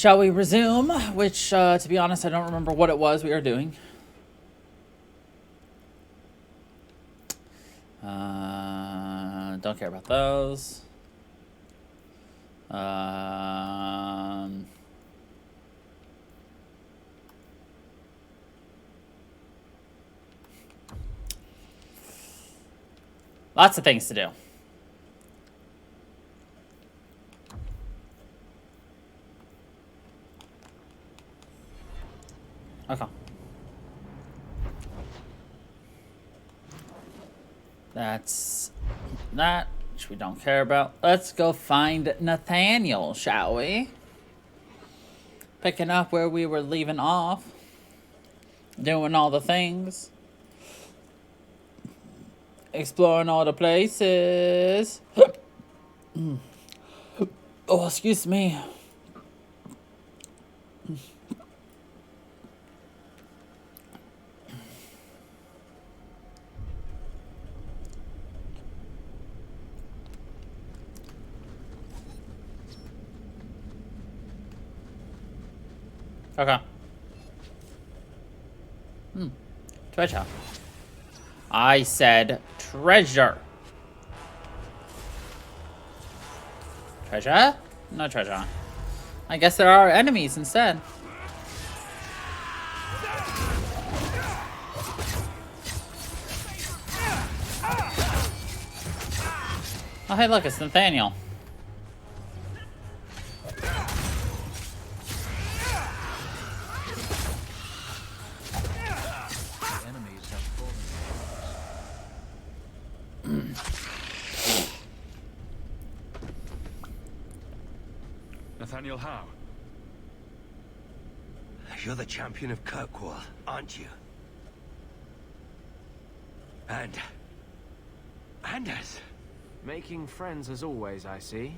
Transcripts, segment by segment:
Shall we resume? Which, to be honest, I don't remember what it was we were doing. Don't care about those. Lots of things to do. Okay. That's that, which we don't care about. Let's go find Nathaniel, shall we? Picking up where we were leaving off. Doing all the things. Exploring all the places. Oh, excuse me. Okay. Treasure. I said treasure. Treasure? No treasure. I guess there are enemies instead. Oh, hey, look, it's Nathaniel. Nathaniel Howe. You're the champion of Kirkwall, aren't you? And Anders. Making friends as always, I see.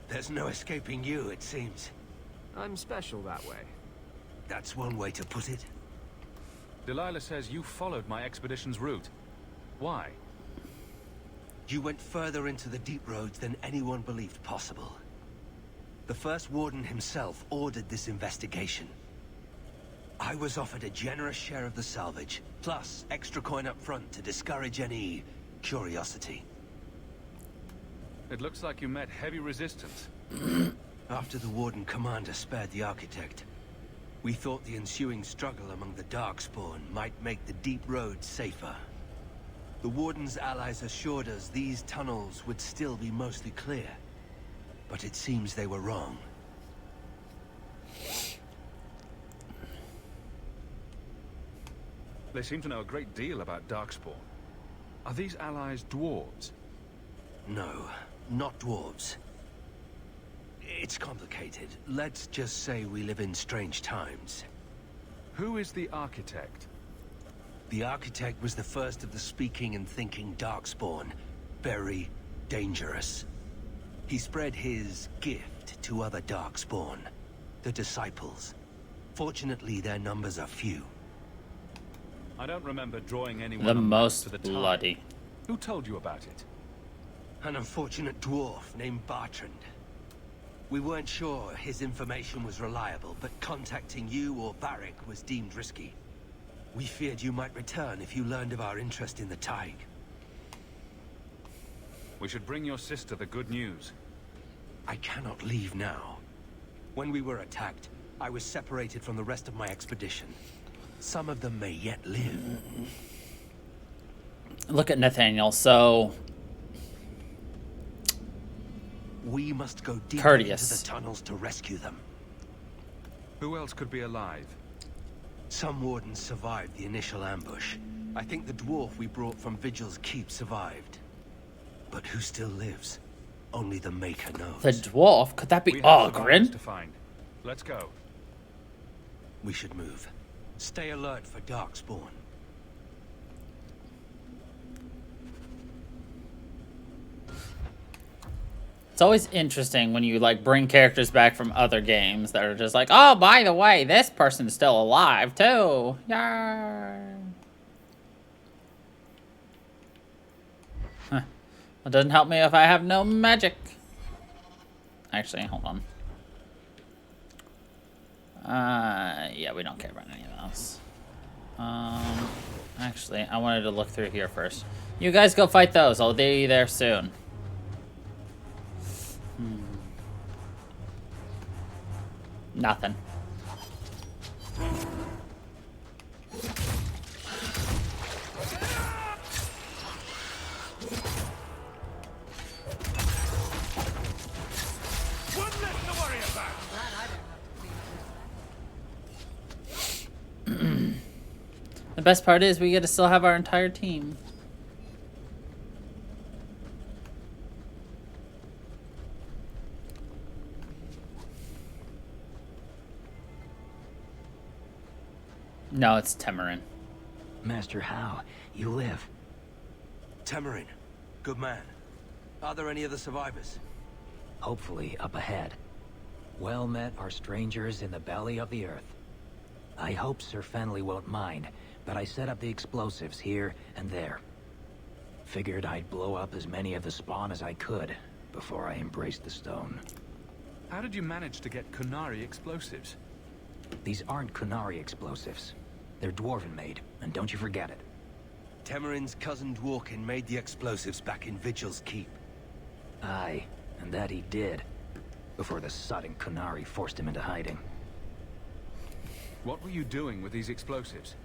There's no escaping you, it seems. I'm special that way. That's one way to put it. Delilah says you followed my expedition's route. Why? You went further into the deep roads than anyone believed possible. The first warden himself ordered this investigation. I was offered a generous share of the salvage, plus extra coin up front to discourage any curiosity. It looks like you met heavy resistance. After the Warden Commander spared the Architect, we thought the ensuing struggle among the Darkspawn might make the deep roads safer. The Warden's allies assured us these tunnels would still be mostly clear, but it seems they were wrong. They seem to know a great deal about Darkspawn. Are these allies dwarves? No, not dwarves. It's complicated. Let's just say we live in strange times. Who is the Architect? The Architect was the first of the speaking and thinking Darkspawn. Very dangerous. He spread his gift to other Darkspawn, the Disciples. Fortunately, their numbers are few. I don't remember drawing anyone The on most to the time. bloody. Who told you about it? An unfortunate dwarf named Bartrand. We weren't sure his information was reliable, but contacting you or Varric was deemed risky. We feared you might return if you learned of our interest in the Tig. We should bring your sister the good news. I cannot leave now. When we were attacked, I was separated from the rest of my expedition. Some of them may yet live. Look at Nathaniel, so We must go deeper courteous. into the tunnels to rescue them. Who else could be alive? Some wardens survived the initial ambush. I think the dwarf we brought from Vigil's keep survived. But who still lives? Only the Maker knows. The dwarf? Could that be We have survivors Ogren? to find. Let's go. We should move. Stay alert for Darkspawn. It's always interesting when you, like, bring characters back from other games that are just like, oh, by the way, this person's still alive, too. Yar. Huh. It doesn't help me if I have no magic. Actually, hold on. Yeah, we don't care about any of those. Actually, I wanted to look through here first. You guys go fight those. I'll be there soon. Nothing. The best part is we get to still have our entire team. No, it's Temerin. Master How, you live. Temerin, good man. Are there any other survivors? Hopefully up ahead. Well met are strangers in the belly of the earth. I hope Sir Fenley won't mind, but I set up the explosives here and there. Figured I'd blow up as many of the spawn as I could before I embraced the stone. How did you manage to get Kunari explosives? These aren't Kunari explosives. They're Dwarven made, and don't you forget it. Temerin's cousin Dworkin made the explosives back in Vigil's Keep. Aye, and that he did. Before the sudden Kunari forced him into hiding. What were you doing with these explosives?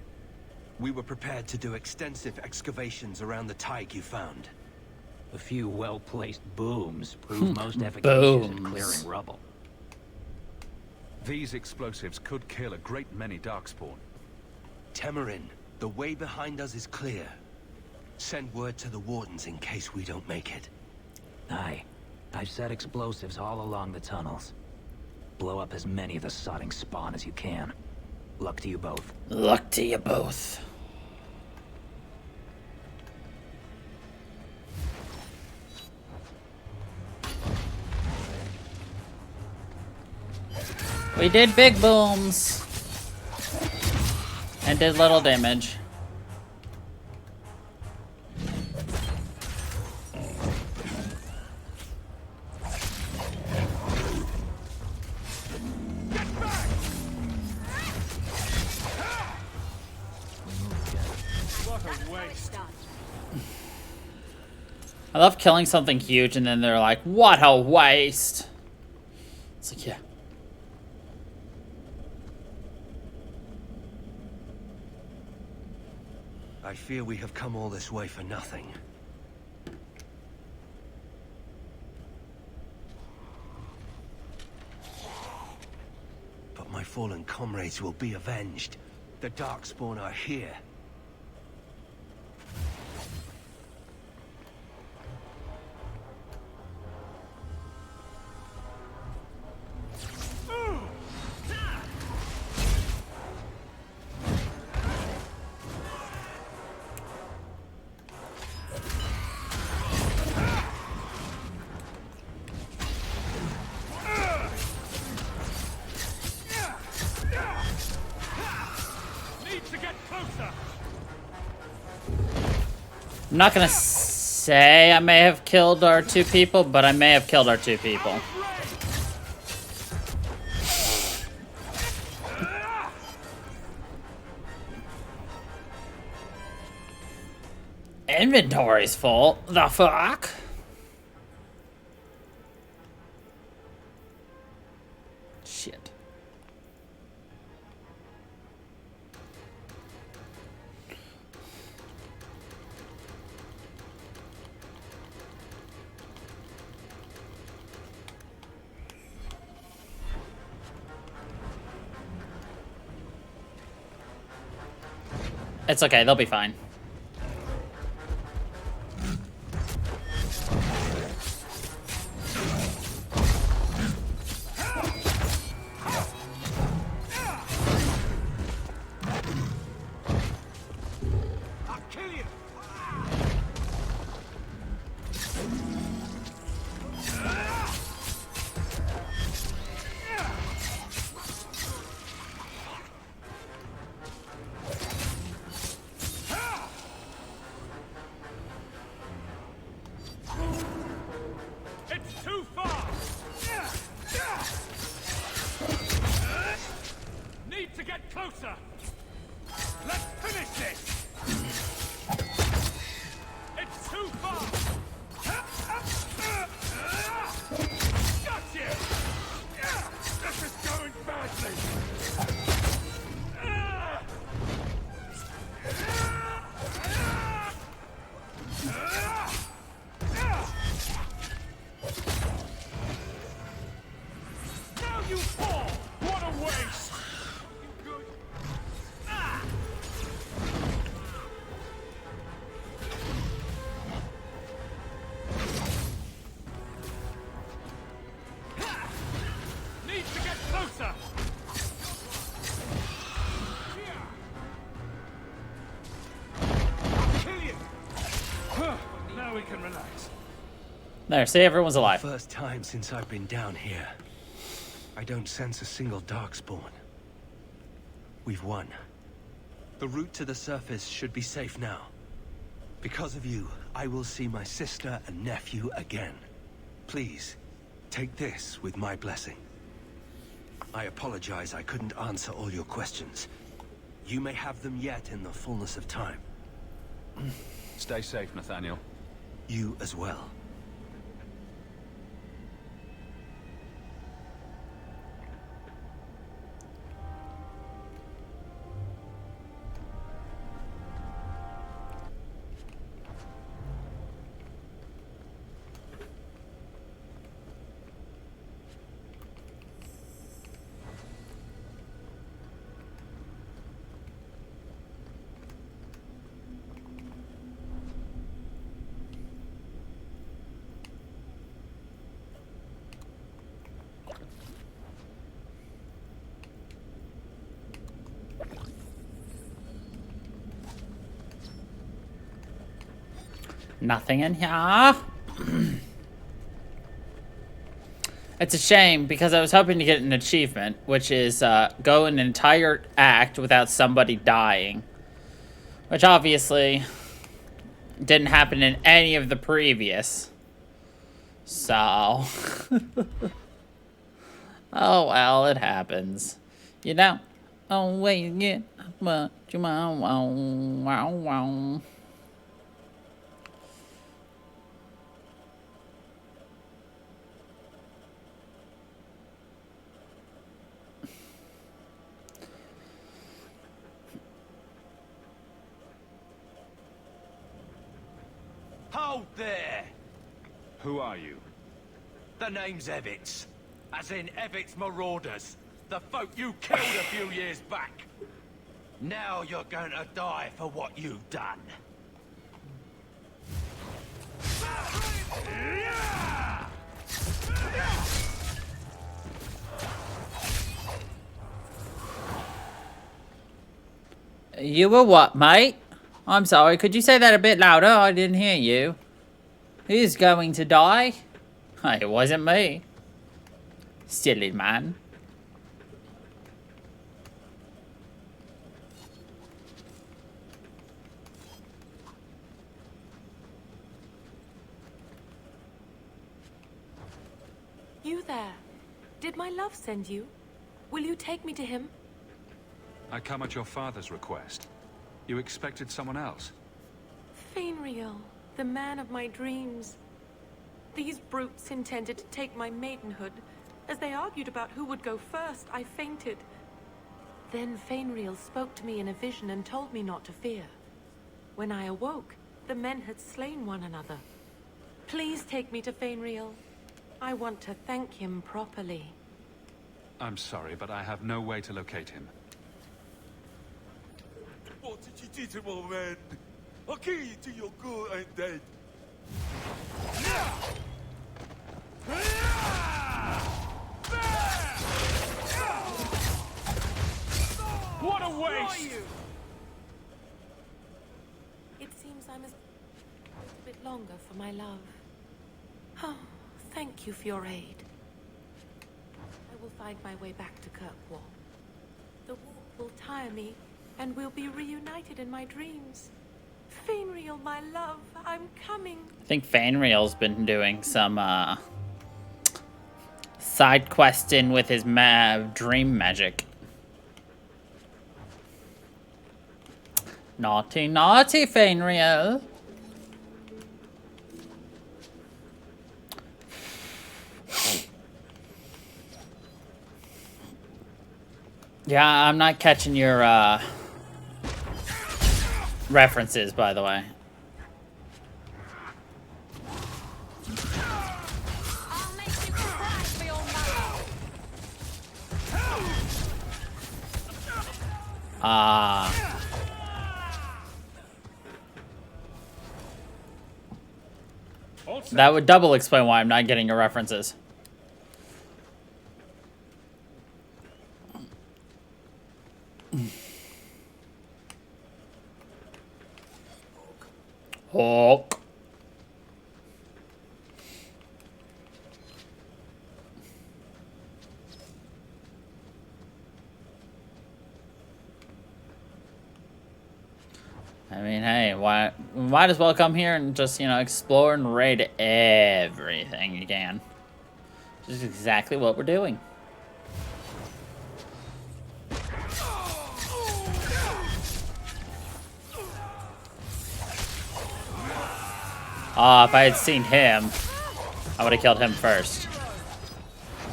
We were prepared to do extensive excavations around the Tig you found. A few well-placed booms prove most efficacious at Booms. clearing rubble. These explosives could kill a great many Darkspawn. Temerin, the way behind us is clear. Send word to the Wardens in case we don't make it. Aye. I've set explosives all along the tunnels. Blow up as many of the sodding spawn as you can. Luck to you both. Luck to you both. We did big booms. And did little damage. I love killing something huge and then they're like, what a waste. It's like, yeah. I fear we have come all this way for nothing. But my fallen comrades will be avenged. The Darkspawn are here. I'm not gonna say I may have killed our two people, but I may have killed our two people. Inventory's full. The fuck? Shit. It's okay, they'll be fine. closer! Let's finish this! It's too far! Got you! This is going badly! Now you fall! What a waste! You good? Need to get closer! I'll kill you! Now we can relax. There, see, everyone's alive. First time since I've been down here. I don't sense a single darkspawn. We've won. The route to the surface should be safe now. Because of you, I will see my sister and nephew again. Please, take this with my blessing. I apologize I couldn't answer all your questions. You may have them yet in the fullness of time. Stay safe, Nathaniel. You as well. Nothing in here. It's a shame because I was hoping to get an achievement, which is go an entire act without somebody dying. Which obviously didn't happen in any of the previous. So. Oh well, it happens. You know? Oh wait, get what you want. Wow. Hold there! Who are you? The name's Evitz. As in Evitz Marauders. The folk you killed a few years back. Now you're going to die for what you've done. You were what, mate? I'm sorry, could you say that a bit louder? I didn't hear you. Who's going to die? It wasn't me. Silly man. You there. Did my love send you? Will you take me to him? I come at your father's request. You expected someone else? Fainriel, the man of my dreams. These brutes intended to take my maidenhood. As they argued about who would go first, I fainted. Then Fainriel spoke to me in a vision and told me not to fear. When I awoke, the men had slain one another. Please take me to Fainriel. I want to thank him properly. I'm sorry, but I have no way to locate him. What did you do to my man? I'll kill you till you're good and dead. What a waste! It seems I must wait a bit longer for my love. Oh, thank you for your aid. I will find my way back to Kirkwall. The walk will tire me, and we'll be reunited in my dreams. Fainriel, my love, I'm coming. I think Fainriel's been doing some side questing with his dream magic. Naughty, naughty, Fainriel. Yeah, I'm not catching your references, by the way. I'll make you cry for your mother. That would double explain why I'm not getting your references. Hawk. I mean, hey, why? We might as well come here and just, you know, explore and raid everything you can. Which is exactly what we're doing. If I had seen him, I would have killed him first.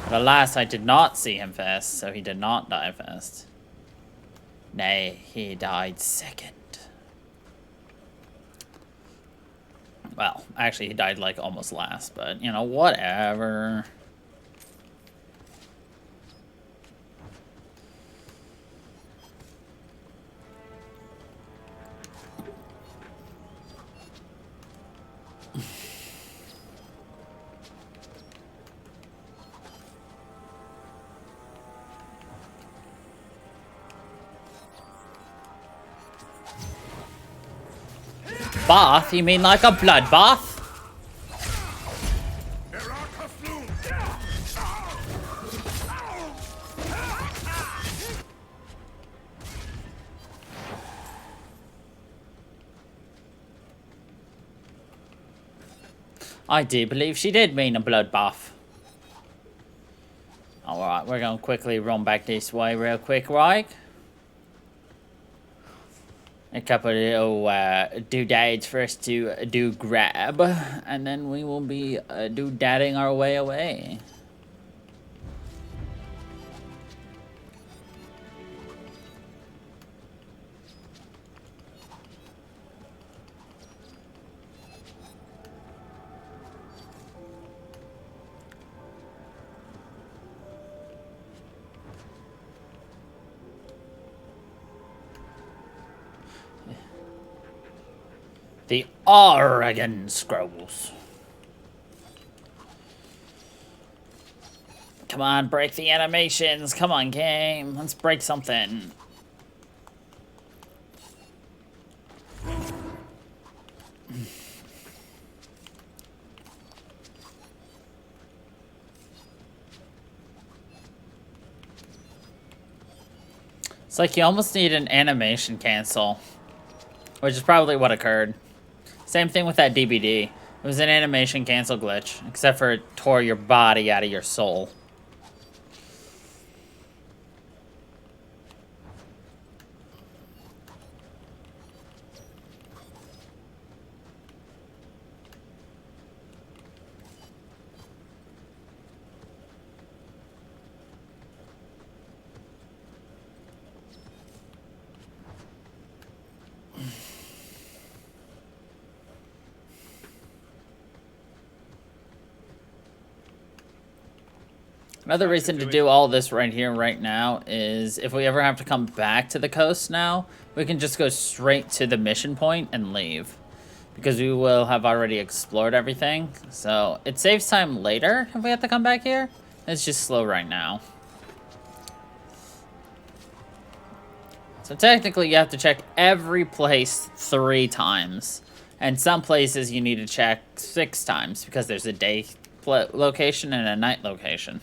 But alas, I did not see him first, so he did not die first. Nay, he died second. Well, actually, he died, like, almost last, but, you know, whatever. Bath? You mean like a bloodbath? I do believe she did mean a bloodbath. Alright, we're gonna quickly run back this way real quick, right? A couple of little doodads for us to do grab, and then we will be doodadding our way away. The Oregon Scrolls. Come on, break the animations. Come on, game. Let's break something. It's like you almost need an animation cancel, which is probably what occurred. Same thing with that DBD. It was an animation cancel glitch, except for it tore your body out of your soul. Another reason to do all this right here, right now, is if we ever have to come back to the coast now, we can just go straight to the mission point and leave. Because we will have already explored everything. So, it saves time later if we have to come back here. It's just slow right now. So technically, you have to check every place 3 times. And some places you need to check 6 times, because there's a day location and a night location.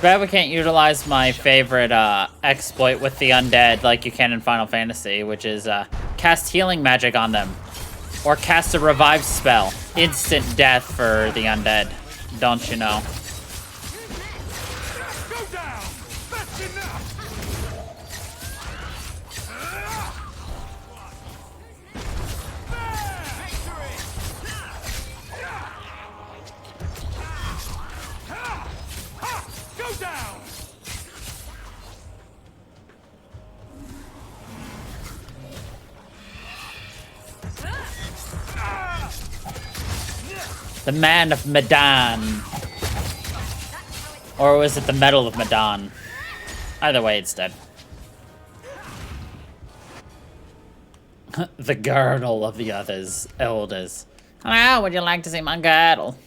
bad we can't utilize my favorite exploit with the undead like you can in Final Fantasy, which is cast healing magic on them. Or cast a revive spell. Instant death for the undead. Don't you know? Go down! That's enough! Go down! The Man of Medan. Or was it the Medal of Medan? Either way, it's dead. The girdle of the others, elders. Hello, would you like to see my girdle?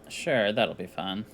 Sure, that'll be fun.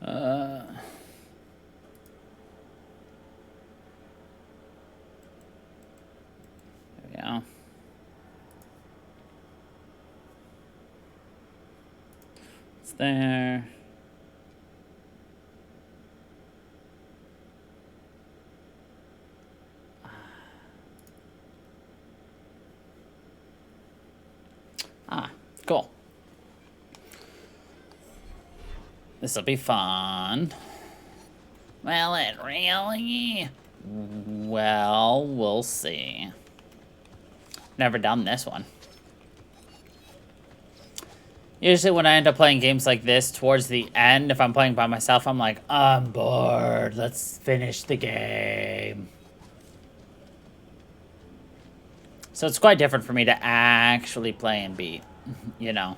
There we go. It's there. Ah, cool. This'll be fun. Will it really? Well, we'll see. Never done this one. Usually when I end up playing games like this, towards the end, if I'm playing by myself, I'm like, I'm bored. Let's finish the game. So it's quite different for me to actually play and beat, you know.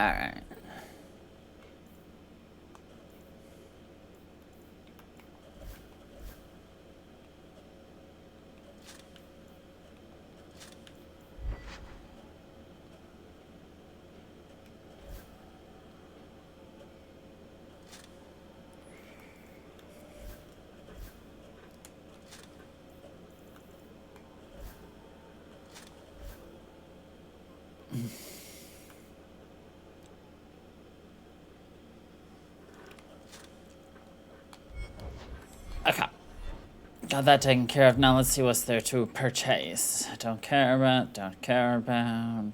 Alright. Okay. Got that taken care of. Now let's see what's there to purchase. Don't care about. Don't care about.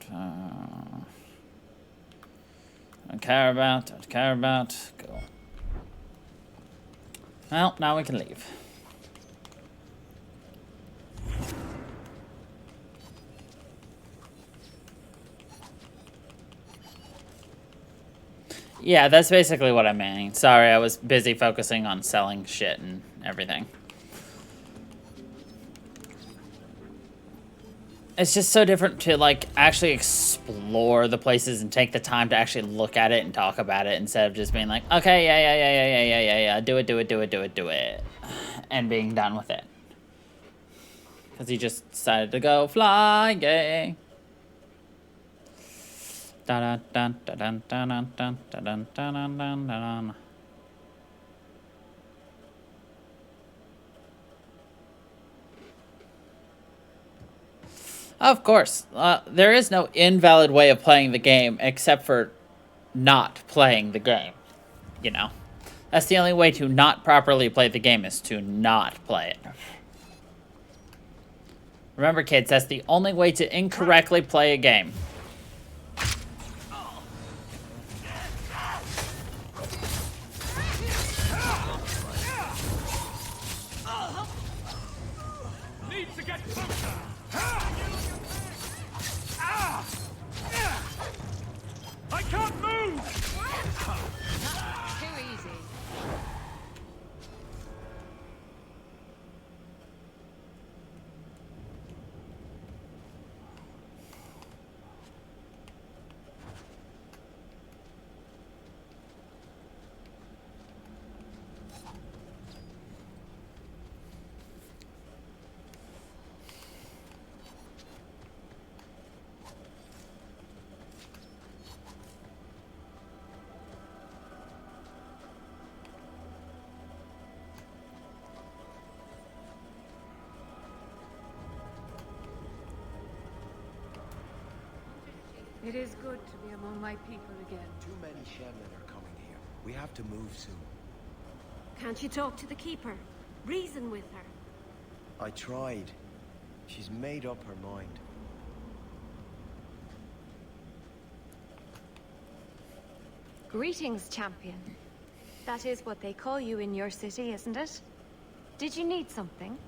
Don't care about. Don't care about. Go. Well, now we can leave. Yeah, that's basically what I mean. Sorry, I was busy focusing on selling shit and everything. It's just so different to, like, actually explore the places and take the time to actually look at it and talk about it instead of just being like, okay, yeah, do it, and being done with it. Because he just decided to go flying. Dun dun dun dun dun dun dun dun dun dun dun. Of course, there is no invalid way of playing the game except for not playing the game. You know, that's the only way to not properly play the game is to not play it. Remember, kids, that's the only way to incorrectly play a game. I can't move! Too easy. It is good to be among my people again. Too many Shemmen are coming here. We have to move soon. Can't you talk to the Keeper? Reason with her. I tried. She's made up her mind. Greetings, champion. That is what they call you in your city, isn't it? Did you need something?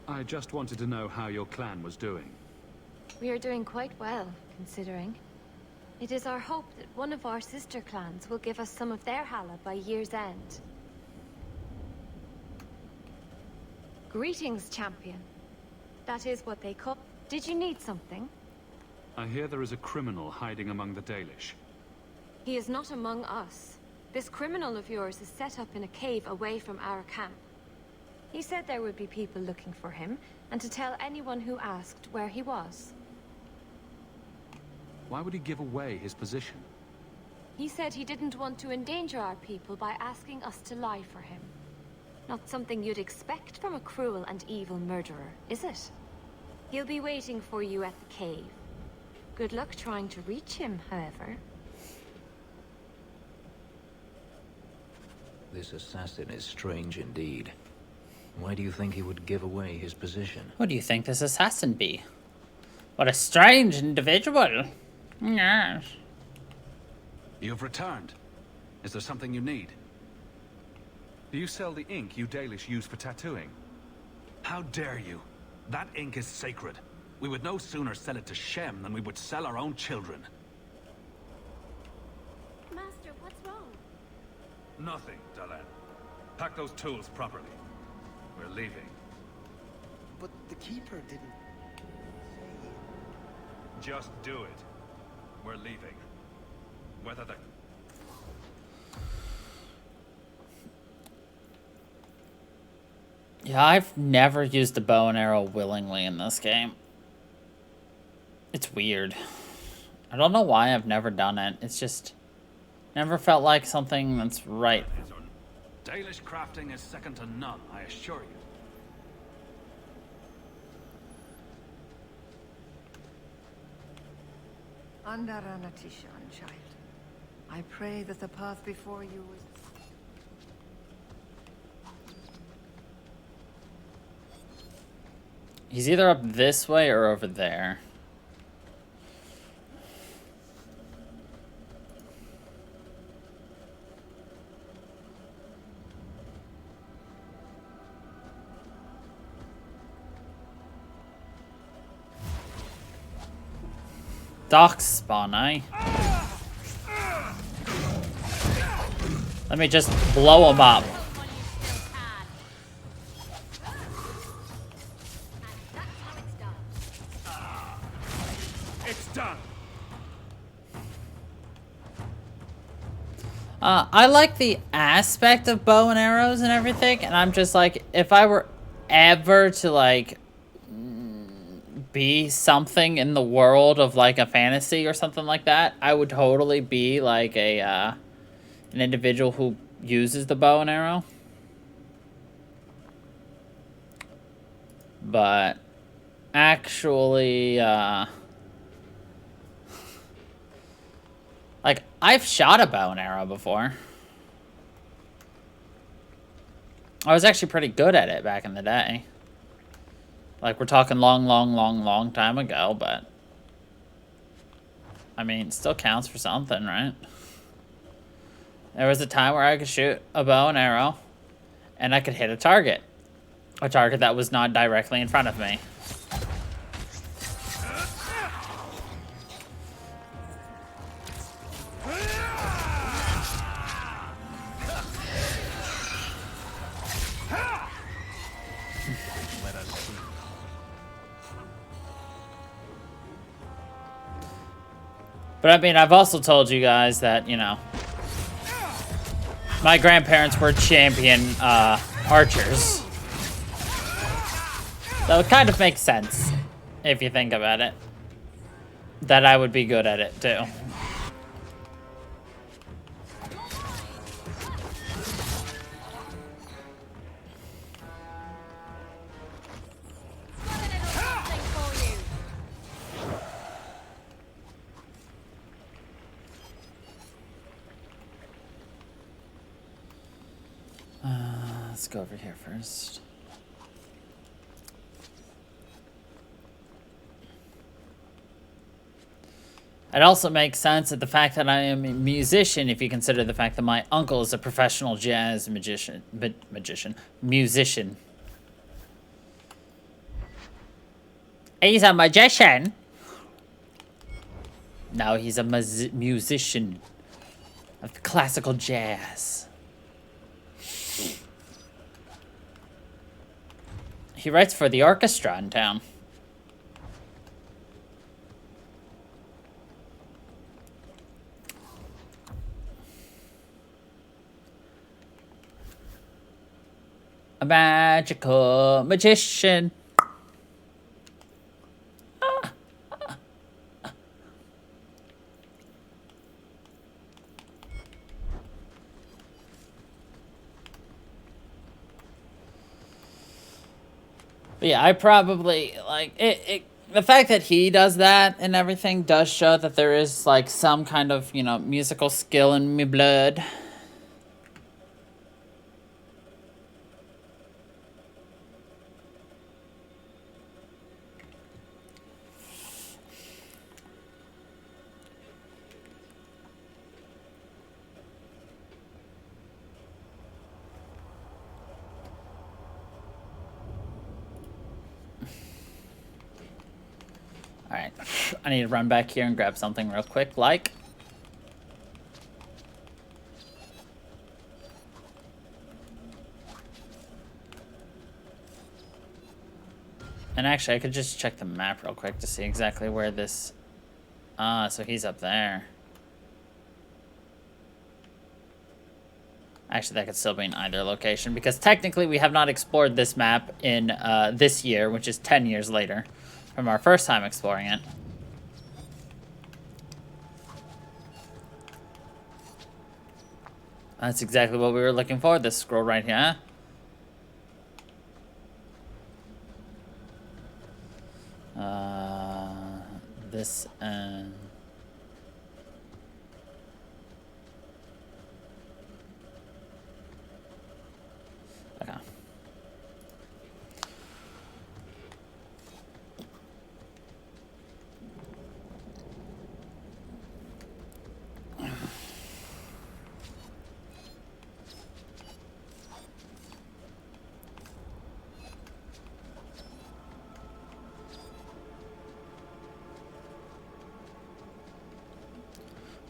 I just wanted to know how your clan was doing. We are doing quite well, considering. It is our hope that one of our sister clans will give us some of their Hala by year's end. Greetings, champion. That is what they call... Did you need something? I hear there is a criminal hiding among the Dalish. He is not among us. This criminal of yours is set up in a cave away from our camp. He said there would be people looking for him, and to tell anyone who asked where he was. Why would he give away his position? He said he didn't want to endanger our people by asking us to lie for him. Not something you'd expect from a cruel and evil murderer, is it? He'll be waiting for you at the cave. Good luck trying to reach him, however. This assassin is strange indeed. Why do you think he would give away his position? What do you think this assassin be? What a strange individual. Yes. You've returned. Is there something you need? Do you sell the ink you Dalish use for tattooing? How dare you? That ink is sacred. We would no sooner sell it to Shem than we would sell our own children. Master, what's wrong? Nothing, Dalan. Pack those tools properly. We're leaving. But the Keeper didn't... Just do it. we're leaving. Whether the... Yeah, I've never used a bow and arrow willingly in this game. It's weird. I don't know why I've never done it. It's just never felt like something that's right. Dalish crafting is second to none, I assure you. Andaranatishan, child. I pray that the path before you is... He's either up this way or over there. Dock spawn, eh? Let me just blow him up. It's done. I like the aspect of bow and arrows and everything, and I'm just like, if I were ever to like be something in the world of like a fantasy or something like that, I would totally be like a an individual who uses the bow and arrow. But actually, like, I've shot a bow and arrow before. I was actually pretty good at it back in the day. Like, we're talking long time ago, but... I mean, it still counts for something, right? There was a time where I could shoot a bow and arrow, and I could hit a target. A target that was not directly in front of me. But I mean, I've also told you guys that, you know, my grandparents were champion archers. So it kind of makes sense, if you think about it, that I would be good at it too. Let's go over here first. It also makes sense that the fact that I am a musician, if you consider the fact that my uncle is a professional jazz musician. He's a magician. No, he's a musician of classical jazz. He writes for the orchestra in town. A magical magician. But yeah, I probably, like, the fact that he does that and everything does show that there is, like, some kind of, you know, musical skill in me blood. Alright, I need to run back here and grab something real quick, like... And actually, I could just check the map real quick to see exactly where this Ah, so he's up there. Actually, that could still be in either location, because technically we have not explored this map in this year, which is 10 years later from our first time exploring it. That's exactly what we were looking for, this scroll right here. This and... Okay.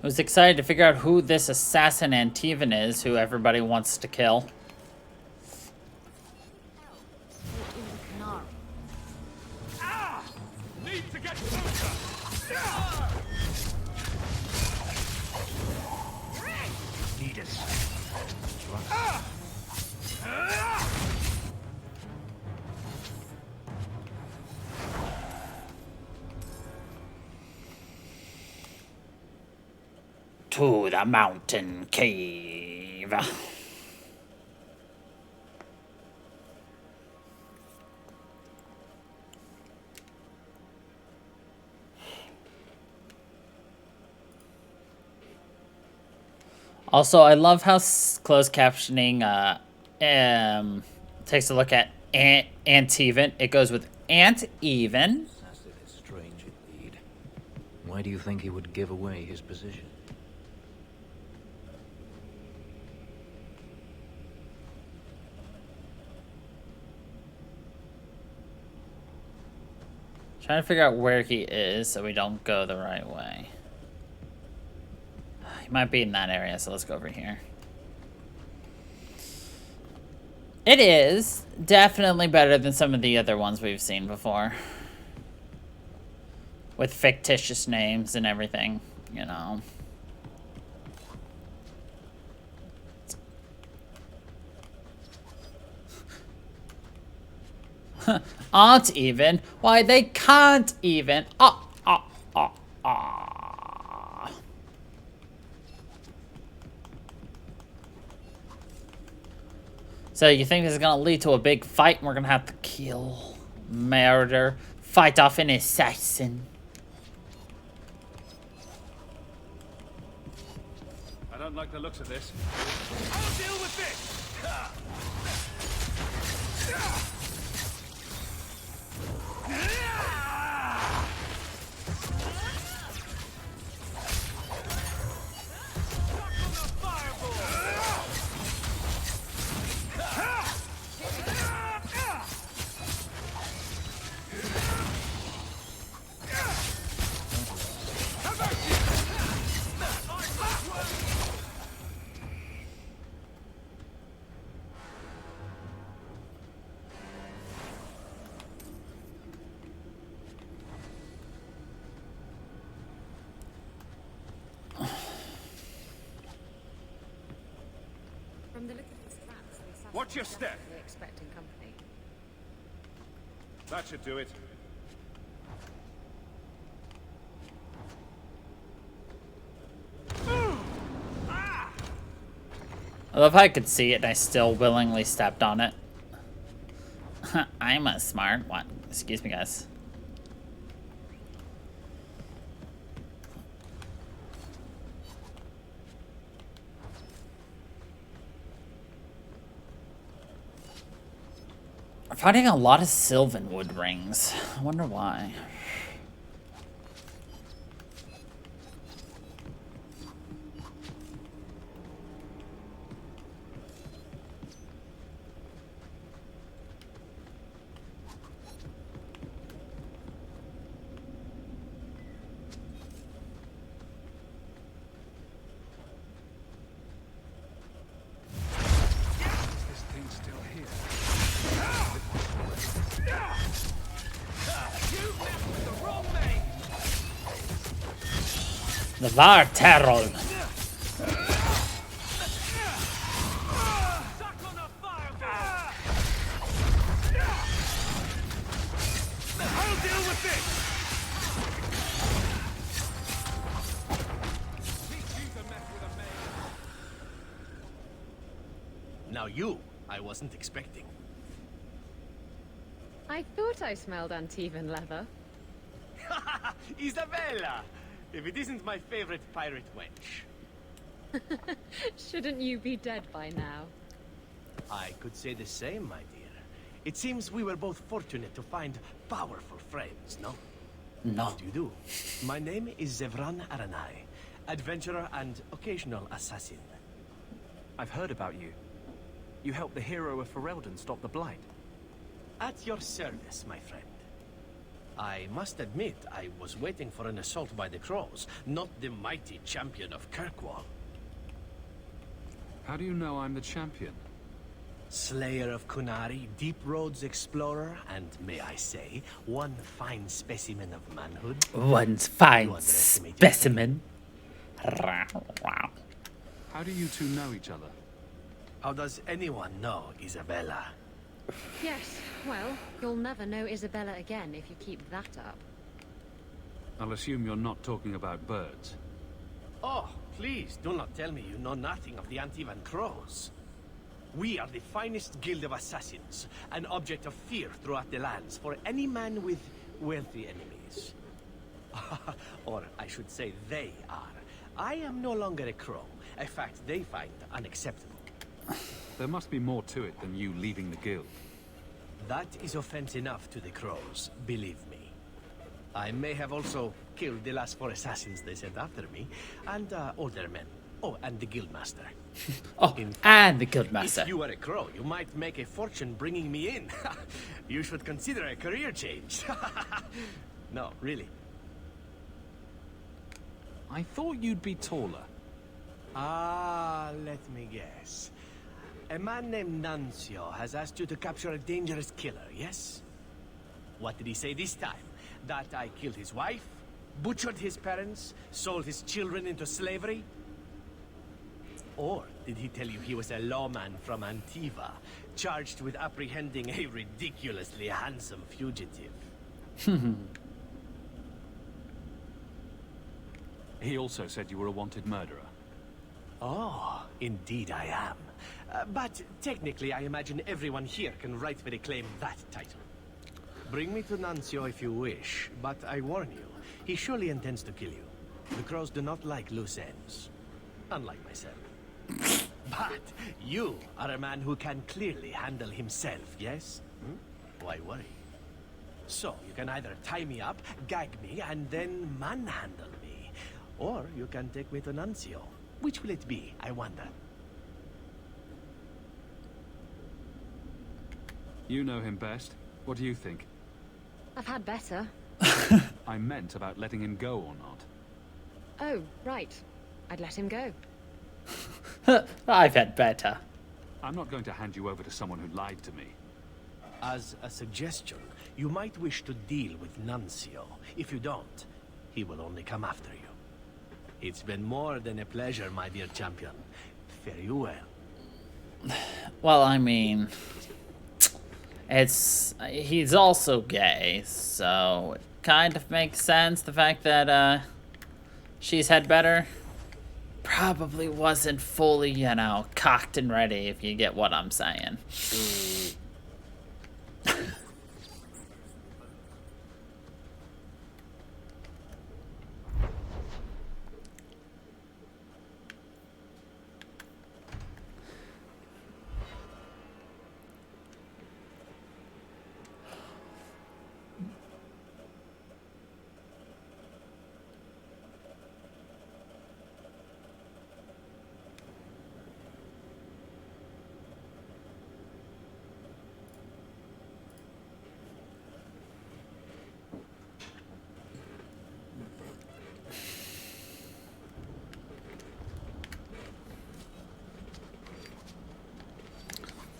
I was excited to figure out who this assassin Antivan is, who everybody wants to kill. Need to get closer. Need us. To the mountain cave. Also, I love how closed captioning takes a look at Antivan. It goes with Ant-even. Assassin is strange indeed. Why do you think he would give away his position? Trying to figure out where he is so we don't go the right way. He might be in that area, so let's go over here. It is definitely better than some of the other ones we've seen before. With fictitious names and everything, you know. Aren't even. Why, they can't even. So you think this is gonna lead to a big fight and we're gonna have to kill, murder, fight off an assassin? I don't like the looks of this. I'll deal with this! From the look of his tracks, the assassin Watch your is step. definitely expecting company. That should do it. I love how I could see it and I still willingly stepped on it. I'm a smart one. Excuse me, guys. I'm finding a lot of Sylvanwood rings. I wonder why. This thing's still here. You mess with the The Varterol. I'll deal with this! Now you, I wasn't expecting. I thought I smelled Antivan leather. Isabella! If it isn't my favorite pirate wench. Shouldn't you be dead by now? I could say the same, my dear. It seems we were both fortunate to find powerful friends, no? No. What do you do? My name is Zevran Aranai, adventurer and occasional assassin. I've heard about you. You helped the hero of Ferelden stop the Blight. At your service, my friend. I must admit, I was waiting for an assault by the Crows, not the mighty champion of Kirkwall. How do you know I'm the champion? Slayer of Kunari, Deep Roads explorer, and may I say, one fine specimen of manhood. One fine specimen. How do you two know each other? How does anyone know Isabella? Yes, well, you'll never know Isabella again if you keep that up. I'll assume you're not talking about birds. Oh, please, do not tell me you know nothing of the Antivan Crows. We are the finest guild of assassins, an object of fear throughout the lands for any man with wealthy enemies. Or I should say they are. I am no longer a crow, a fact they find unacceptable. There must be more to it than you leaving the guild. That is offense enough to the crows, believe me. I may have also killed the last 4 assassins they sent after me, and older men. Oh, and the guildmaster. Oh, and the guildmaster. If you were a crow, you might make a fortune bringing me in. You should consider a career change. No, really. I thought you'd be taller. Ah, let me guess. A man named Nuncio has asked you to capture a dangerous killer, yes? What did he say this time? That I killed his wife? Butchered his parents? Sold his children into slavery? Or did he tell you he was a lawman from Antiva, charged with apprehending a ridiculously handsome fugitive? He also said you were a wanted murderer. Oh, indeed I am. But technically, I imagine everyone here can rightfully claim that title. Bring me to Nuncio if you wish, but I warn you, he surely intends to kill you. The crows do not like loose ends. Unlike myself. But you are a man who can clearly handle himself, yes? Why worry? So, you can either tie me up, gag me, and then manhandle me. Or you can take me to Nuncio. Which will it be, I wonder? You know him best. What do you think? I've had better. I meant about letting him go or not. Oh, right. I'd let him go. I've had better. I'm not going to hand you over to someone who lied to me. As a suggestion, you might wish to deal with Nuncio. If you don't, he will only come after you. It's been more than a pleasure, my dear champion. Fare you well. Well, I mean, he's also gay, so it kind of makes sense. The fact that she's had better probably wasn't fully, you know, cocked and ready, if you get what I'm saying.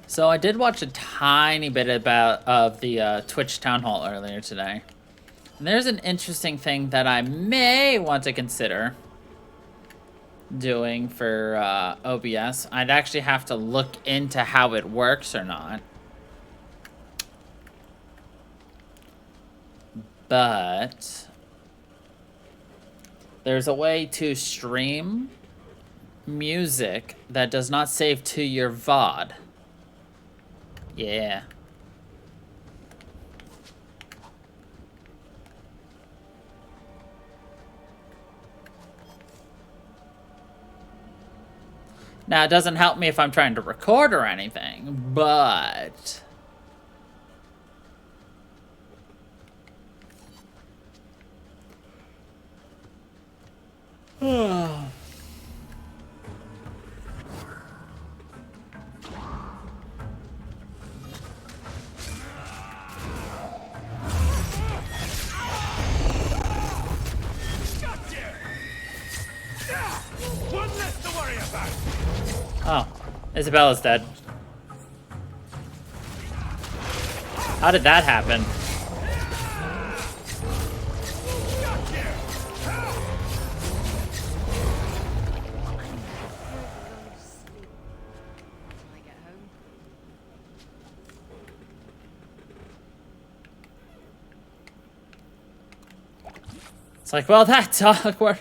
So I did watch a tiny bit of the Twitch town hall earlier today. And there's an interesting thing that I may want to consider. doing for OBS. I'd actually have to look into how it works or not. But there's a way to stream music that does not save to your VOD. Yeah. Now, it doesn't help me if I'm trying to record or anything, but... One less to worry about. Oh, Isabella's dead. How did that happen? It's like, well, that's awkward.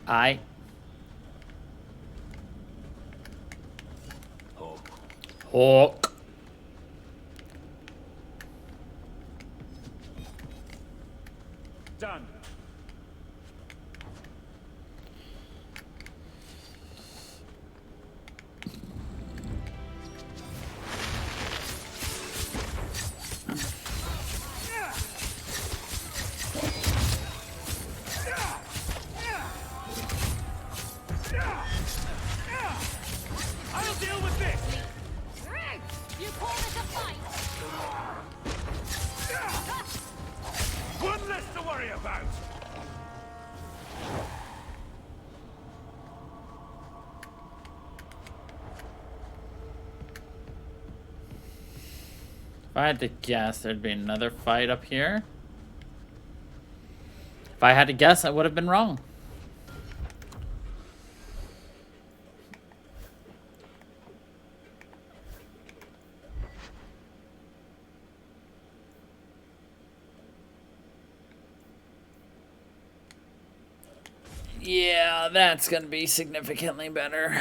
I... Hawk. Done. I'll deal with this. You call it a fight? One less to worry about. If I had to guess, there'd be another fight up here. If I had to guess, I would have been wrong. Yeah, that's gonna be significantly better.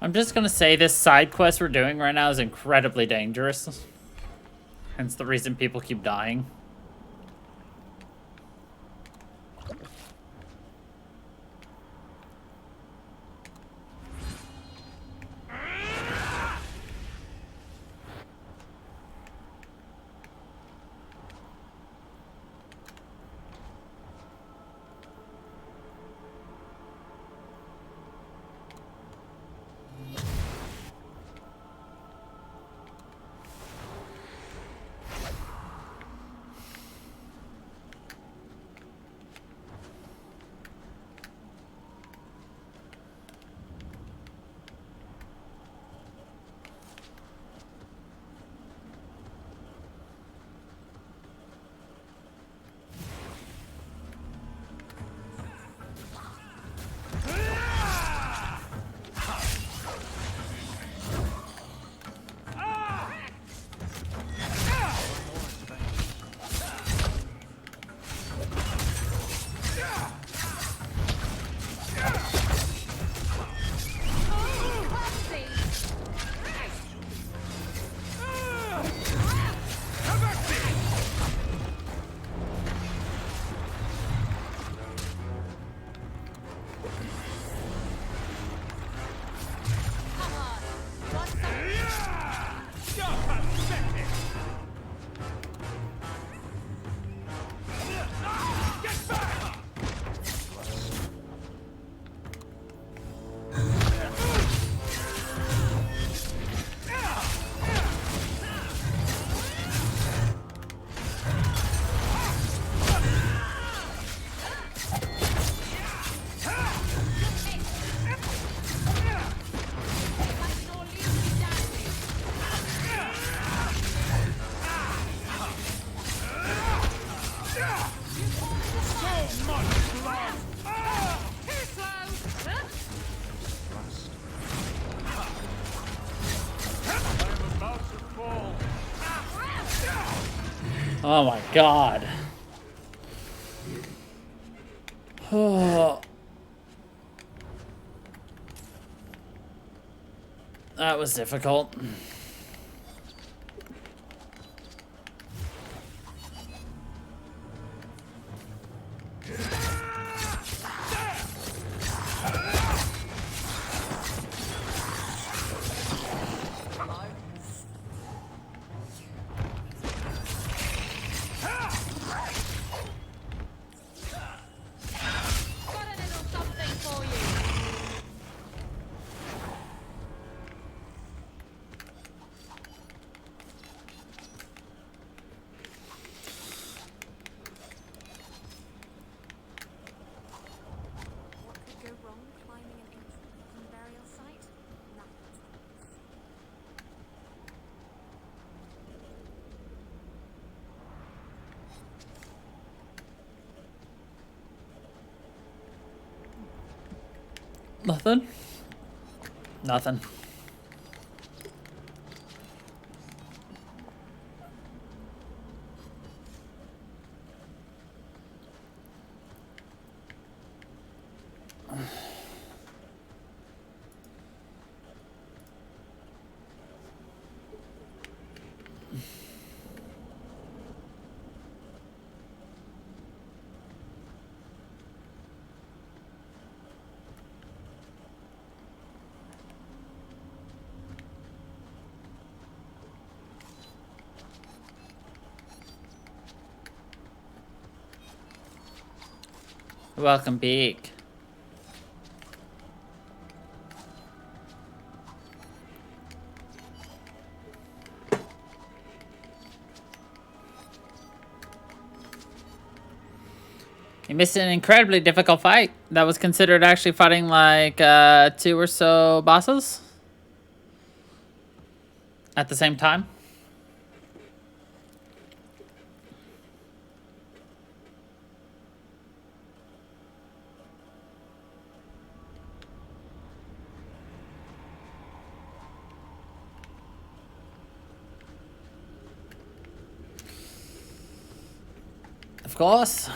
I'm just gonna say this side quest we're doing right now is incredibly dangerous. Hence the reason people keep dying. Oh my god. That was difficult. Nothing? Nothing. Welcome back. You missed an incredibly difficult fight. That was considered actually fighting like 2 or so bosses at the same time. Of course.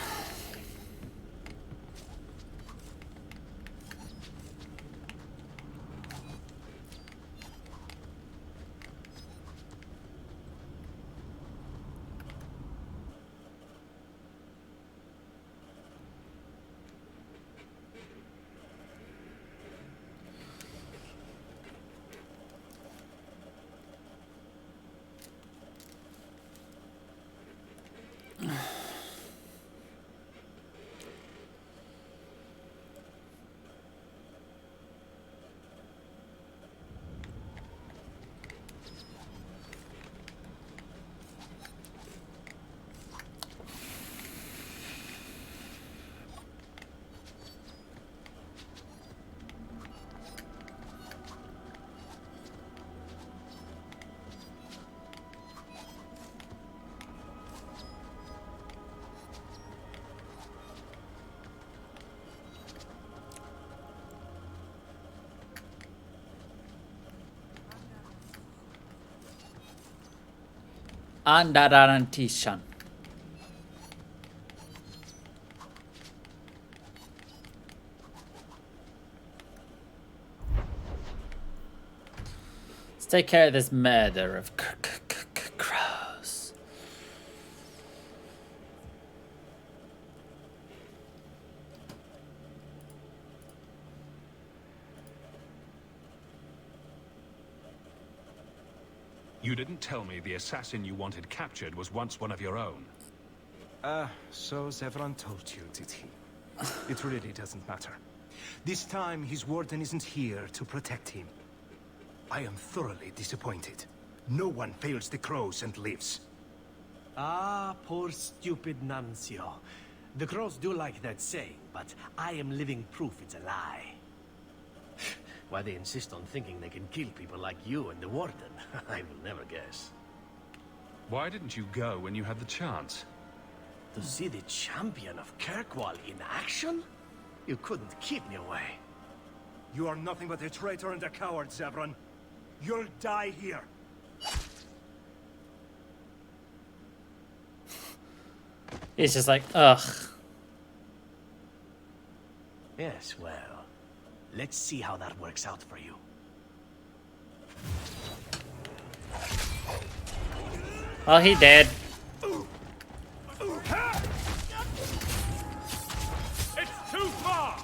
Andarantishan. Let's take care of this murder of crows. You didn't tell me the assassin you wanted captured was once one of your own. So Zevran told you, did he? It really doesn't matter. This time, his warden isn't here to protect him. I am thoroughly disappointed. No one fails the crows and lives. Ah, poor stupid Nuncio. The crows do like that saying, but I am living proof it's a lie. Why they insist on thinking they can kill people like you and the warden, I will never guess. Why didn't you go when you had the chance? To see the champion of Kirkwall in action? You couldn't keep me away. You are nothing but a traitor and a coward, Zevran. You'll die here. He's just like, ugh. Yes, well, let's see how that works out for you. Well, he did. It's too far!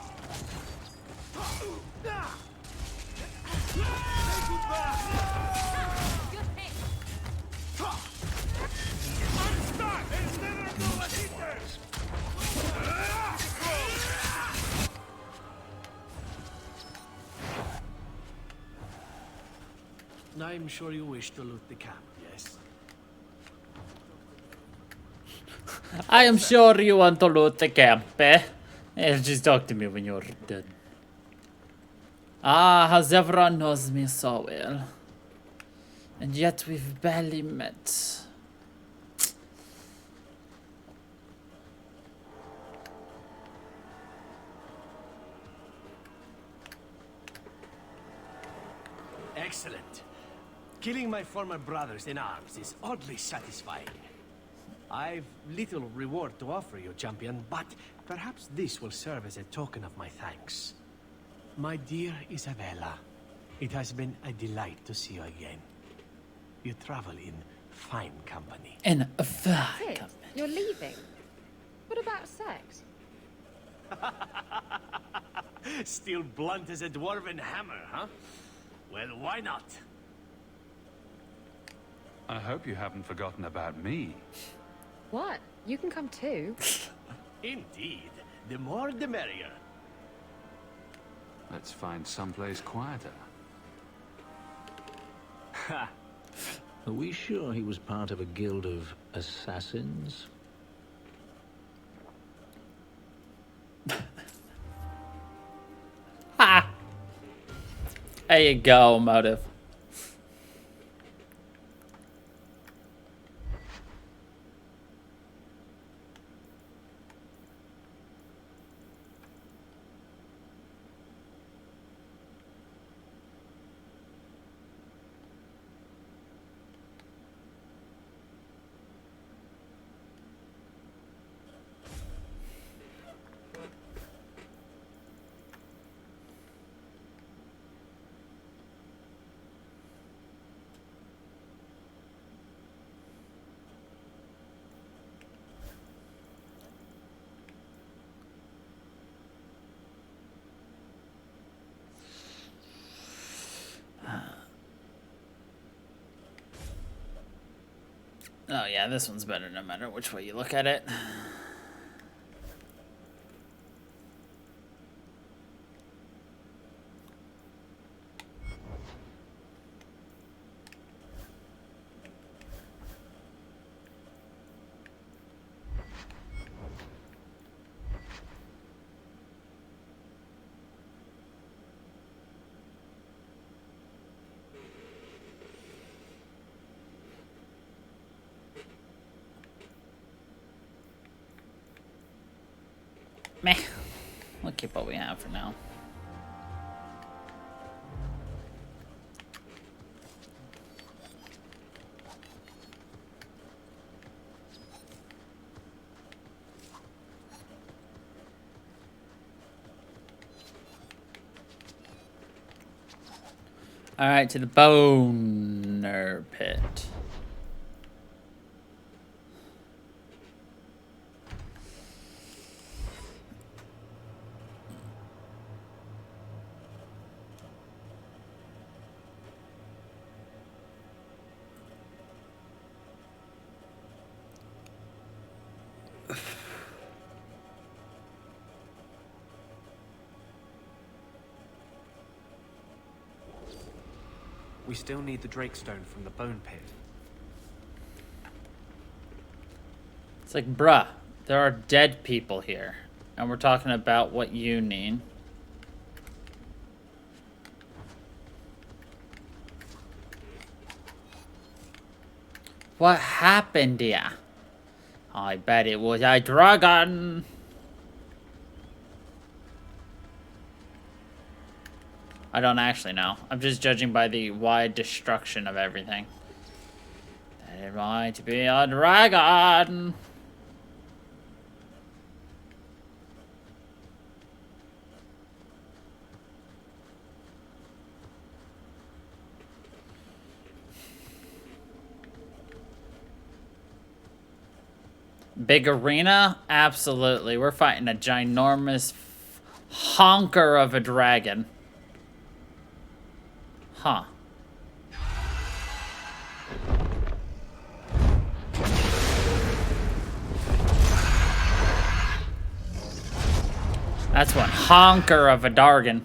I'm sure you wish to loot the camp, yes? I am sure you want to loot the camp, eh? Just talk to me when you're done. Ah, how Zevran knows me so well. And yet we've barely met. Excellent. Killing my former brothers in arms is oddly satisfying. I've little reward to offer you, champion, but perhaps this will serve as a token of my thanks. My dear Isabella, it has been a delight to see you again. You travel in fine company. In a fine Sid, company. you're leaving? What about sex? Still blunt as a dwarven hammer, huh? Well, why not? I hope you haven't forgotten about me. What? You can come too. Indeed. The more the merrier. Let's find someplace quieter. Ha! Are we sure he was part of a guild of assassins? Ha! There you go, motive. Oh yeah, this one's better no matter which way you look at it. Meh. We'll keep what we have for now. Alright, to the boner pit. We still need the Drakestone from the Bone Pit. It's like, bruh, there are dead people here. And we're talking about what you need. What happened here? I bet it was a dragon. I don't actually know. I'm just judging by the wide destruction of everything. That it might be a dragon. Big arena? Absolutely. We're fighting a ginormous honker of a dragon. Huh. That's one honker of a dargan.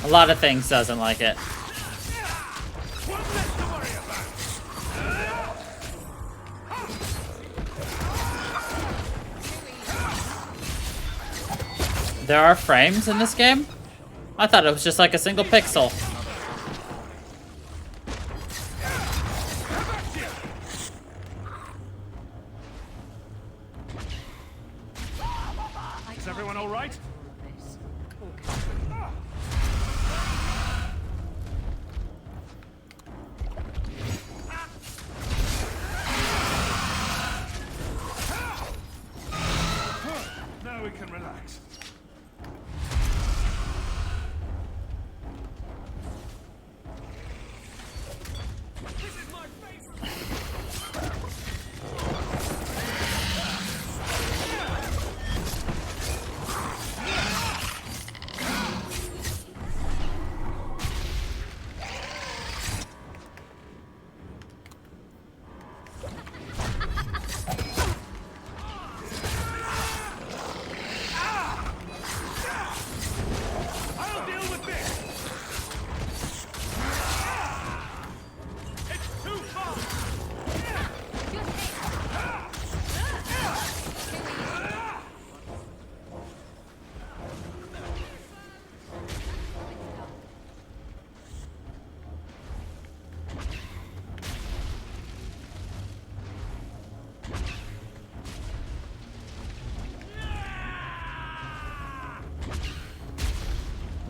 A lot of things doesn't like it. There are frames in this game? I thought it was just like a single pixel. Is everyone all right? Now we can relax.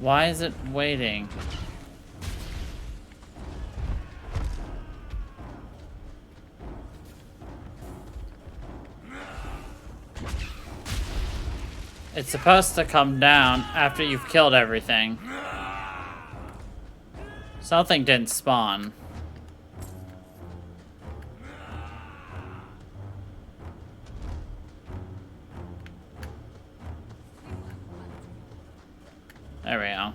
Why is it waiting? It's supposed to come down after you've killed everything. Something didn't spawn. There we go.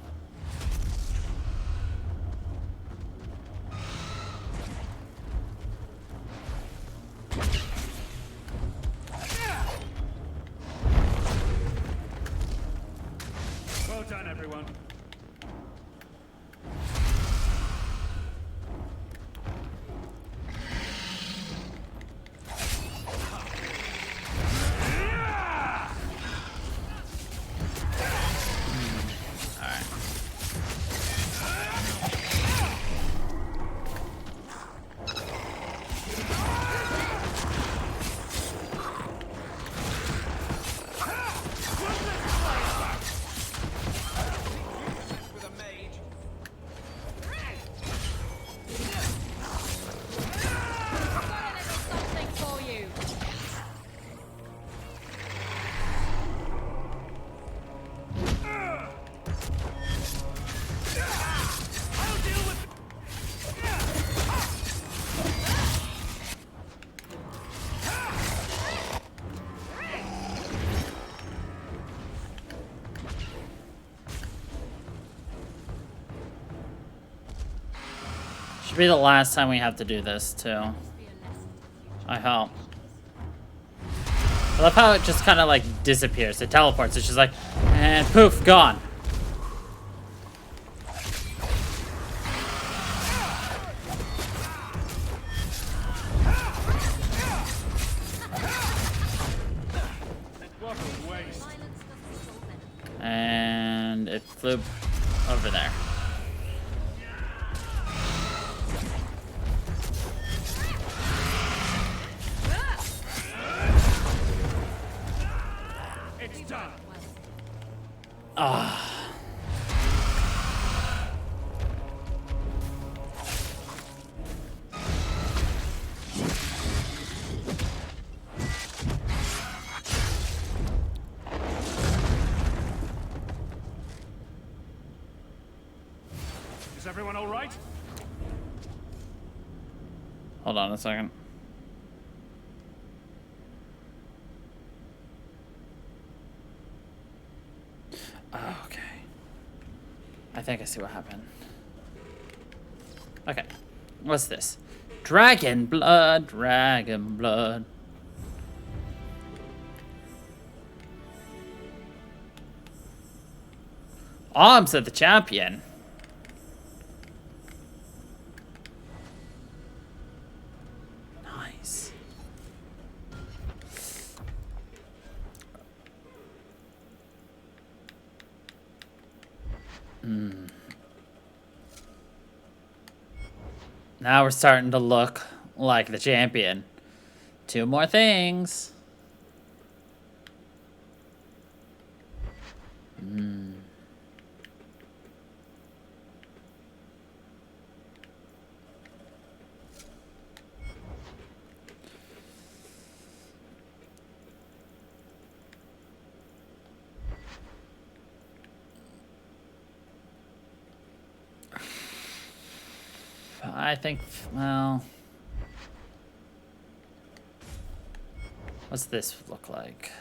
Well done, everyone. Should be the last time we have to do this, too. I hope. I love how it just kind of, like, disappears. It teleports. It's just like, and poof, gone. And it flew over there. It's done. Ah. Is everyone all right? Hold on a second. Oh, okay. I think I see what happened. Okay. What's this? Dragon blood, dragon blood. Arms of the champion. Nice. Now we're starting to look like the champion. 2 more things. I think, well... What's this look like?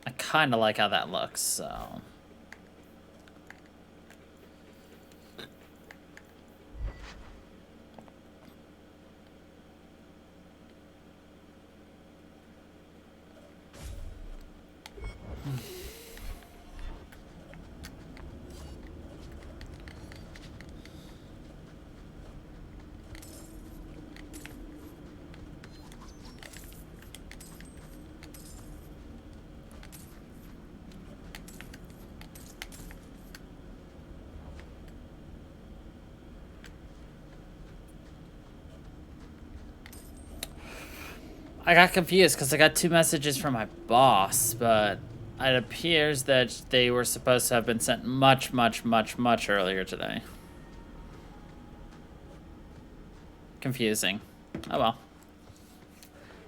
I kind of like how that looks, so... I got confused because I got 2 messages from my boss, but it appears that they were supposed to have been sent much, much, much, much earlier today. Confusing. Oh well.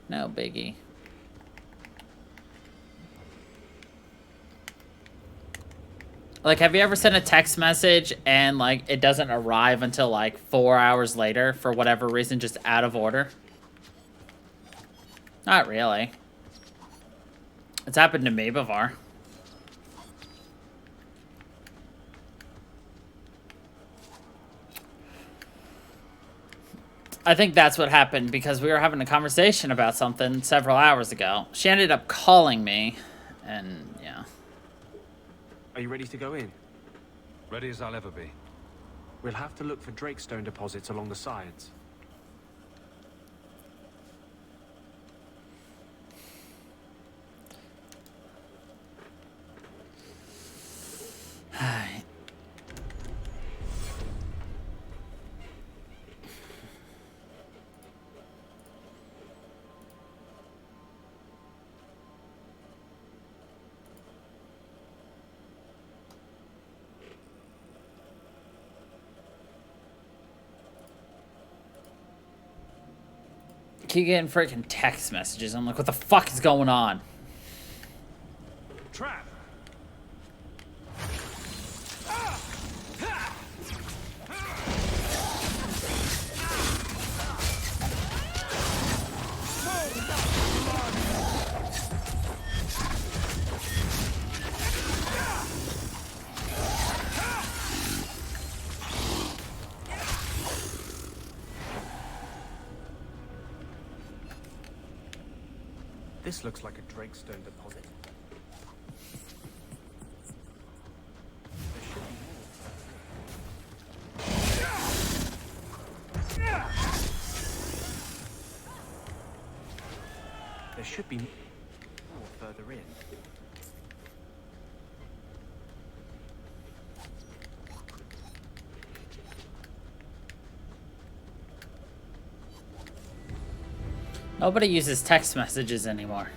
No biggie. Like, have you ever sent a text message and, like, it doesn't arrive until, like, 4 hours later for whatever reason, just out of order? Not really. It's happened to me before. I think that's what happened because we were having a conversation about something several hours ago. She ended up calling me, and yeah. Are you ready to go in? Ready as I'll ever be. We'll have to look for Drakestone deposits along the sides. Keep getting freaking text messages. I'm like, what the fuck is going on? Trap. This looks like a Drakestone deposit. There should be more. There should be more further in. Nobody uses text messages anymore.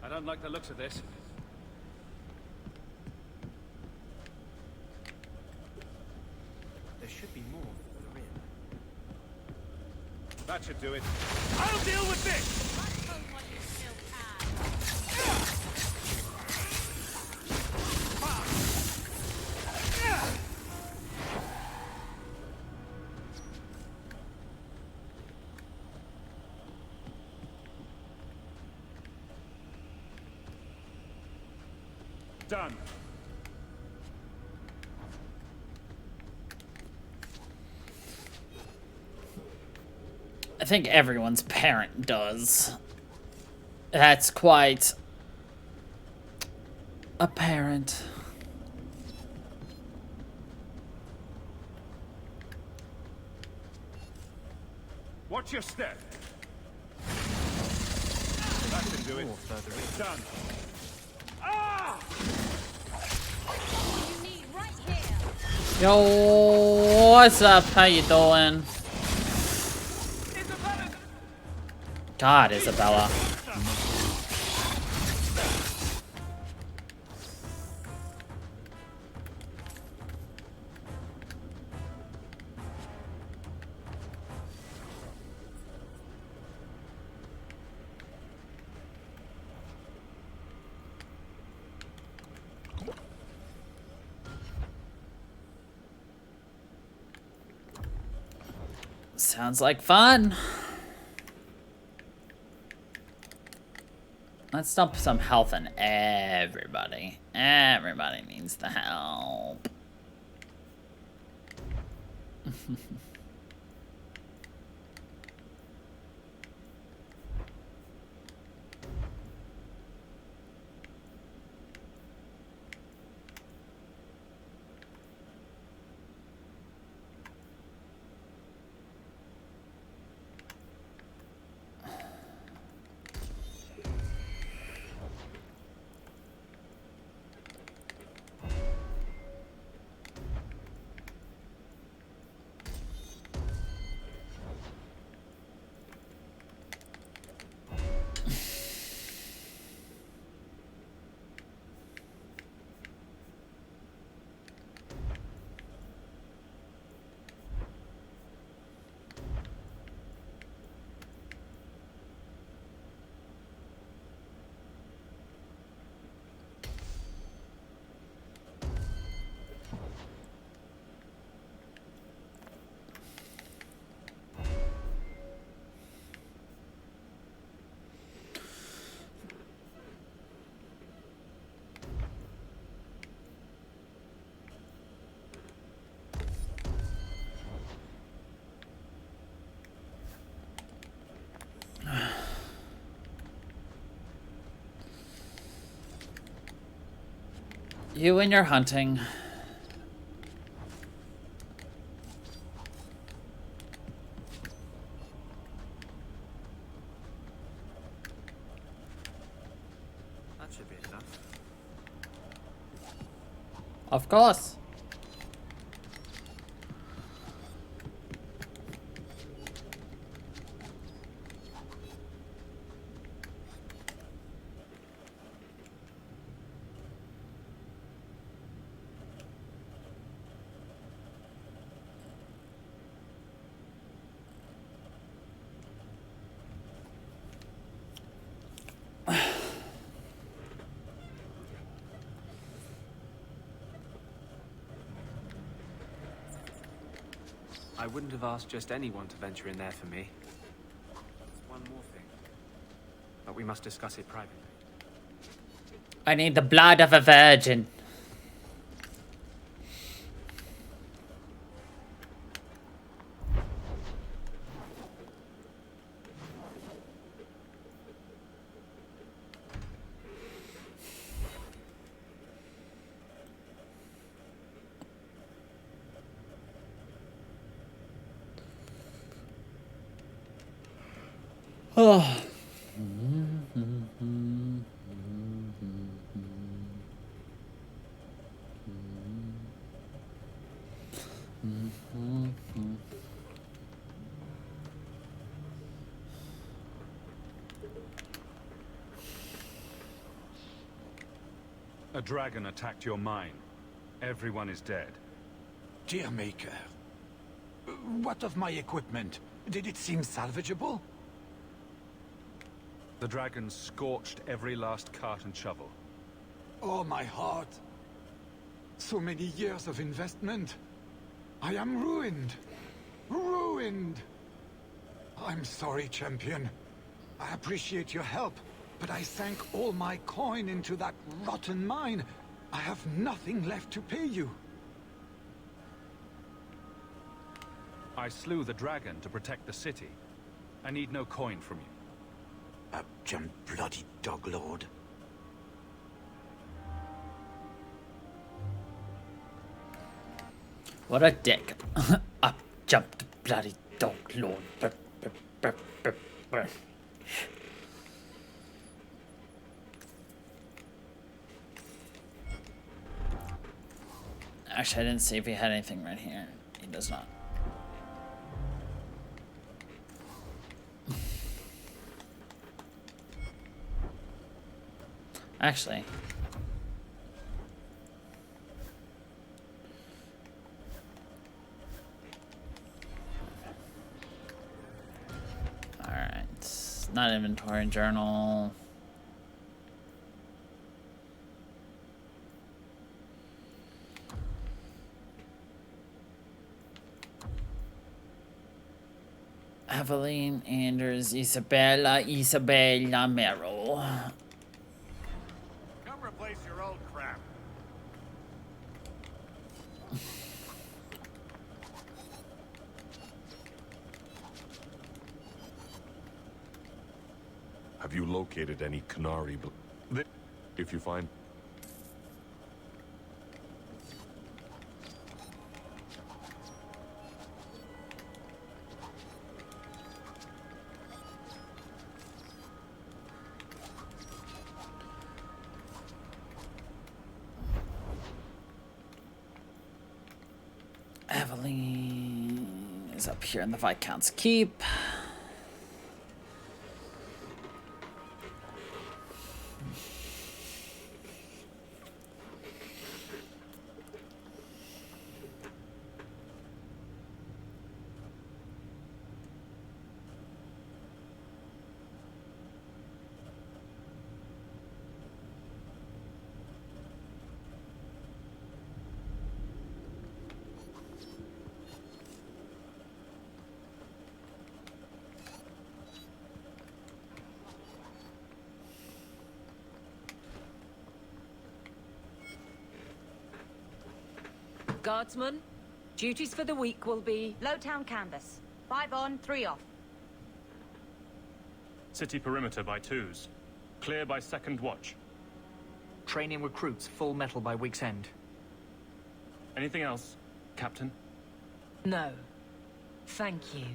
I don't like the looks of this. There should be more further in. That should do it. I'll deal with this! Done. I think everyone's parent does. That's quite apparent. Watch your step. That should do it. More further in. Done. Ah! Yo, what's up? How you doing? God, Isabella. Sounds like fun. Let's dump some health in everybody. Everybody needs the help. You and your hunting. That should be enough. Of course. I wouldn't have asked just anyone to venture in there for me. One more thing. But we must discuss it privately. I need the blood of a virgin. Oh. A dragon attacked your mine. Everyone is dead. Dear Maker, what of my equipment? Did it seem salvageable? The dragon scorched every last cart and shovel. Oh, my heart. So many years of investment. I am ruined. Ruined. I'm sorry, champion. I appreciate your help, but I sank all my coin into that rotten mine. I have nothing left to pay you. I slew the dragon to protect the city. I need no coin from you. Abject bloody dog lord. What a dick. Up jumped bloody dog lord. Actually, I didn't see if he had anything right here. He does not. Actually. Alright. Not inventory, journal. Evelyn, Anders, Isabella Merrill. Come replace your old crap. Have you located any Canary? If you find... Evelyn is up here in the Viscount's Keep. Guardsmen, duties for the week will be... Lowtown canvas. 5 on, 3 off. City perimeter by 2s. Clear by 2nd watch. Training recruits full metal by week's end. Anything else, Captain? No. Thank you.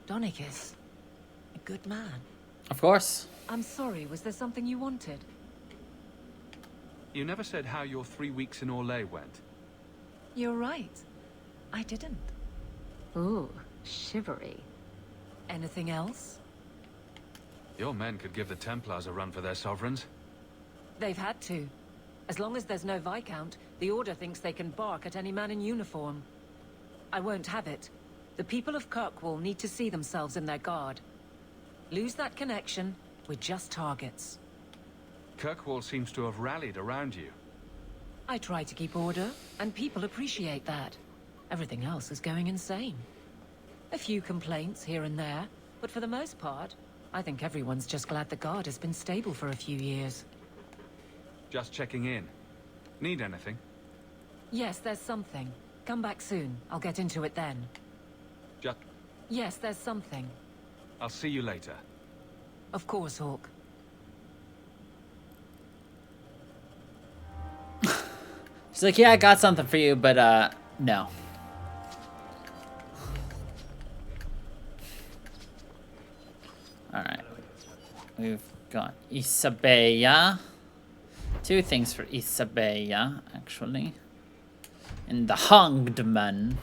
Donicus. A good man. Of course. I'm sorry, was there something you wanted? You never said how your 3 weeks in Orlais went. You're right. I didn't. Ooh, shivery. Anything else? Your men could give the Templars a run for their sovereigns. They've had to. As long as there's no Viscount, the Order thinks they can bark at any man in uniform. I won't have it. The people of Kirkwall need to see themselves in their guard. Lose that connection, we're just targets. Kirkwall seems to have rallied around you. I try to keep order, and people appreciate that. Everything else is going insane. A few complaints here and there, but for the most part, I think everyone's just glad the guard has been stable for a few years. Just checking in. Need anything? Yes, there's something. Come back soon. I'll get into it then. Just... Yes, there's something. I'll see you later. Of course, Hawk. She's like, yeah, I got something for you, but, no. Alright. We've got Isabella. 2 things for Isabella, actually. And the Hanged Man.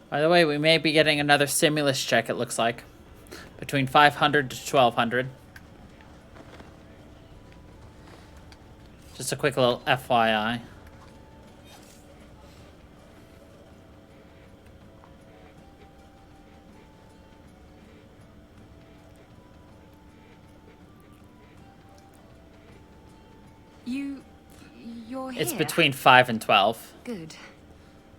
By the way, we may be getting another stimulus check, it looks like. Between 500 to 1,200. Just a quick little FYI. You're here? It's between 5 and 12. Good.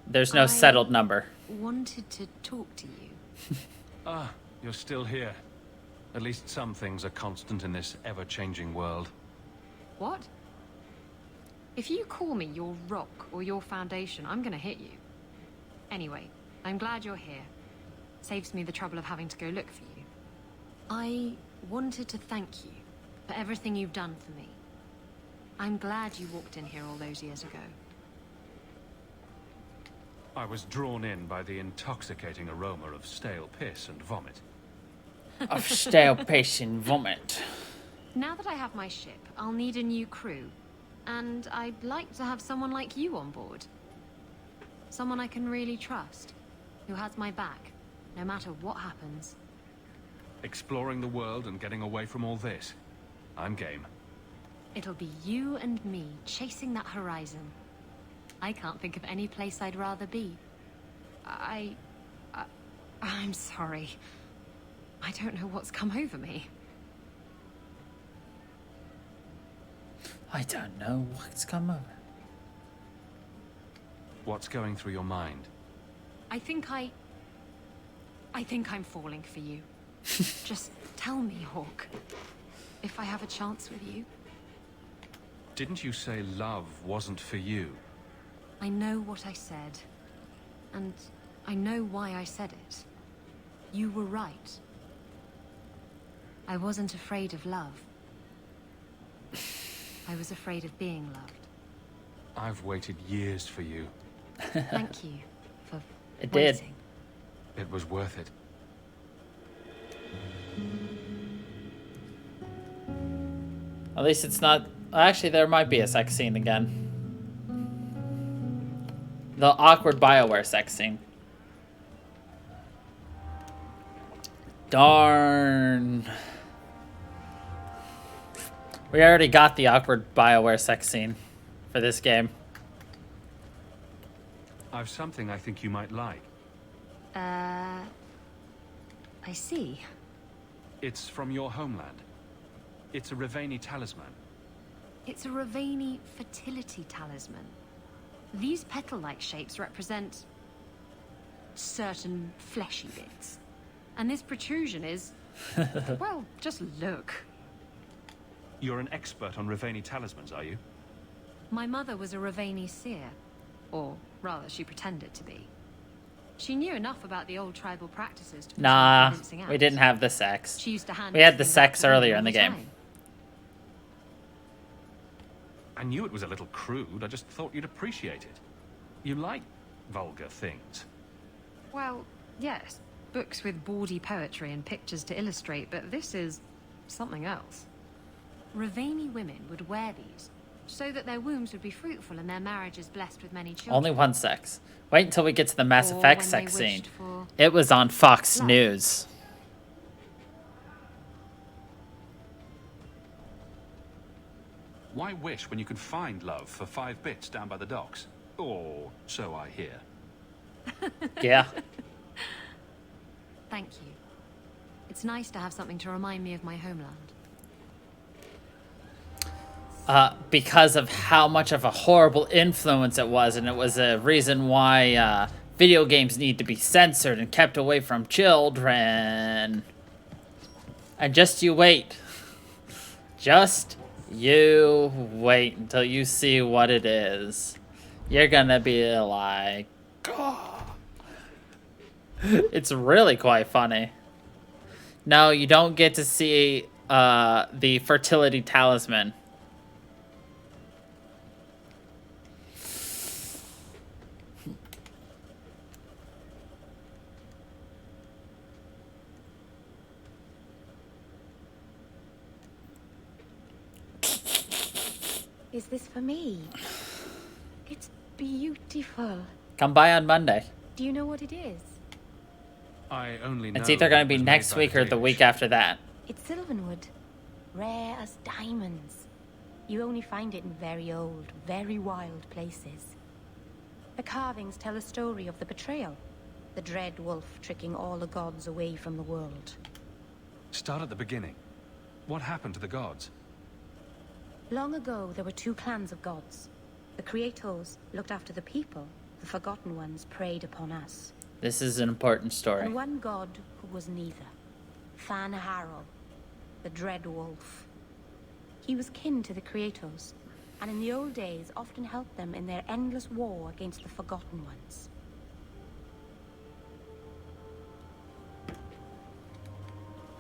There's no settled number. Wanted to talk to you. Ah, you're still here. At least some things are constant in this ever-changing world. What? If you call me your rock or your foundation, I'm gonna hit you. Anyway, I'm glad you're here. Saves me the trouble of having to go look for you. I wanted to thank you for everything you've done for me. I'm glad you walked in here all those years ago. I was drawn in by the intoxicating aroma of stale piss and vomit. Of stale piss and vomit. Now that I have my ship, I'll need a new crew. And I'd like to have someone like you on board. Someone I can really trust. Who has my back, no matter what happens. Exploring the world and getting away from all this. I'm game. It'll be you and me chasing that horizon. I can't think of any place I'd rather be. I'm sorry. I don't know what's come over me. I don't know what's come over. What's going through your mind? I think I'm falling for you. Just tell me, Hawk, if I have a chance with you. Didn't you say love wasn't for you? I know what I said. And I know why I said it. You were right. I wasn't afraid of love. I was afraid of being loved. I've waited years for you. Thank you for It waiting. did. It was worth it. At least it's not... Actually, there might be a sex scene again. The awkward BioWare sex scene. Darn. We already got the awkward BioWare sex scene for this game. I've something I think you might like. I see. It's from your homeland. It's a Ravani talisman. It's a Ravani fertility talisman. These petal-like shapes represent certain fleshy bits. And this protrusion is... well, just look. You're an expert on Ravani talismans, are you? My mother was a Ravani seer. Or, rather, she pretended to be. She knew enough about the old tribal practices to... Nah, we didn't have the sex. She used to hand We had the these things out sex to women earlier all in the game. time. I knew it was a little crude. I just thought you'd appreciate it. You like vulgar things. Well, yes. Books with bawdy poetry and pictures to illustrate, but this is something else. Ravani women would wear these, so that their wombs would be fruitful and their marriages blessed with many children. Only one sex. Wait until we get to the Mass Or Effect when sex they scene. wished for It was on Fox love. News. Why wish when you can find love for 5 bits down by the docks? Or so I hear. Yeah. Thank you. It's nice to have something to remind me of my homeland. Because of how much of a horrible influence it was, and it was a reason why video games need to be censored and kept away from children. And just you wait. Just you wait until you see what it is. You're gonna be like, oh. It's really quite funny. No, you don't get to see the fertility talisman. Is this for me? It's beautiful. Come by on Monday. Do you know what it is? I only know It's either going to be it was next made by week or the Dalish. week after that. It's sylvanwood. Rare as diamonds. You only find it in very old, very wild places. The carvings tell a story of the betrayal. The dread wolf tricking all the gods away from the world. Start at the beginning. What happened to the gods? Long ago, there were 2 clans of gods. The Creators looked after the people. The Forgotten Ones preyed upon us. This is an important story. And one god who was neither. Fan Harel, the Dread Wolf. He was kin to the Creators, and in the old days often helped them in their endless war against the Forgotten Ones.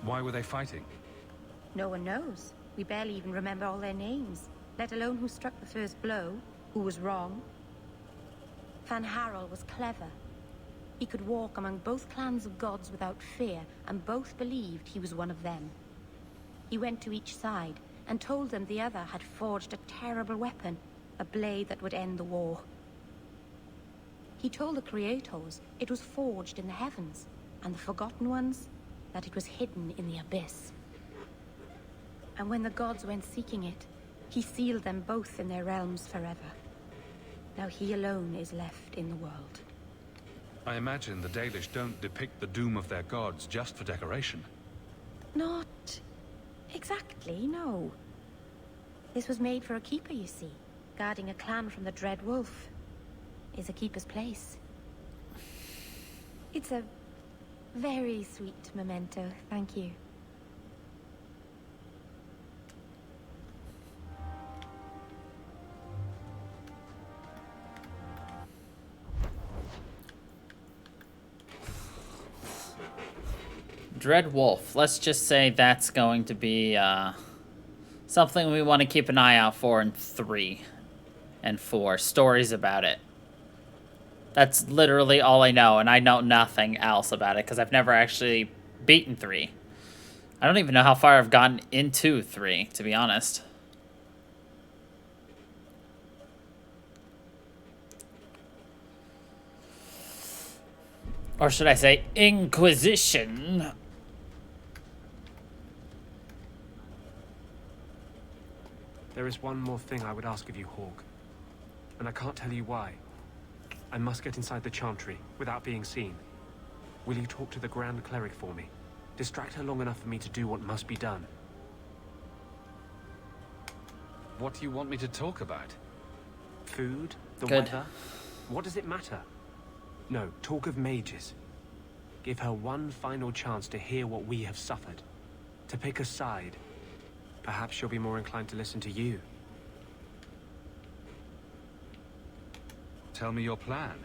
Why were they fighting? No one knows. We barely even remember all their names, let alone who struck the first blow, who was wrong. Fan Harel was clever. He could walk among both clans of gods without fear, and both believed he was one of them. He went to each side and told them the other had forged a terrible weapon, a blade that would end the war. He told the Creators it was forged in the heavens, and the Forgotten Ones that it was hidden in the abyss. And when the gods went seeking it, he sealed them both in their realms forever. Now he alone is left in the world. I imagine the Dalish don't depict the doom of their gods just for decoration. Not exactly, no. This was made for a keeper, you see. Guarding a clan from the Dread Wolf is a keeper's place. It's a very sweet memento, thank you. Dread Wolf. Let's just say that's going to be something we want to keep an eye out for in 3 and 4. Stories about it. That's literally all I know, and I know nothing else about it because I've never actually beaten 3. I don't even know how far I've gotten into 3, to be honest. Or should I say Inquisition? There is one more thing I would ask of you, Hawk. And I can't tell you why. I must get inside the Chantry without being seen. Will you talk to the Grand Cleric for me? Distract her long enough for me to do what must be done. What do you want me to talk about? Food? The Good. weather? What does it matter? No, talk of mages. Give her one final chance to hear what we have suffered. To pick a side. Perhaps she'll be more inclined to listen to you. Tell me your plan.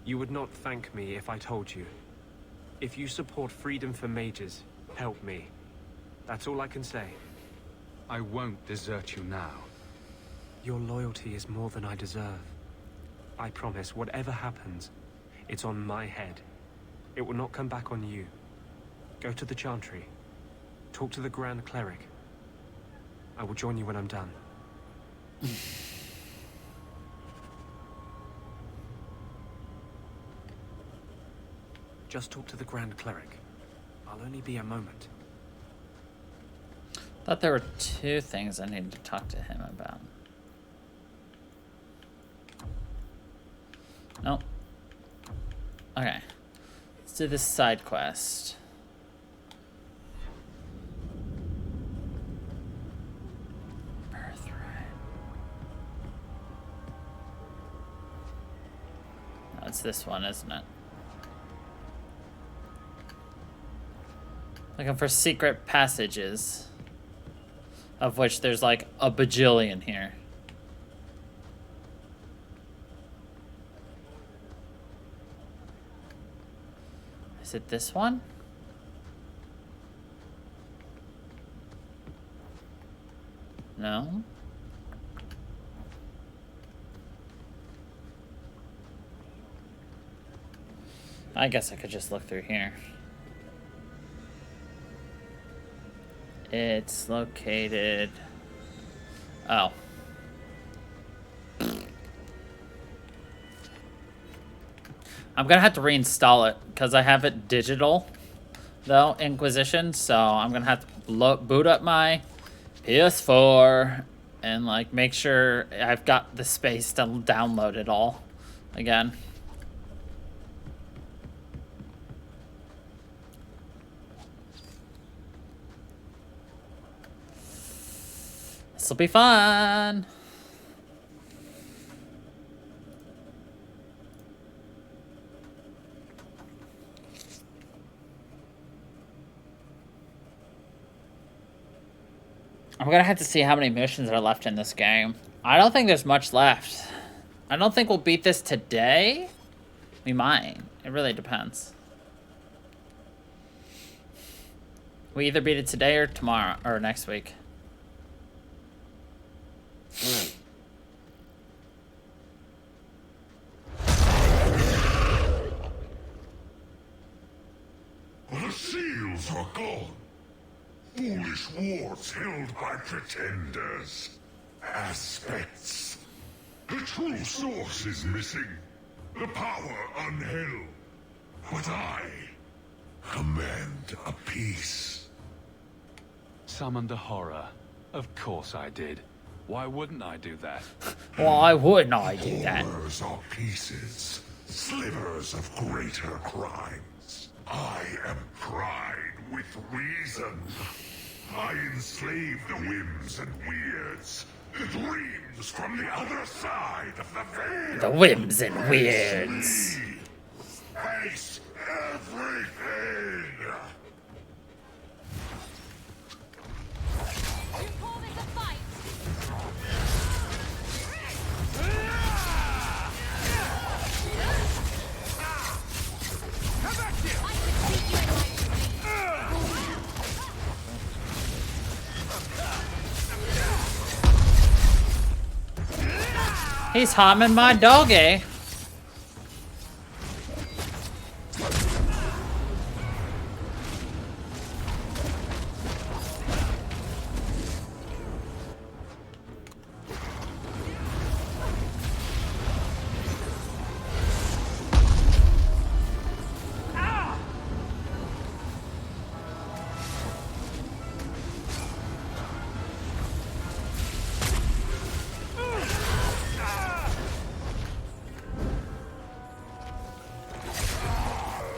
You would not thank me if I told you. If you support freedom for mages, help me. That's all I can say. I won't desert you now. Your loyalty is more than I deserve. I promise, whatever happens, it's on my head. It will not come back on you. Go to the Chantry. Talk to the Grand Cleric. I will join you when I'm done. Just talk to the Grand Cleric. I'll only be a moment. Thought there were two things I needed to talk to him about. Nope. Okay. Let's do this side quest. Birthright. No, it's this one, isn't it? Looking for secret passages. Of which there's like a bajillion here. Is it this one? No. I guess I could just look through here. It's located... Oh. I'm gonna have to reinstall it because I have it digital, though, Inquisition. So I'm gonna have to boot up my PS4 and like make sure I've got the space to download it all again. This will be fun. I'm gonna have to see how many missions are left in this game. I don't think there's much left. I don't think we'll beat this today. We might. It really depends. We either beat it today or tomorrow or next week. The seals are gone. Foolish wards held by pretenders. Aspects. The true source is missing. The power unheld. But I command a peace. Summoned a horror. Of course I did. Why wouldn't I do that? Why wouldn't I do that? Horrors are pieces. Slivers of greater crimes. I am pride with reason. I enslave the whims and weirds. The dreams from the other side of the veil. The whims and weirds. Face everything. He's harming my doggy.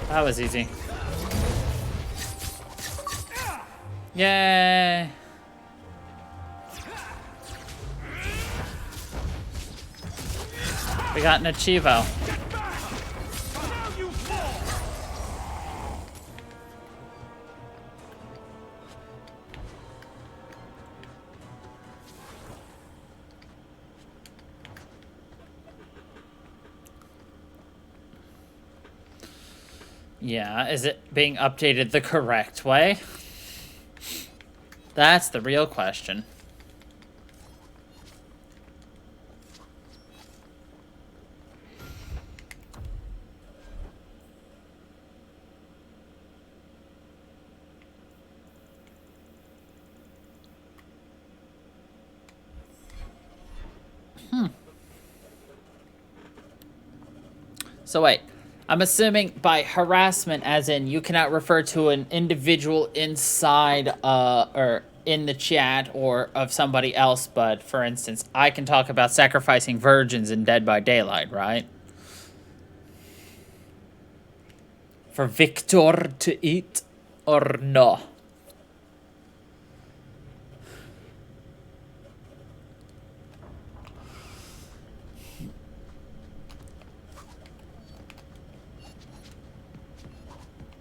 That was easy. Yay! We got an Achievo. Yeah, is it being updated the correct way? That's the real question. So wait. I'm assuming by harassment as in you cannot refer to an individual inside or in the chat or of somebody else, but for instance, I can talk about sacrificing virgins in Dead by Daylight, right? For Victor to eat or no?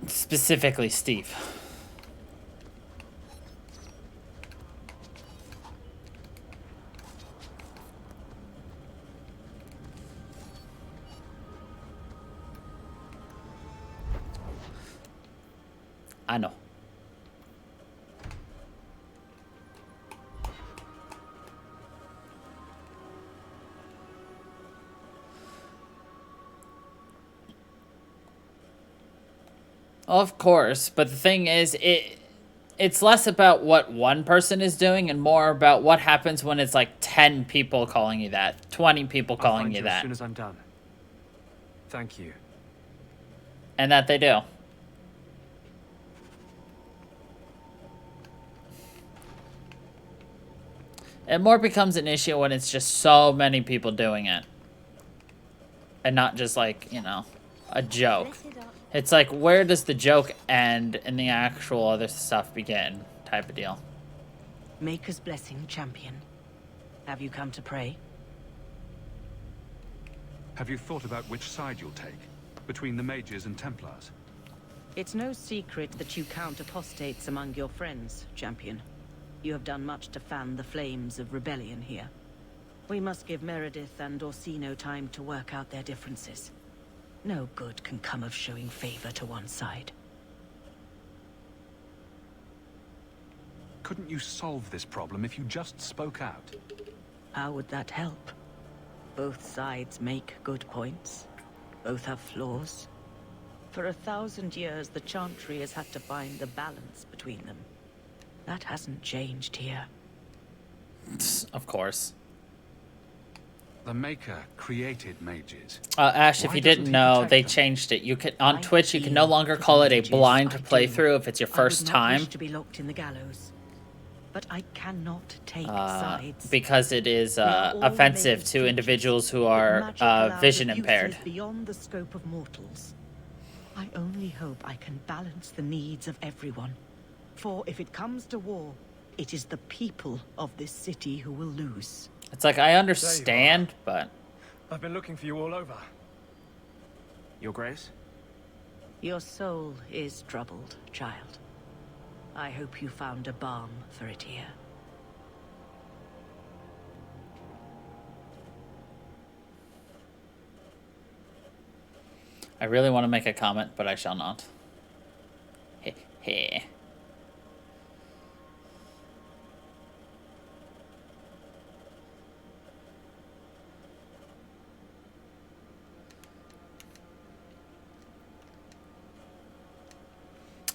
Specifically, Steve. I know. Of course, but the thing is, it's less about what one person is doing and more about what happens when it's like 10 people calling you that, 20 people calling you that. As soon as I'm done. Thank you. And that they do. It more becomes an issue when it's just so many people doing it. And not just like, you know, a joke. It's like, where does the joke end and the actual other stuff begin? Type of deal. Maker's blessing, champion. Have you come to pray? Have you thought about which side you'll take? Between the mages and Templars? It's no secret that you count apostates among your friends, champion. You have done much to fan the flames of rebellion here. We must give Meredith and Orsino time to work out their differences. No good can come of showing favor to one side. Couldn't you solve this problem if you just spoke out? How would that help? Both sides make good points. Both have flaws. For 1,000 years, the Chantry has had to find the balance between them. That hasn't changed here. Of course. The Maker created mages. Ash, if you didn't know, they changed it. You can on Twitch, you can no longer call it a blind playthrough if it's your first time. To be locked in the gallows, but I cannot take sides. Because it is offensive to individuals who are vision impaired. Beyond the scope of mortals. I only hope I can balance the needs of everyone. For if it comes to war, it is the people of this city who will lose. It's like, I understand, but... I've been looking for you all over. Your Grace? Your soul is troubled, child. I hope you found a balm for it here. I really want to make a comment, but I shall not. Heh heh.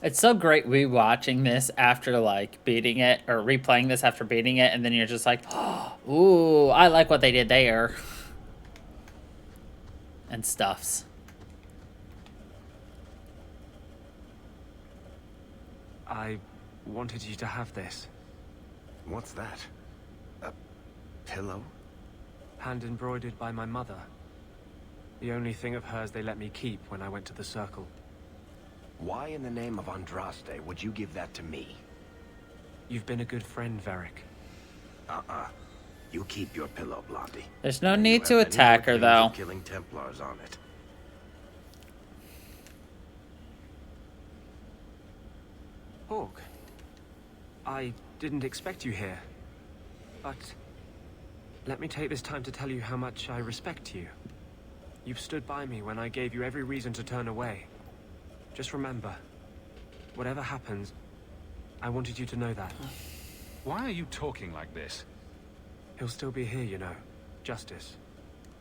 It's so great rewatching this after, like, beating it, or replaying this after beating it, and then you're just like, oh, ooh, I like what they did there. And stuffs. I wanted you to have this. What's that? A pillow? Hand embroidered by my mother. The only thing of hers they let me keep when I went to the Circle. Why in the name of Andraste would you give that to me? You've been a good friend, Varric. You keep your pillow, Blondie. There's no need to attack her, though. Killing Templars on it. Hawk, I didn't expect you here. But let me take this time to tell you how much I respect you. You've stood by me when I gave you every reason to turn away. Just remember, whatever happens, I wanted you to know that. Why are you talking like this? He'll still be here, you know. Justice.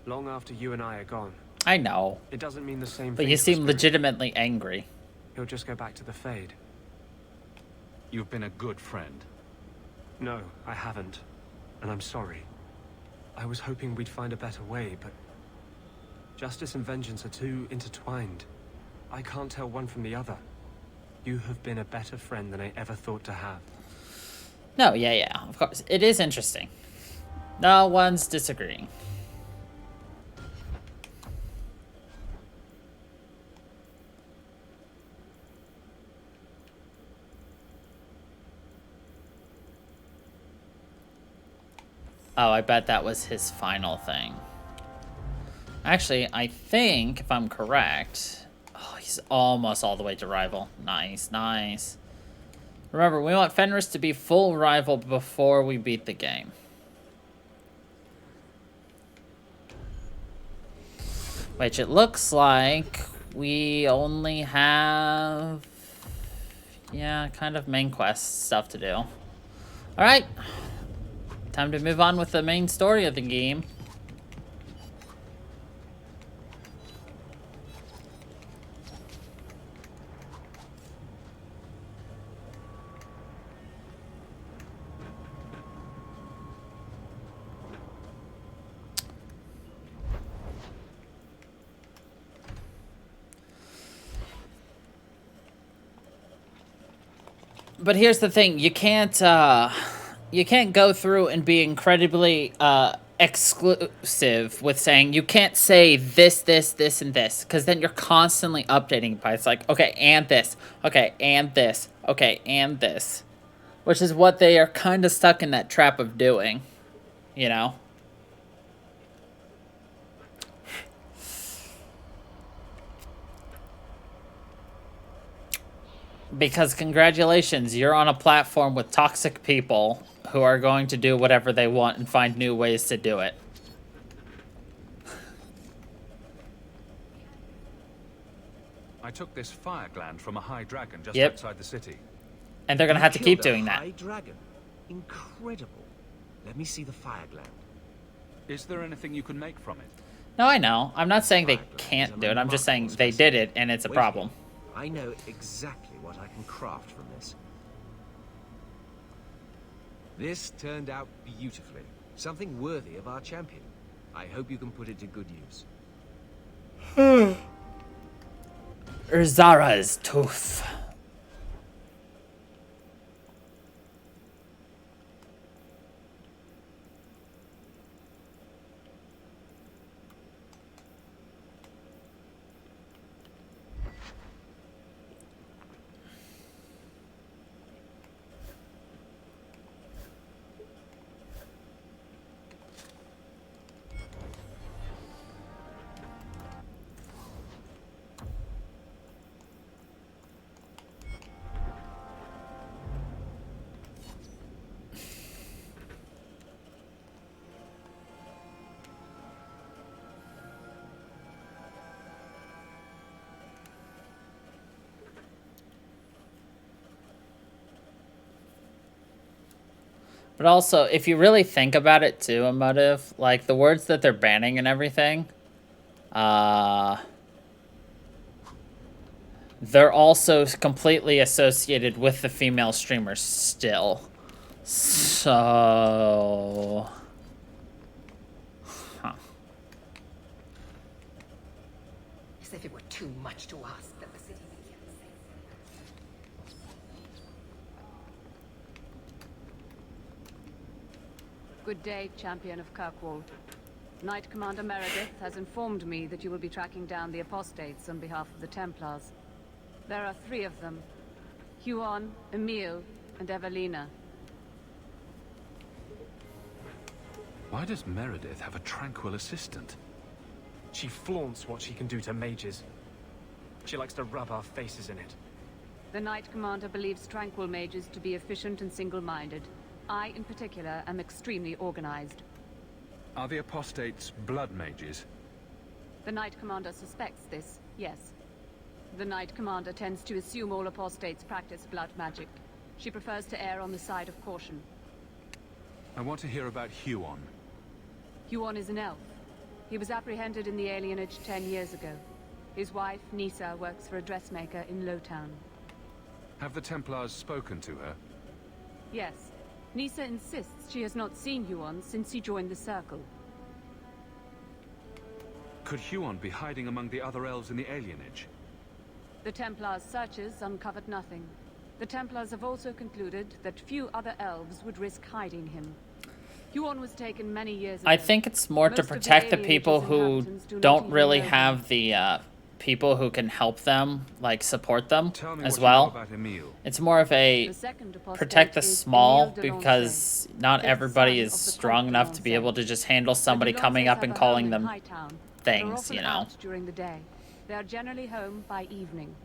Long after you and I are gone. I know. It doesn't mean the same But thing. you seem legitimately angry. He'll just go back to the Fade. You've been a good friend. No, I haven't. And I'm sorry. I was hoping we'd find a better way, but... Justice and vengeance are too intertwined. I can't tell one from the other. You have been a better friend than I ever thought to have. No, yeah, of course. It is interesting. No one's disagreeing. Oh, I bet that was his final thing. Actually, I think, if I'm correct... Oh, he's almost all the way to rival. Nice, nice. Remember, we want Fenris to be full rival before we beat the game. Which it looks like we only have... Yeah, kind of main quest stuff to do. Alright. Time to move on with the main story of the game. But here's the thing, you can't go through and be incredibly exclusive with saying you can't say this, and this, because then you're constantly updating by it's like, okay, and this, okay, and this, okay, and this. Which is what they are kind of stuck in that trap of doing, you know? Because congratulations, you're on a platform with toxic people who are going to do whatever they want and find new ways to do it. I took this fire gland from a high dragon just Yep. outside the city. And they're going to have to keep doing that. High dragon. Incredible. Let me see the fire gland. Is there anything you can make from it? No, I know. I'm not saying they can't do it. I'm just saying they did it, and it's a problem. I know exactly what I can craft from this. This turned out beautifully. Something worthy of our champion. I hope you can put it to good use. Urzara's tooth. But also, if you really think about it too, Emotive, like the words that they're banning and everything, they're also completely associated with the female streamers still. So... Huh. As if it were too much to ask that the city be kept safe. Good day, Champion of Kirkwall. Knight Commander Meredith has informed me that you will be tracking down the apostates on behalf of the Templars. There are 3 of them. Huon, Emil, and Evelina. Why does Meredith have a tranquil assistant? She flaunts what she can do to mages. She likes to rub our faces in it. The Knight Commander believes tranquil mages to be efficient and single-minded. I, in particular, am extremely organized. Are the apostates blood mages? The Knight Commander suspects this, yes. The Knight Commander tends to assume all apostates practice blood magic. She prefers to err on the side of caution. I want to hear about Huon. Huon is an elf. He was apprehended in the alienage 10 years ago. His wife, Nisa, works for a dressmaker in Lowtown. Have the Templars spoken to her? Yes. Nisa insists she has not seen Huon since he joined the Circle. Could Huon be hiding among the other elves in the alienage? The Templars' searches uncovered nothing. The Templars have also concluded that few other elves would risk hiding him. Huon was taken many years ago. I think it's more to protect the people who don't really have the people who can help them, like support them as well. It's more of a protect the small because not everybody is strong enough to be able to just handle somebody coming up and calling them things, you know. During the day. They are generally home by evening.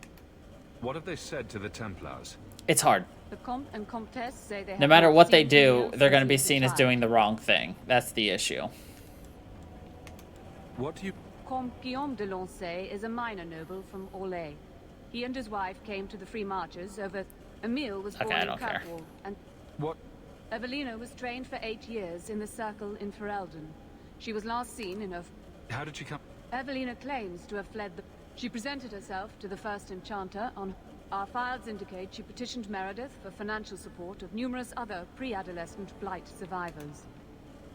What have they said to the Templars? It's hard. The Comte and Comtesse say they No have matter not what they seen do, Camille they're going to since be he was a seen as child. doing the wrong thing. That's the issue. What do you... Comte Guillaume de Lancey is a minor noble from Orlais. He and his wife came to the Free Marches over... Emile was born I in don't care. Kirkwall, and... What? Evelina was trained for 8 years in the Circle in Ferelden. She was last seen in a... How did she come... Evelina claims to have fled the... She presented herself to the First Enchanter on... Our files indicate she petitioned Meredith for financial support of numerous other pre-adolescent Blight survivors.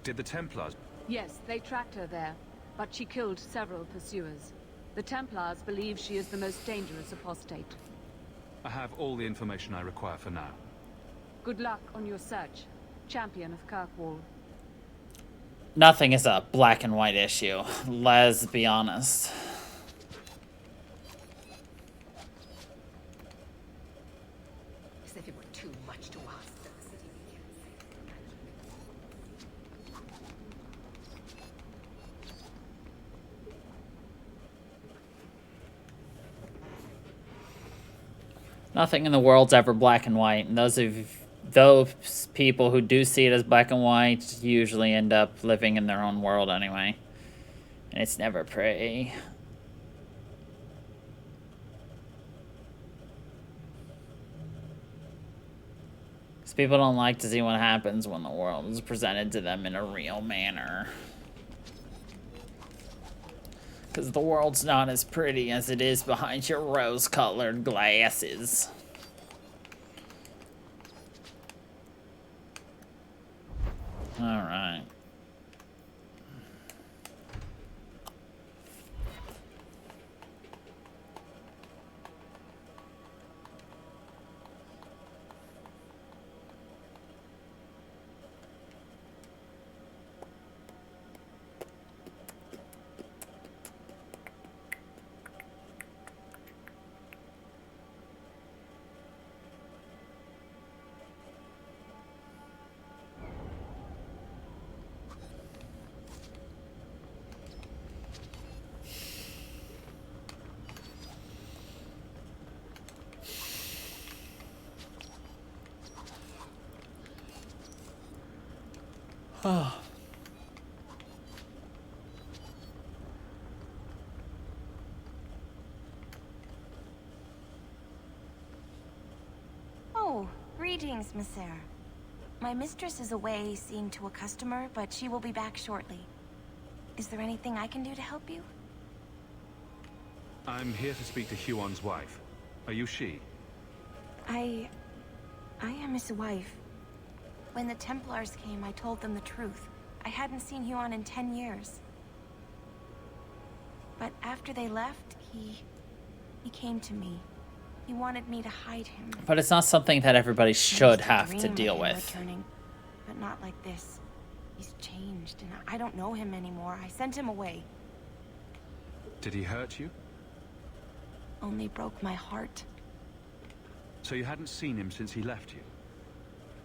Did the Templars... Yes, they tracked her there, but she killed several pursuers. The Templars believe she is the most dangerous apostate. I have all the information I require for now. Good luck on your search, Champion of Kirkwall. Nothing is a black and white issue. Let's be honest. As if it were too much to ask that the city begins. Nothing in the world's ever black and white, and those people who do see it as black and white usually end up living in their own world anyway. And it's never pretty. Because people don't like to see what happens when the world is presented to them in a real manner. Because the world's not as pretty as it is behind your rose-colored glasses. Alright. Oh. Oh, greetings, Monsieur. My mistress is away seeing to a customer, but she will be back shortly. Is there anything I can do to help you? I'm here to speak to Huon's wife. Are you she? I am his wife. When the Templars came, I told them the truth. I hadn't seen Huon in 10 years. But after they left, he came to me. He wanted me to hide him. But it's not something that everybody should have to Dream deal of him with. returning, but not like this. He's changed, and I don't know him anymore. I sent him away. Did he hurt you? Only broke my heart. So you hadn't seen him since he left you?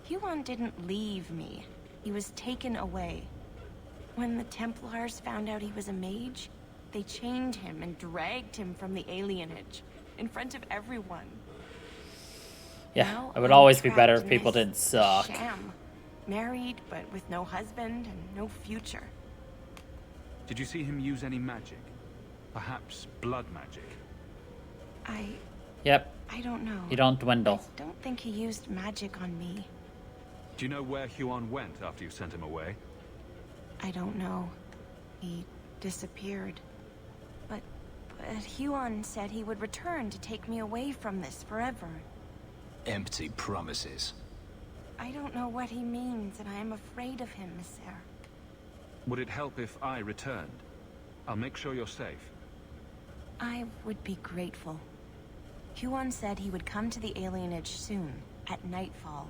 Huon didn't leave me. He was taken away. When the Templars found out he was a mage, they chained him and dragged him from the alienage in front of everyone. Yeah, Now it would I'm always be better trapped if in people this didn't suck. Sham. Married, but with no husband and no future. Did you see him use any magic? Perhaps blood magic? Yep. I don't know. You don't dwindle. I don't think he used magic on me. Do you know where Huon went after you sent him away? I don't know. He disappeared. But Huon said he would return to take me away from this forever. Empty promises. I don't know what he means, and I am afraid of him, Monsieur. Would it help if I returned? I'll make sure you're safe. I would be grateful. Huon said he would come to the alienage soon, at nightfall.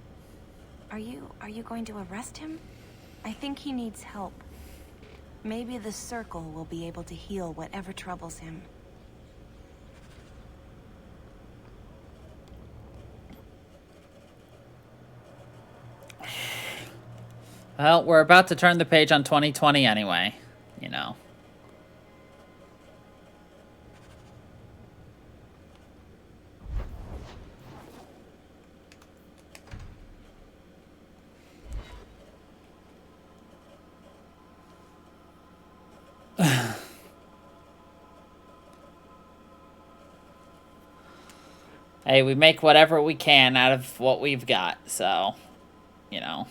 Are you going to arrest him? I think he needs help. Maybe the Circle will be able to heal whatever troubles him. Well, we're about to turn the page on 2020 anyway, you know. Hey, we make whatever we can out of what we've got, so, you know.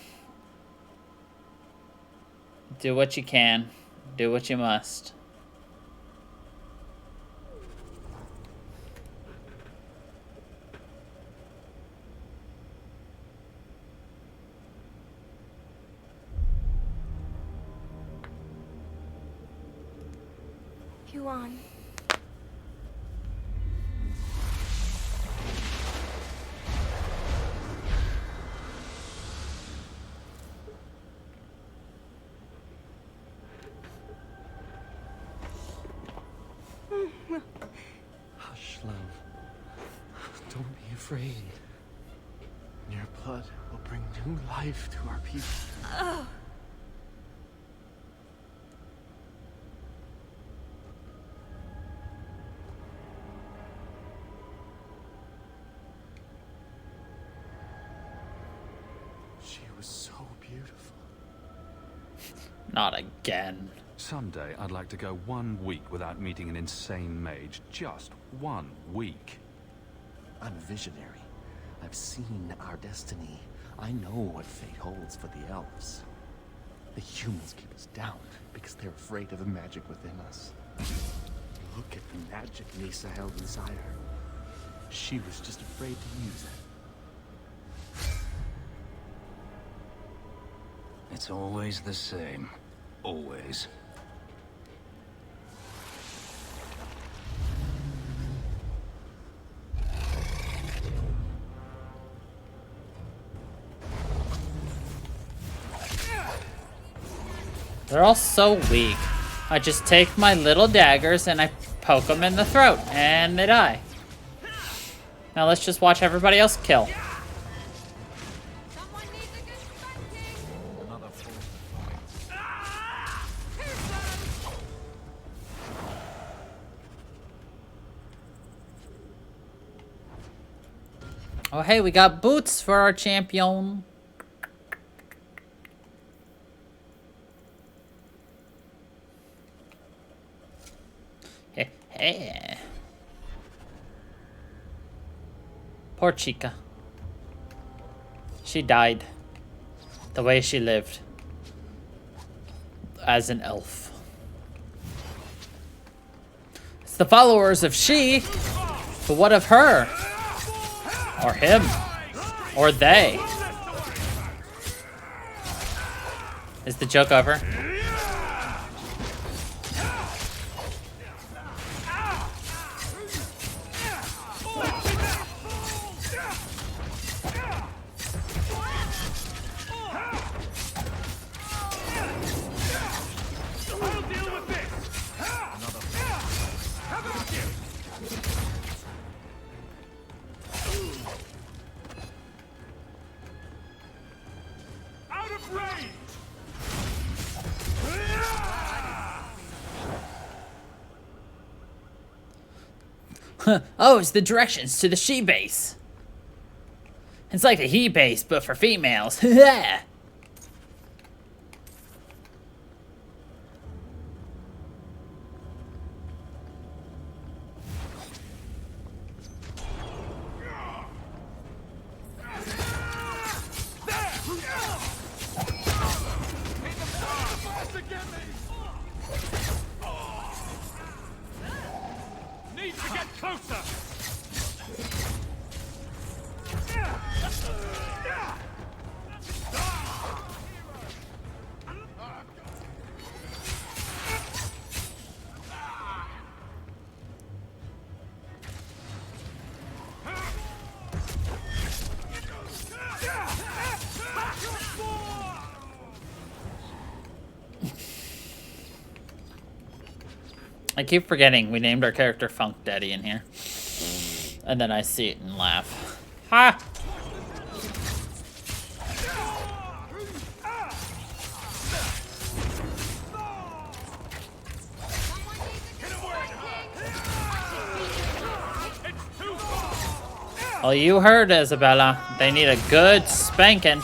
Do what you can. Do what you must. Huon. Hush, love. Don't be afraid. Your blood will bring new life to our people. She was so beautiful. Not again. Someday I'd like to go 1 week without meeting an insane mage. Just 1 week. I'm a visionary. I've seen our destiny. I know what fate holds for the elves. The humans keep us down because they're afraid of the magic within us. Look at the magic Nisa held inside her. She was just afraid to use it. It's always the same. Always. They're all so weak. I just take my little daggers and I poke them in the throat, and they die. Now let's just watch everybody else kill. Oh hey, we got boots for our champion. Hey. Poor Chica. She died the way she lived. As an elf. It's the followers of she, but what of her? Or him? Or they? Is the joke over? Oh, it's the directions to the she base. It's like the he base, but for females. Need to get closer! I keep forgetting we named our character Funk Daddy in here. And then I see it and laugh. Ha! Well, you heard, Isabella. They need a good spanking.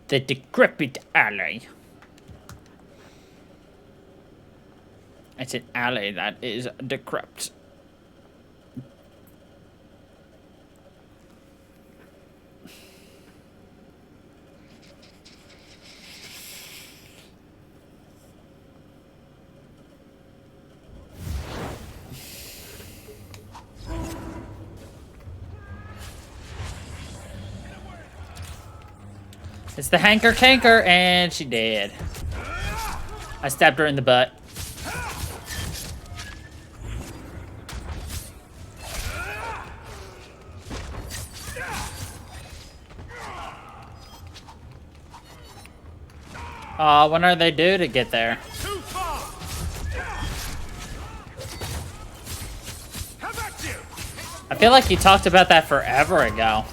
The decrepit alley. It's an alley that is decrepit. It's the hanker canker, and she did. I stabbed her in the butt. When are they due to get there? I feel like you talked about that forever ago.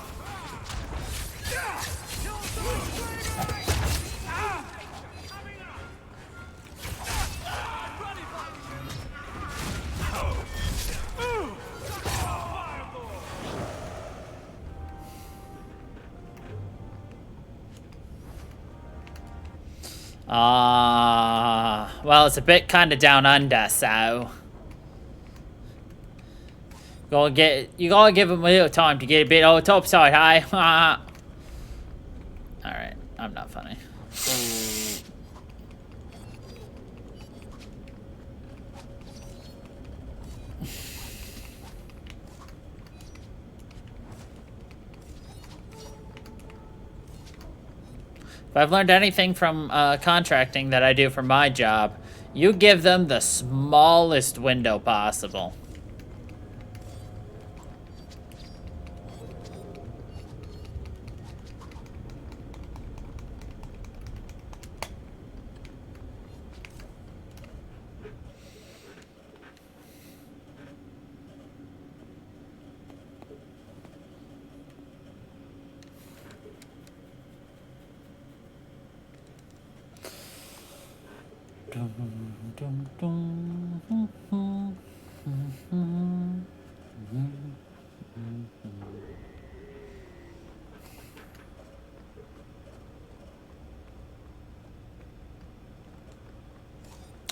Well, it's a bit kind of down under, so you gotta give them a little time to get a bit on top side, hey? Alright, I'm not funny. If I've learned anything from contracting that I do for my job, you give them the smallest window possible.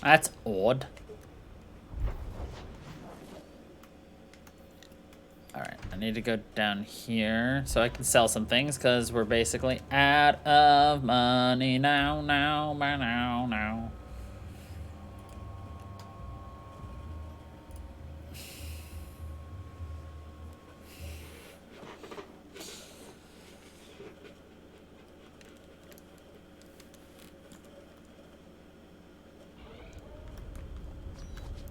That's odd. Alright, I need to go down here so I can sell some things because we're basically out of money now.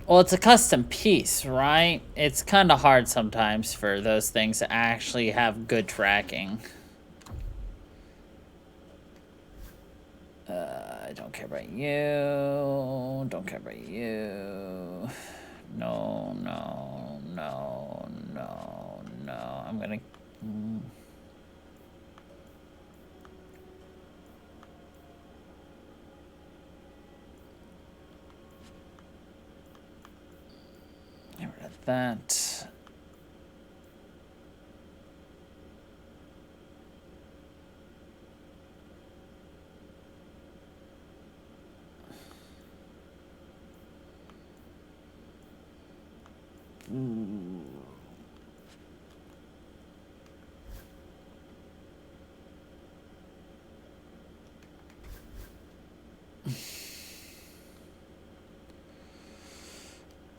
Well, it's a custom piece, right? It's kind of hard sometimes for those things to actually have good tracking. I don't care about you. Don't care about you. No. I'm gonna... Get rid of that.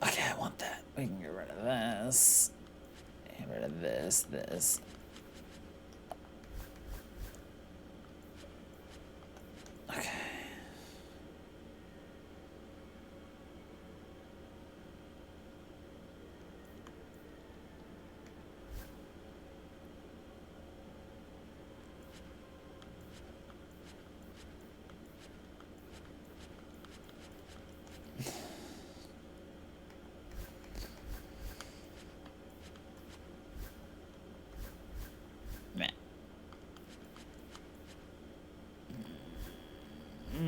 Okay, I want that. We can get rid of this. Get rid of this.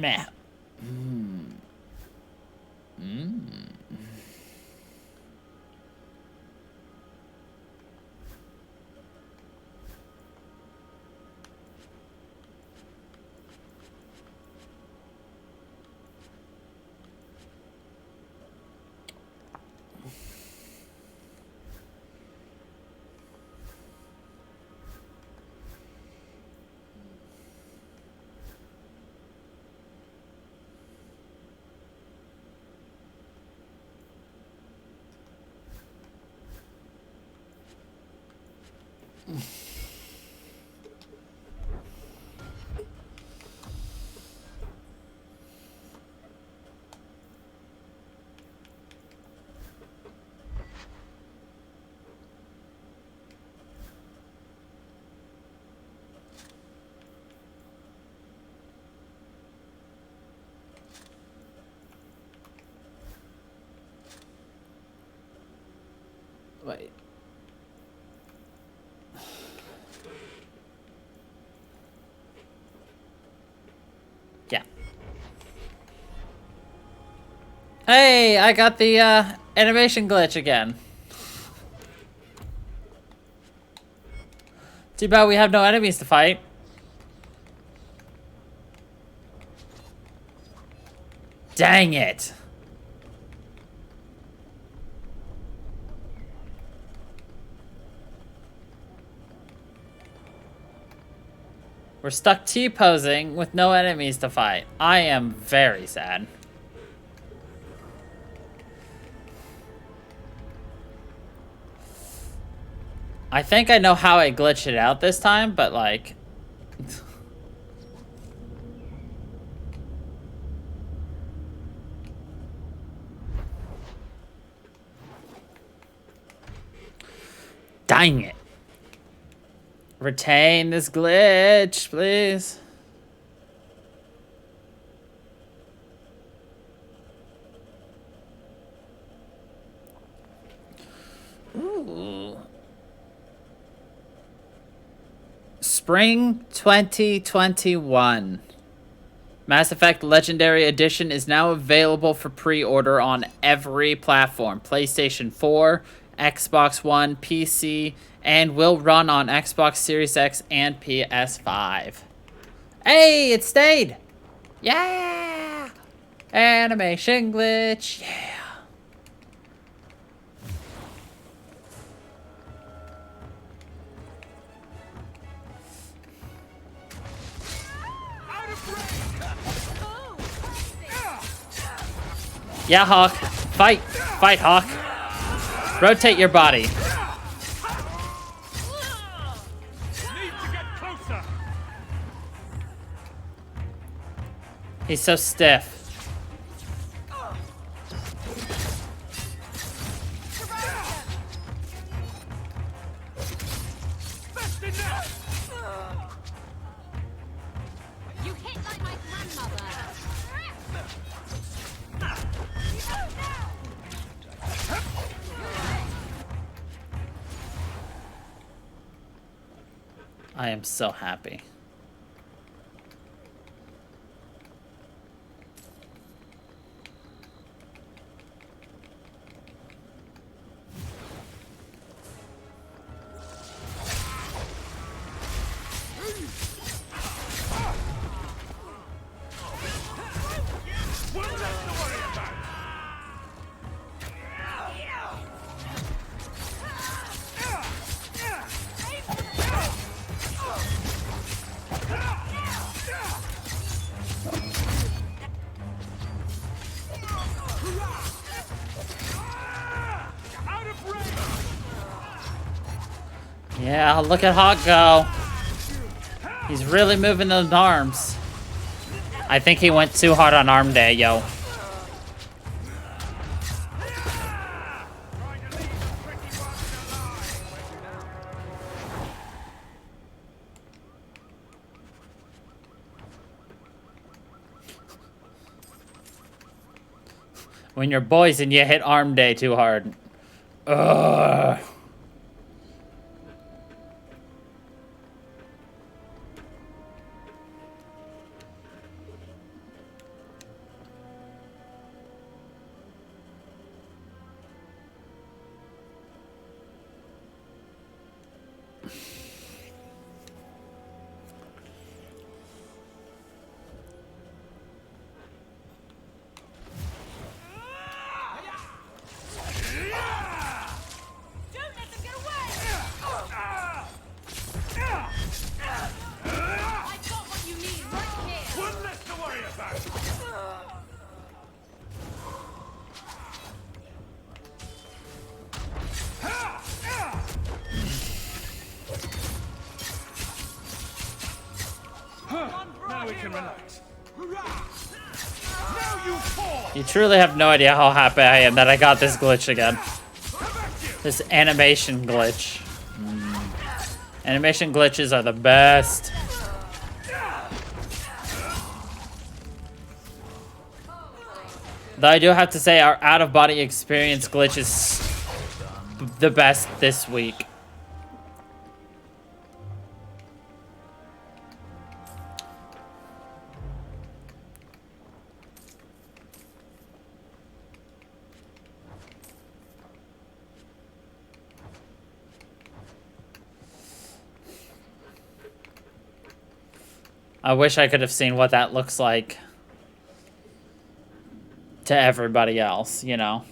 Meh. Mm. Mm. Wait. Yeah. Hey, I got the animation glitch again. Too bad we have no enemies to fight. Dang it. We're stuck T-posing with no enemies to fight. I am very sad. I think I know how I glitched it out this time, but like... Dang it. Retain this glitch, please. Ooh. Spring 2021. Mass Effect Legendary Edition is now available for pre-order on every platform. PlayStation 4, Xbox One, PC, and will run on Xbox Series X and PS5. Hey, it stayed! Yeah! Animation glitch, yeah! Yeah, Hawk. Fight! Fight, Hawk! Rotate your body. He's so stiff. You hit like my grandmother. I am so happy. Yeah, look at Hawk go. He's really moving those arms. I think he went too hard on arm day, yo. When you're boys and you hit arm day too hard. Ugh. can relax. Now you fall! You truly have no idea how happy I am that I got this glitch again. This animation glitch. Animation glitches are the best. Though I do have to say our out-of-body experience glitch is the best this week. I wish I could have seen what that looks like to everybody else, you know.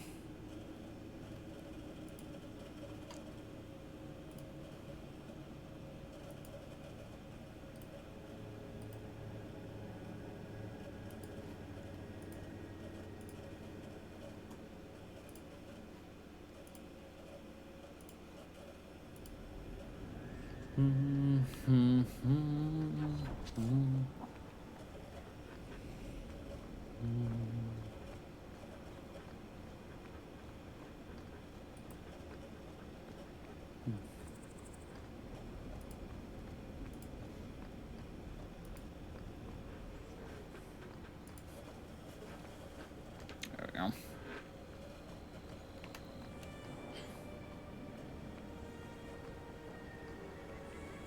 There we go.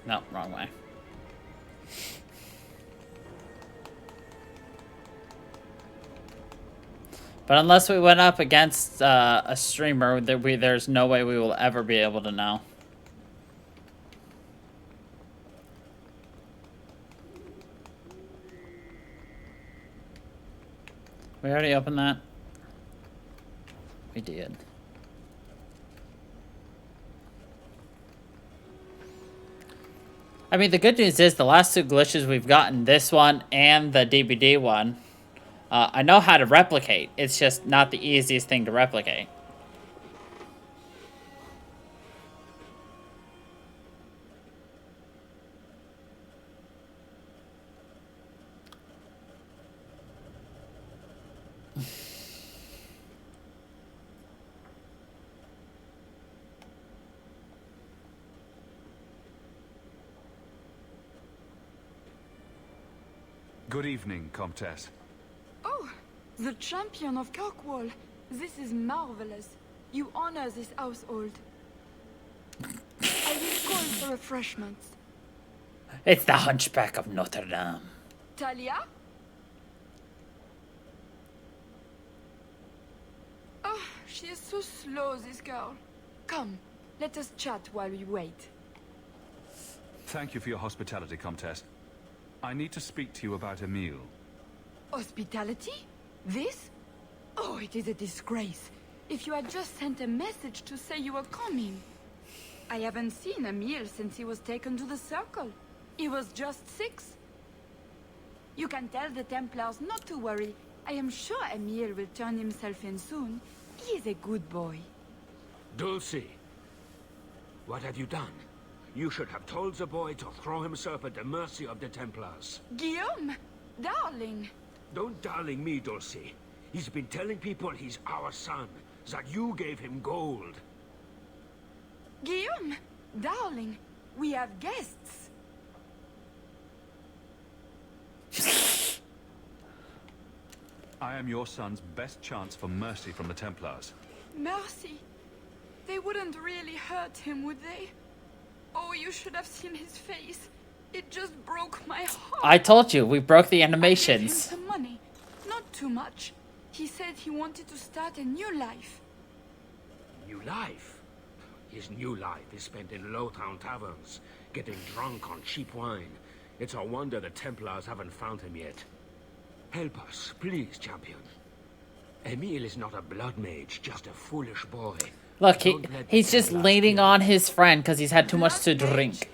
No, wrong way. But unless we went up against a streamer, there's no way we will ever be able to know. We already opened that? We did. I mean, the good news is the last two glitches we've gotten, this one and the DBD one, I know how to replicate. It's just not the easiest thing to replicate. Good evening, Comtesse. Oh, the champion of Kirkwall. This is marvelous. You honor this household. I will call for refreshments. It's the Hunchback of Notre Dame. Talia? Oh, she is so slow, this girl. Come, let us chat while we wait. Thank you for your hospitality, Comtesse. I need to speak to you about Emile. Hospitality? This? Oh, it is a disgrace. If you had just sent a message to say you were coming. I haven't seen Emile since he was taken to the Circle. He was just 6. You can tell the Templars not to worry. I am sure Emile will turn himself in soon. He is a good boy. Dulcie, what have you done? You should have told the boy to throw himself at the mercy of the Templars. Guillaume! Darling! Don't darling me, Dulcie. He's been telling people he's our son, that you gave him gold. Guillaume! Darling! We have guests! I am your son's best chance for mercy from the Templars. Mercy? They wouldn't really hurt him, would they? Oh, you should have seen his face. It just broke my heart. I told you, we broke the I gave him animations. some money. Not too much. He said he wanted to start a new life. New life? His new life is spent in low-town taverns, getting drunk on cheap wine. It's a wonder the Templars haven't found him yet. Help us, please, champion. Emile is not a blood mage, just a foolish boy. Look, he's just leaning on his friend because he's had too much to drink.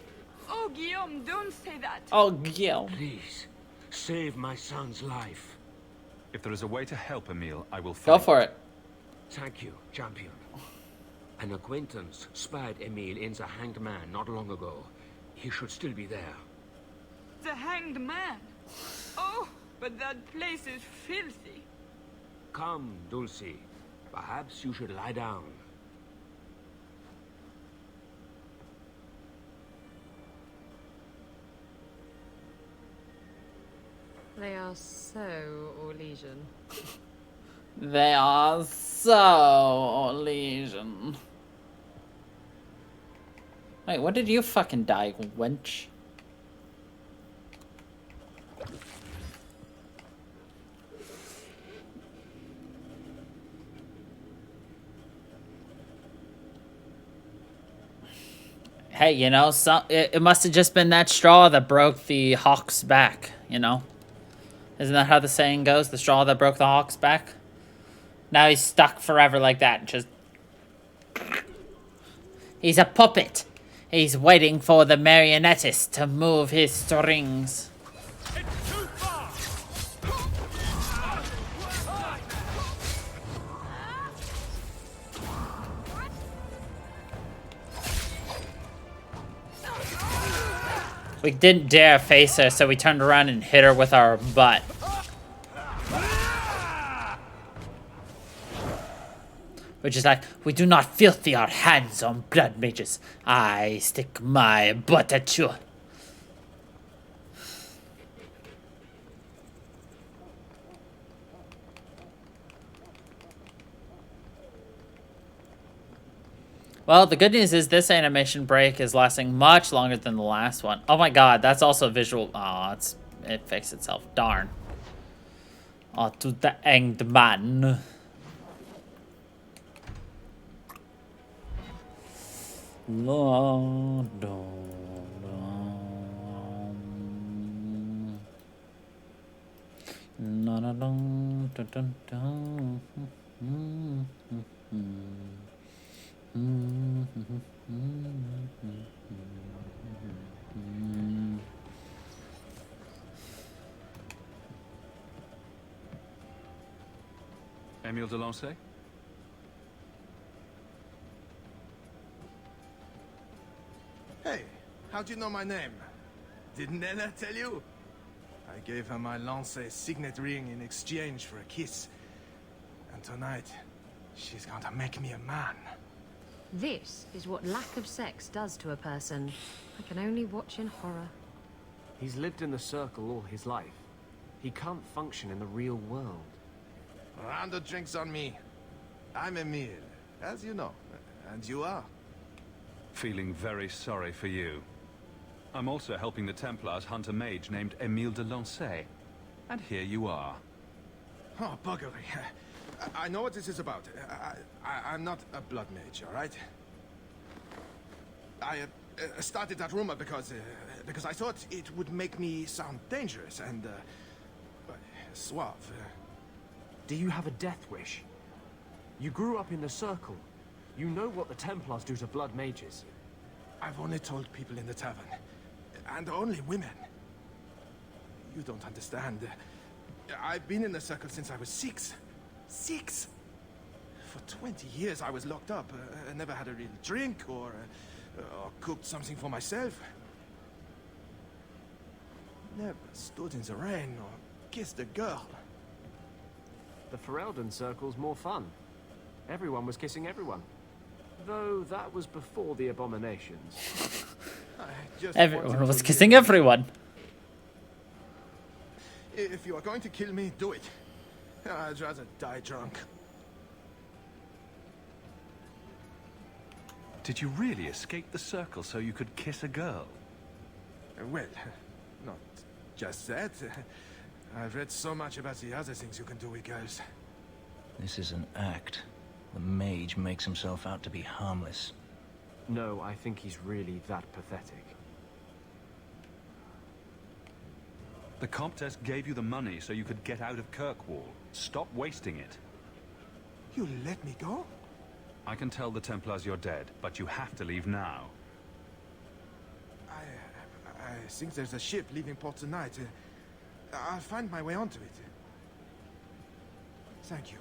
Oh, Guillaume, don't say that. Oh, Guillaume. Please, save my son's life. If there is a way to help Emile, I will Go find for it. Thank you, champion. An acquaintance spied Emile in the Hanged Man not long ago. He should still be there. The Hanged Man. Oh, but that place is filthy. Come, Dulcie. Perhaps you should lie down. They are so Orlesian. They are so Legion. Wait, when did you fucking die, wench? Hey, you know, it must have just been that straw that broke the hawk's back, you know? Isn't that how the saying goes? The straw that broke the hawk's back? Now he's stuck forever like that. Just... He's a puppet. He's waiting for the marionettist to move his strings. We didn't dare face her, so we turned around and hit her with our butt. Which is like, we do not filthy our hands on blood mages. I stick my butt at you. Well, the good news is this animation break is lasting much longer than the last one. Oh my god, that's also visual. Oh, it fixed itself. Darn. Oh, to the hanged man. Lord, Emile de Lancey? Hey, how'd you know my name? Didn't Nana tell you? I gave her my Lancey signet ring in exchange for a kiss. And tonight, she's going to make me a man. This is what lack of sex does to a person. I can only watch in horror. He's lived in the circle all his life. He can't function in the real world. Round of drinks on me. I'm Emile, as you know. And you are. Feeling very sorry for you. I'm also helping the Templars hunt a mage named Emile de Lancey. And here you are. Oh, buggery. I know what this is about. I'm not a blood mage, all right? I started that rumor because I thought it would make me sound dangerous and suave. Do you have a death wish? You grew up in the Circle. You know what the Templars do to blood mages. I've only told people in the tavern. And only women. You don't understand. I've been in the Circle since I was 6. 6! For 20 years I was locked up. I never had a real drink or cooked something for myself. Never stood in the rain or kissed a girl. The Ferelden Circle's more fun. Everyone was kissing everyone. Though that was before the abominations. Everyone was kissing everyone. If you are going to kill me, do it. I'd rather die drunk. Did you really escape the Circle so you could kiss a girl? Well, not just that. I've read so much about the other things you can do with girls. This is an act. The mage makes himself out to be harmless. No, I think he's really that pathetic. The Comtesse gave you the money so you could get out of Kirkwall. Stop wasting it. You let me go? I can tell the Templars you're dead, but you have to leave now. I think there's a ship leaving port tonight. I'll find my way onto it. Thank you.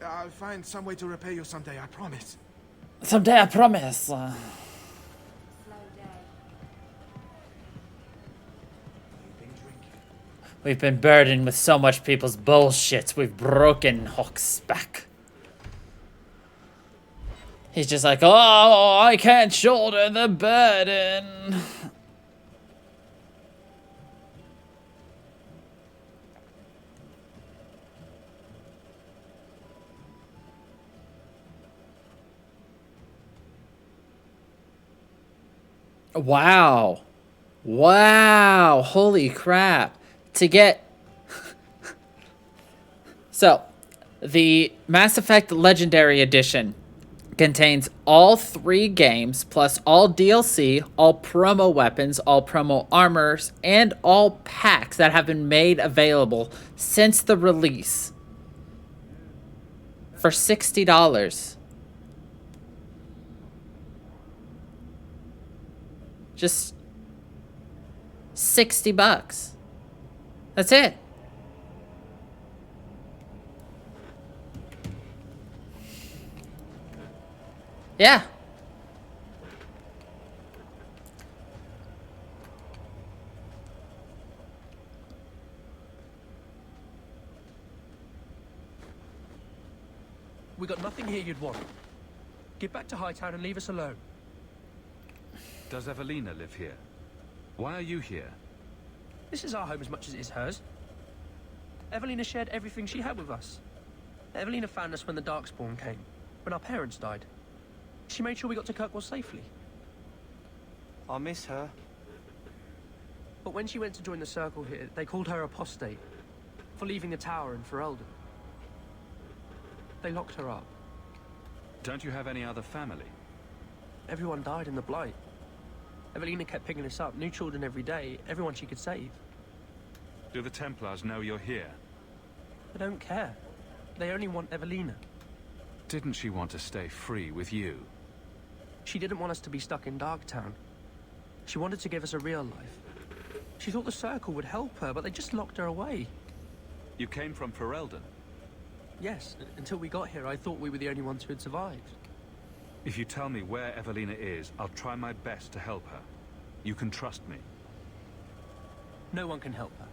I'll find some way to repay you someday, I promise. Someday, I promise. Slow day. You've been drinking. We've been burdened with so much people's bullshit. We've broken Hawk's back. He's just like, oh, I can't shoulder the burden. Wow. Wow. Holy crap. To get... So, the Mass Effect Legendary Edition contains all 3 games, plus all DLC, all promo weapons, all promo armors, and all packs that have been made available since the release. For $60. Just $60. That's it. Yeah. We got nothing here you'd want. Get back to Hightown and leave us alone. Does Evelina live here? Why are you here? This is our home as much as it is hers. Evelina shared everything she had with us. Evelina found us when the Darkspawn came, when our parents died. She made sure we got to Kirkwall safely. I miss her. But when she went to join the Circle here, they called her apostate for leaving the tower in Ferelden. They locked her up. Don't you have any other family? Everyone died in the Blight. Evelina kept picking us up, new children every day, everyone she could save. Do the Templars know you're here? They don't care. They only want Evelina. Didn't she want to stay free with you? She didn't want us to be stuck in Darktown. She wanted to give us a real life. She thought the Circle would help her, but they just locked her away. You came from Ferelden? Yes, until we got here, I thought we were the only ones who had survived. If you tell me where Evelina is, I'll try my best to help her. You can trust me. No one can help her.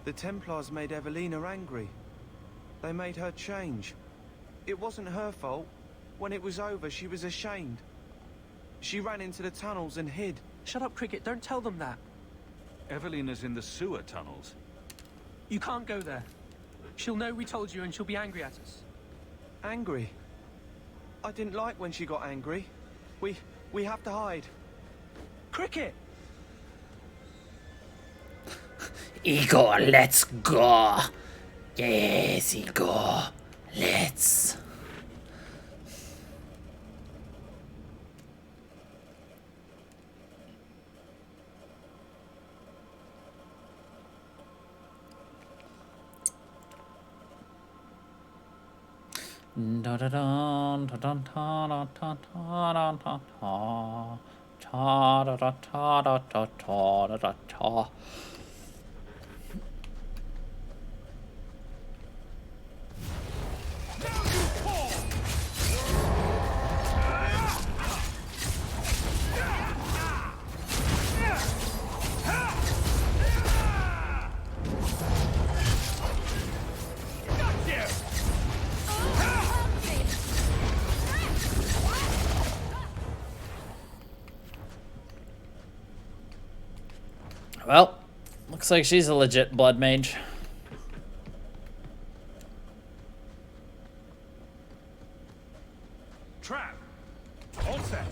The Templars made Evelina angry. They made her change. It wasn't her fault. When it was over, she was ashamed. She ran into the tunnels and hid. Shut up, Cricket. Don't tell them that. Evelina's in the sewer tunnels. You can't go there. She'll know we told you and she'll be angry at us. Angry? I didn't like when she got angry. We have to hide. Cricket! Igor, let's go. Yes, Igor. Let's. Da da da da da da da da da da da da da da da da da da. Well, looks like she's a legit blood mage. Trap! All set!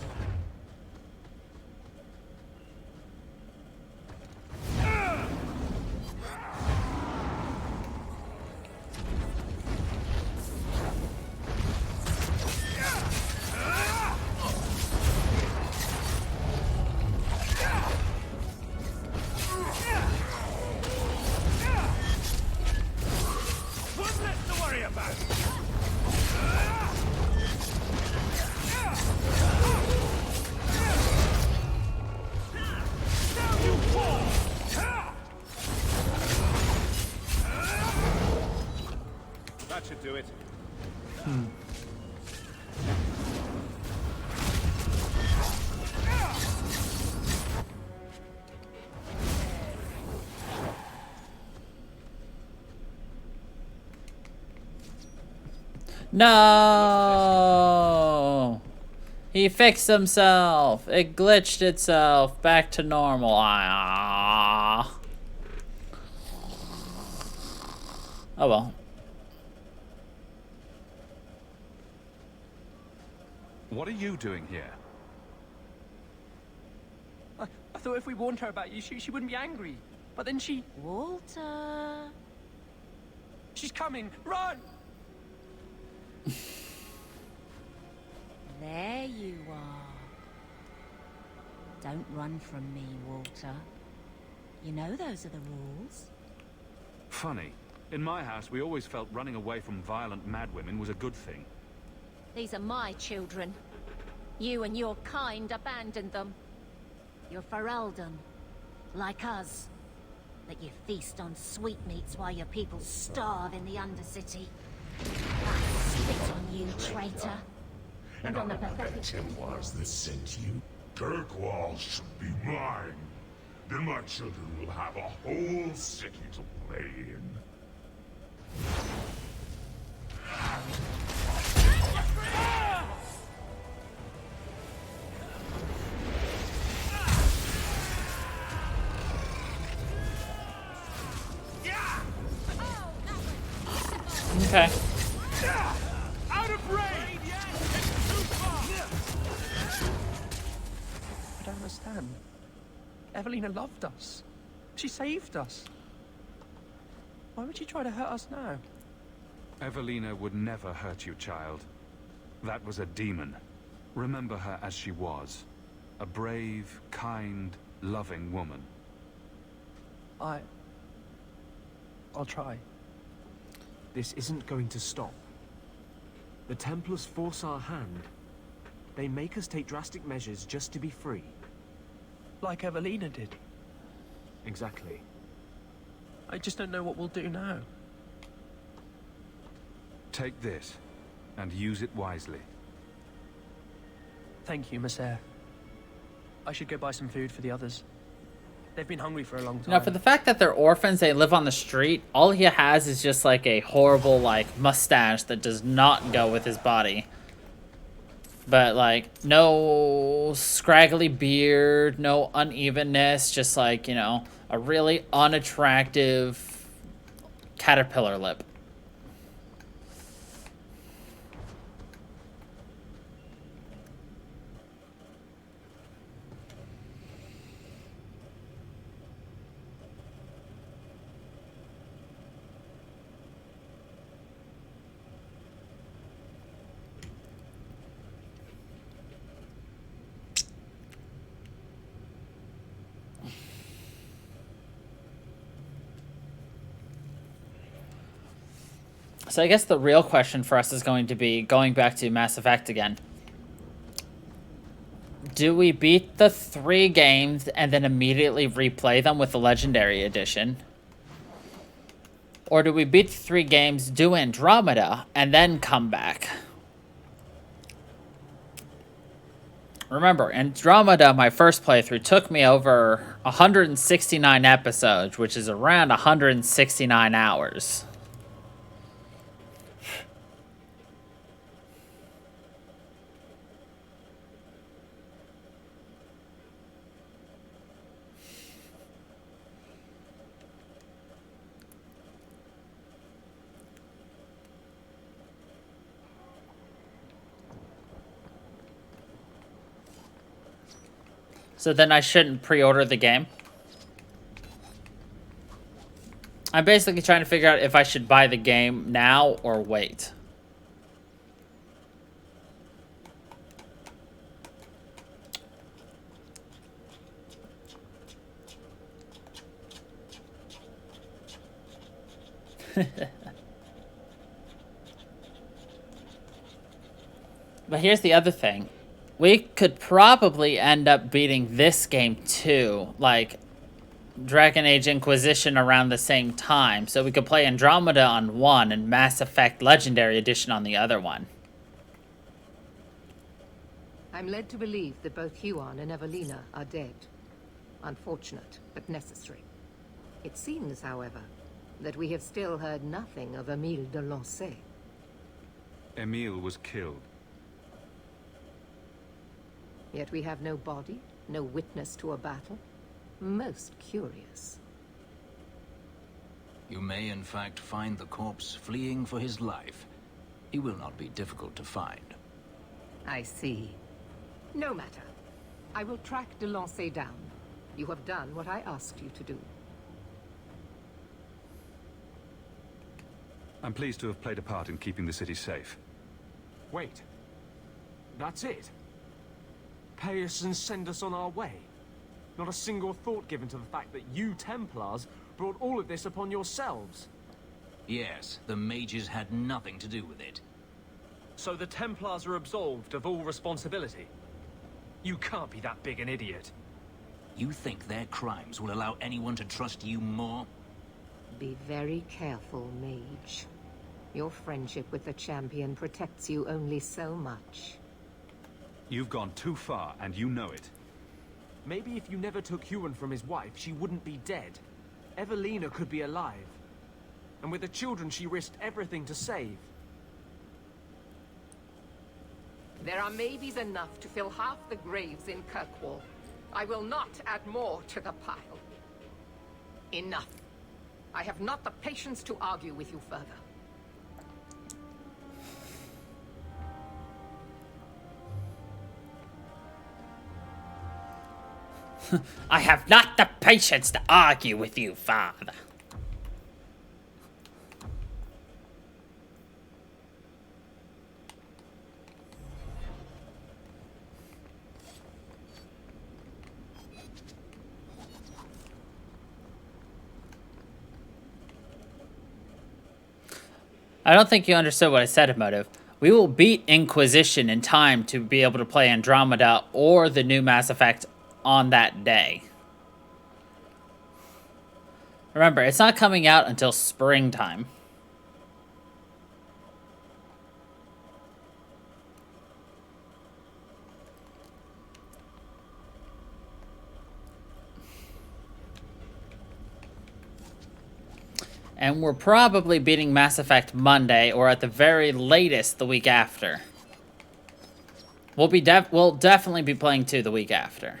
That should do it. No! He fixed himself. It glitched itself back to normal. Ah. Oh well. What are you doing here? I thought if we warned her about you, she wouldn't be angry. But then she... Walter... She's coming! Run! There you are. Don't run from me, Walter. You know those are the rules. Funny. In my house, we always felt running away from violent madwomen was a good thing. These are my children. You and your kind abandoned them. You're Ferelden, like us. But you feast on sweetmeats while your people starve in the Undercity. I spit on you, traitor. And on the Templars that sent you. Kirkwall should be mine. Then my children will have a whole city to play in. Okay. Out of range! I don't understand. Evelina loved us. She saved us. Why would she try to hurt us now? Evelina would never hurt you, child. That was a demon. Remember her as she was. A brave, kind, loving woman. I'll try. This isn't going to stop. The Templars force our hand. They make us take drastic measures just to be free. Like Evelina did. Exactly. I just don't know what we'll do now. Take this, and use it wisely. Thank you, Messer. I should go buy some food for the others. They've been hungry for a long time. Now, for the fact that they're orphans, they live on the street, all he has is just like a horrible, like, mustache that does not go with his body. But, like, no scraggly beard, no unevenness, just like, you know, a really unattractive caterpillar lip. So I guess the real question for us is going to be, going back to Mass Effect again. Do we beat the 3 games and then immediately replay them with the Legendary Edition? Or do we beat the 3 games, do Andromeda, and then come back? Remember, Andromeda, my first playthrough, took me over 169 episodes, which is around 169 hours. So then I shouldn't pre-order the game. I'm basically trying to figure out if I should buy the game now or wait. But here's the other thing. We could probably end up beating this game too, like Dragon Age Inquisition around the same time. So we could play Andromeda on one and Mass Effect Legendary Edition on the other one. I'm led to believe that both Huon and Evelina are dead. Unfortunate, but necessary. It seems, however, that we have still heard nothing of Emile de Lancey. Emil was killed. Yet we have no body, no witness to a battle. Most curious. You may in fact find the corpse fleeing for his life. He will not be difficult to find. I see. No matter. I will track Delancey down. You have done what I asked you to do. I'm pleased to have played a part in keeping the city safe. Wait. That's it? Pay us and send us on our way? Not a single thought given to the fact that you Templars brought all of this upon yourselves? Yes, the mages had nothing to do with it. So the Templars are absolved of all responsibility? You can't be that big an idiot. You think their crimes will allow anyone to trust you more? Be very careful, mage. Your friendship with the champion protects you only so much. You've gone too far, and you know it. Maybe if you never took Huon from his wife, she wouldn't be dead. Evelina could be alive. And with the children, she risked everything to save. There are maybes enough to fill half the graves in Kirkwall. I will not add more to the pile. Enough. I have not the patience to argue with you further. I have not the patience to argue with you, father. I don't think you understood what I said, Emotive. We will beat Inquisition in time to be able to play Andromeda or the new Mass Effect on that day. Remember, it's not coming out until springtime. And we're probably beating Mass Effect Monday, or at the very latest, the week after. We'll definitely be playing 2 the week after.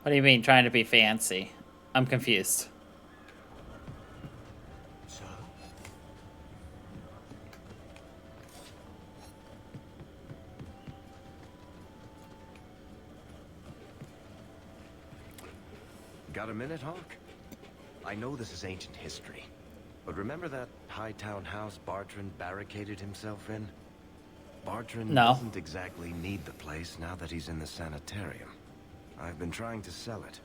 What do you mean, trying to be fancy? I'm confused. Got a minute, Hawk? I know this is ancient history, but remember that Hightown house Bartrand barricaded himself in? Bartrand doesn't exactly need the place now that he's in the sanitarium. I've been trying to sell it.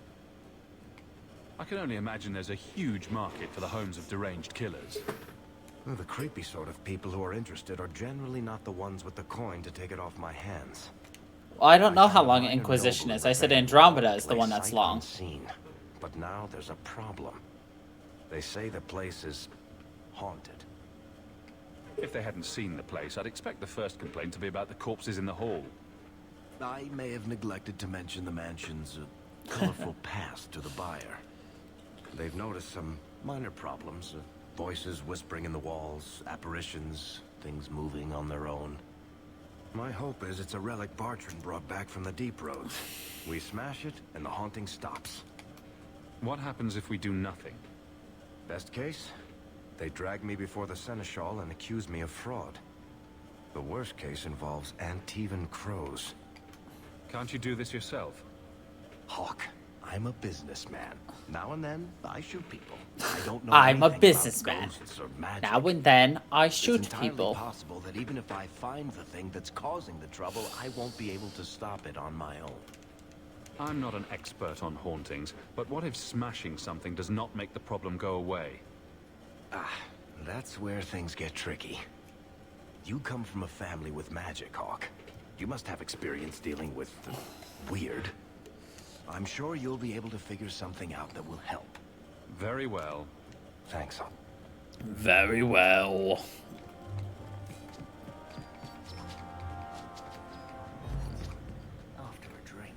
I can only imagine there's a huge market for the homes of deranged killers. Well, the creepy sort of people who are interested are generally not the ones with the coin to take it off my hands. Well, I don't know how long Inquisition is. I said Andromeda is the one that's long. Unseen. But now there's a problem. They say the place is haunted. If they hadn't seen the place, I'd expect the first complaint to be about the corpses in the hall. I may have neglected to mention the mansion's colorful past to the buyer. They've noticed some minor problems. Voices whispering in the walls, apparitions, things moving on their own. My hope is it's a relic Bartrand brought back from the deep roads. We smash it, and the haunting stops. What happens if we do nothing? Best case, they drag me before the Seneschal and accuse me of fraud. The worst case involves Antivan crows. Can't you do this yourself? Hawk, I'm a businessman. Now and then, I shoot people. I don't know I'm a anything businessman. about ghosts or magic. Now and then, I shoot It's entirely people. possible that even if I find the thing that's causing the trouble, I won't be able to stop it on my own. I'm not an expert on hauntings, but what if smashing something does not make the problem go away? That's where things get tricky. You come from a family with magic, Hawk. You must have experience dealing with the weird. I'm sure you'll be able to figure something out that will help. Very well. Thanks. Very well. After a drink.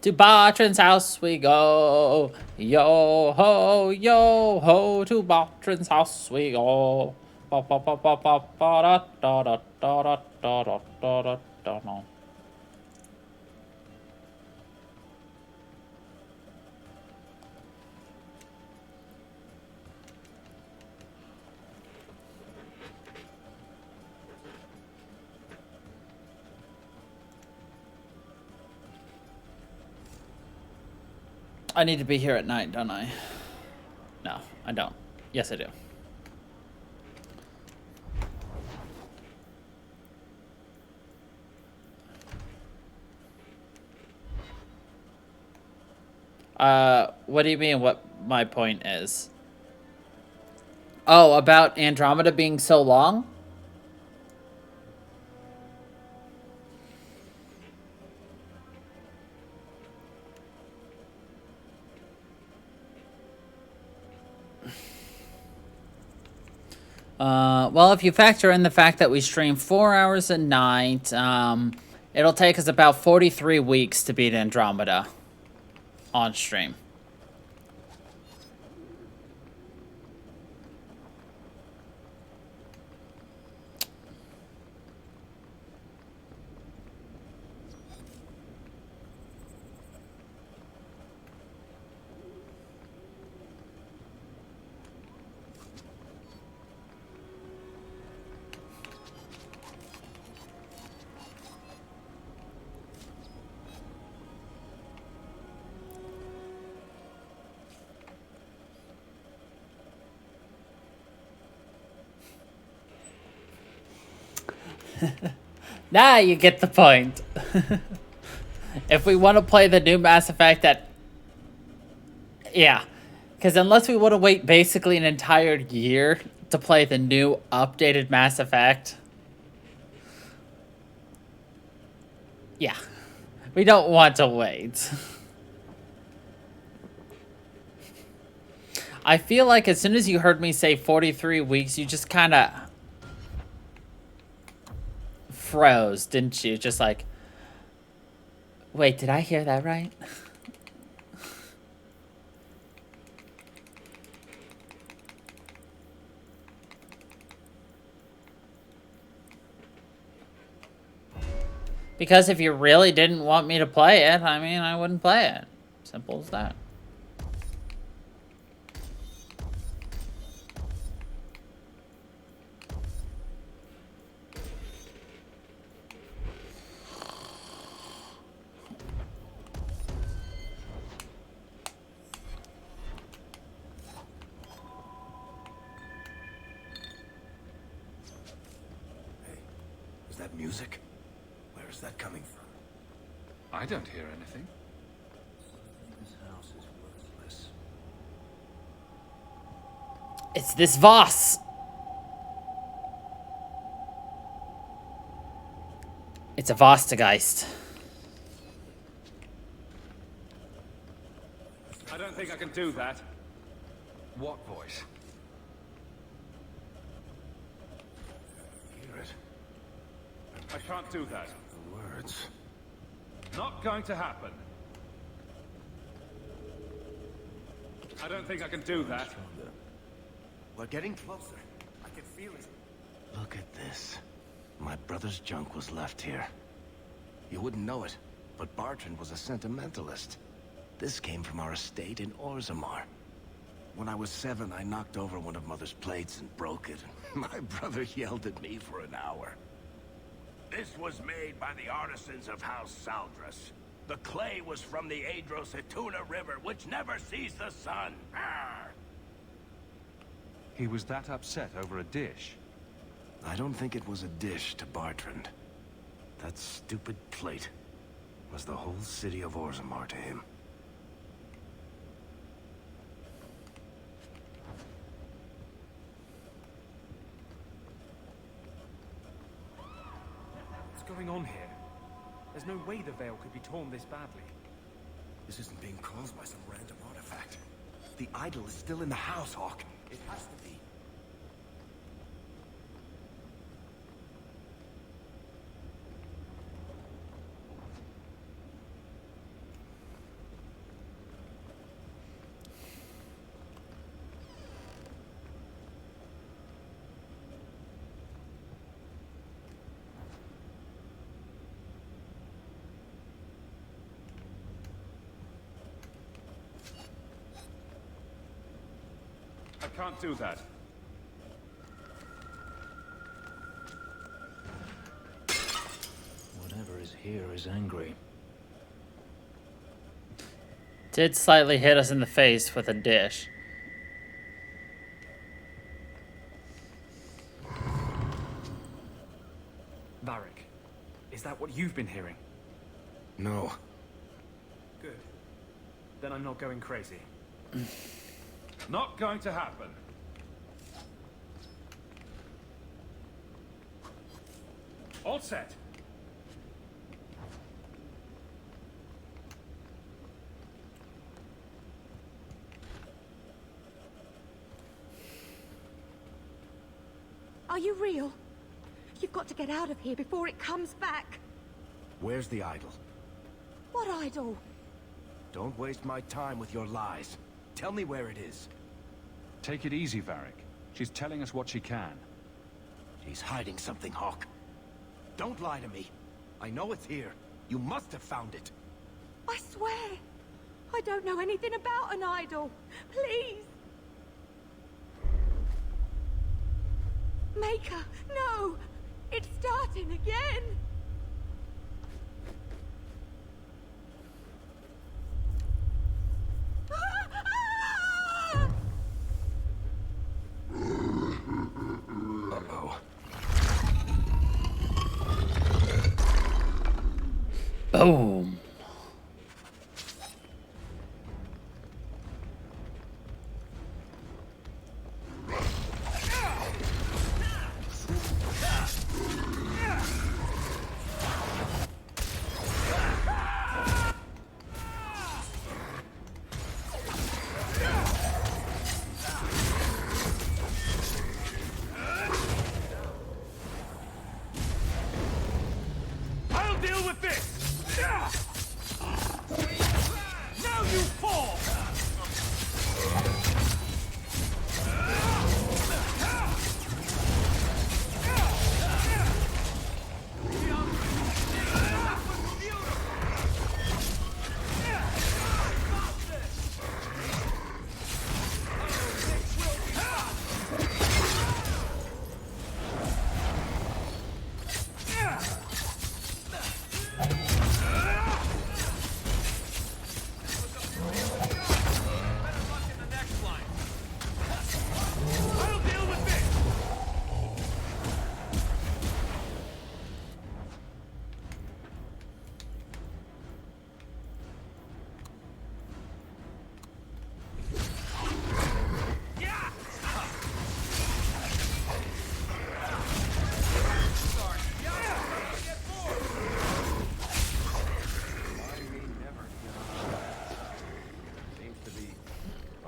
To Bartran's house we go. Yo ho, to Bartran's house we go. Ba ba ba ba ba ba da da da da da da da da da da. I need to be here at night, don't I? No, I don't. Yes, I do. What do you mean what my point is? Oh, about Andromeda being so long? Well, if you factor in the fact that we stream 4 hours a night, it'll take us about 43 weeks to beat Andromeda on stream. Nah, you get the point. If we want to play the new Mass Effect yeah. Because unless we want to wait basically an entire year to play the new updated Mass Effect. Yeah. We don't want to wait. I feel like as soon as you heard me say 43 weeks, you just kind of froze, didn't you? Just like, wait, did I hear that right? Because if you really didn't want me to play it, I mean, I wouldn't play it. Simple as that. Is that music? Where is that coming from? I don't hear anything. This house is worthless. It's this Voss. It's a Vostergeist. I don't think I can do that. What voice? Hear it. I can't do that. The words. Not going to happen. I don't think I can do that. We're getting closer. I can feel it. Look at this. My brother's junk was left here. You wouldn't know it, but Bartrand was a sentimentalist. This came from our estate in Orzammar. When I was 7, I knocked over one of Mother's plates and broke it. My brother yelled at me for an hour. This was made by the artisans of House Saldras. The clay was from the Adro-Setuna River, which never sees the sun. Arr! He was that upset over a dish. I don't think it was a dish to Bartrand. That stupid plate was the whole city of Orzammar to him. What's going on here? There's no way the veil could be torn this badly. This isn't being caused by some random artifact. artifact. The idol is still in the house, Hawk. It has to be. I can't do that. Whatever is here is angry. Did slightly hit us in the face with a dish. Varric, is that what you've been hearing? No. Good. Then I'm not going crazy. Not going to happen. All set. Are you real? You've got to get out of here before it comes back. Where's the idol? What idol? Don't waste my time with your lies. Tell me where it is. Take it easy, Varric. She's telling us what she can. She's hiding something, Hawk. Don't lie to me. I know it's here. You must have found it. I swear. I don't know anything about an idol. Please. Maker, no! It's starting again! Uh-oh. Boom. I'll deal with this! Now you fall! I'll deal with this! Seems to be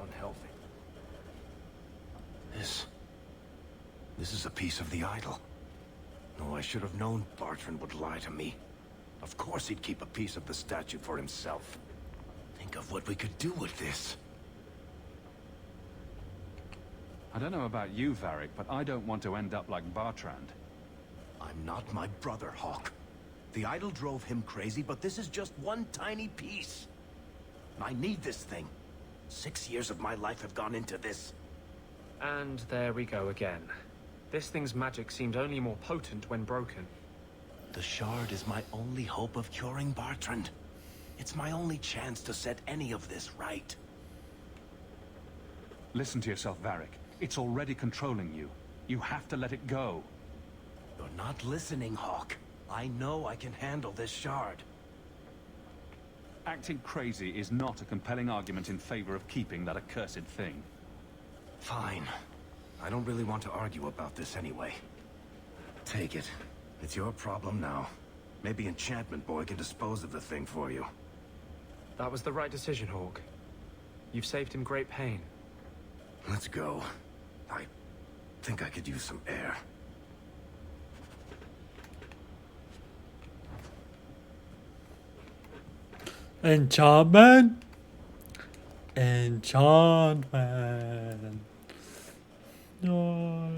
unhealthy. This is a piece of the idol. No, I should have known Bartrand would lie to me. Of course he'd keep a piece of the statue for himself. Think of what we could do with this. I don't know about you, Varric, but I don't want to end up like Bartrand. I'm not my brother, Hawk. The idol drove him crazy, but this is just one tiny piece. I need this thing. 6 years of my life have gone into this. And there we go again. This thing's magic seemed only more potent when broken. The shard is my only hope of curing Bartrand. It's my only chance to set any of this right. Listen to yourself, Varric. It's already controlling you. You have to let it go. You're not listening, Hawk. I know I can handle this shard. Acting crazy is not a compelling argument in favor of keeping that accursed thing. Fine. I don't really want to argue about this anyway. Take it. It's your problem now. Maybe Enchantment Boy can dispose of the thing for you. That was the right decision, Hawk. You've saved him great pain. Let's go. I think I could use some air. Enchantment? Enchantment. No.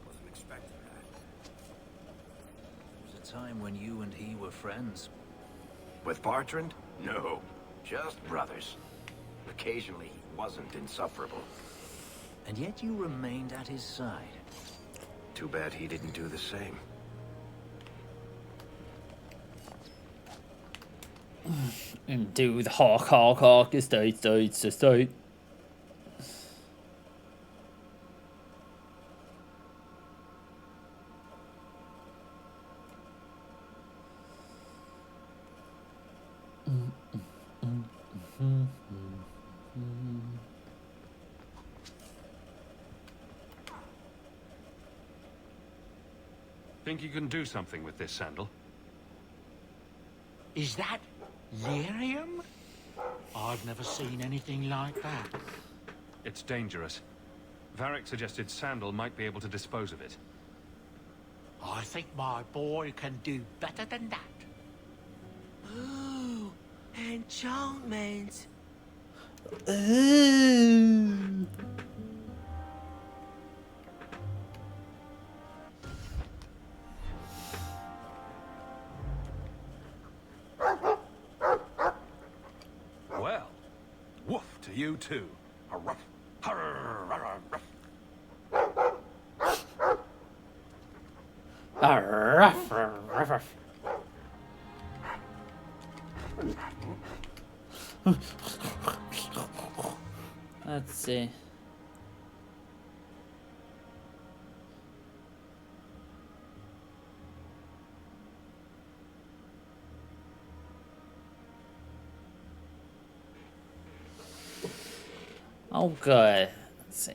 Wasn't expecting that. There was a time when you and he were friends. With Bartrand? No, just brothers. Occasionally, he wasn't insufferable. And yet you remained at his side. Too bad he didn't do the same. And do the hawk, estate. Think you can do something with this sandal? Is that lyrium? I've never seen anything like that. It's dangerous. Varric suggested Sandal might be able to dispose of it. I think my boy can do better than that. Ooh, enchantment. Well, woof to you too. A ruff. Ruff. Let's see. Oh, good. Let's see.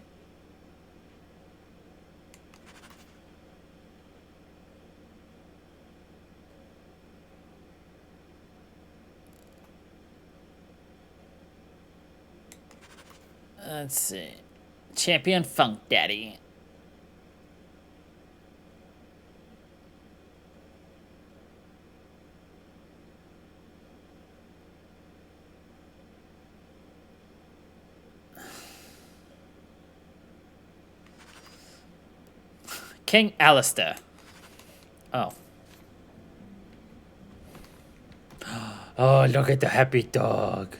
Let's see. Champion Funk Daddy. King Alistair. Oh. Oh, look at the happy dog.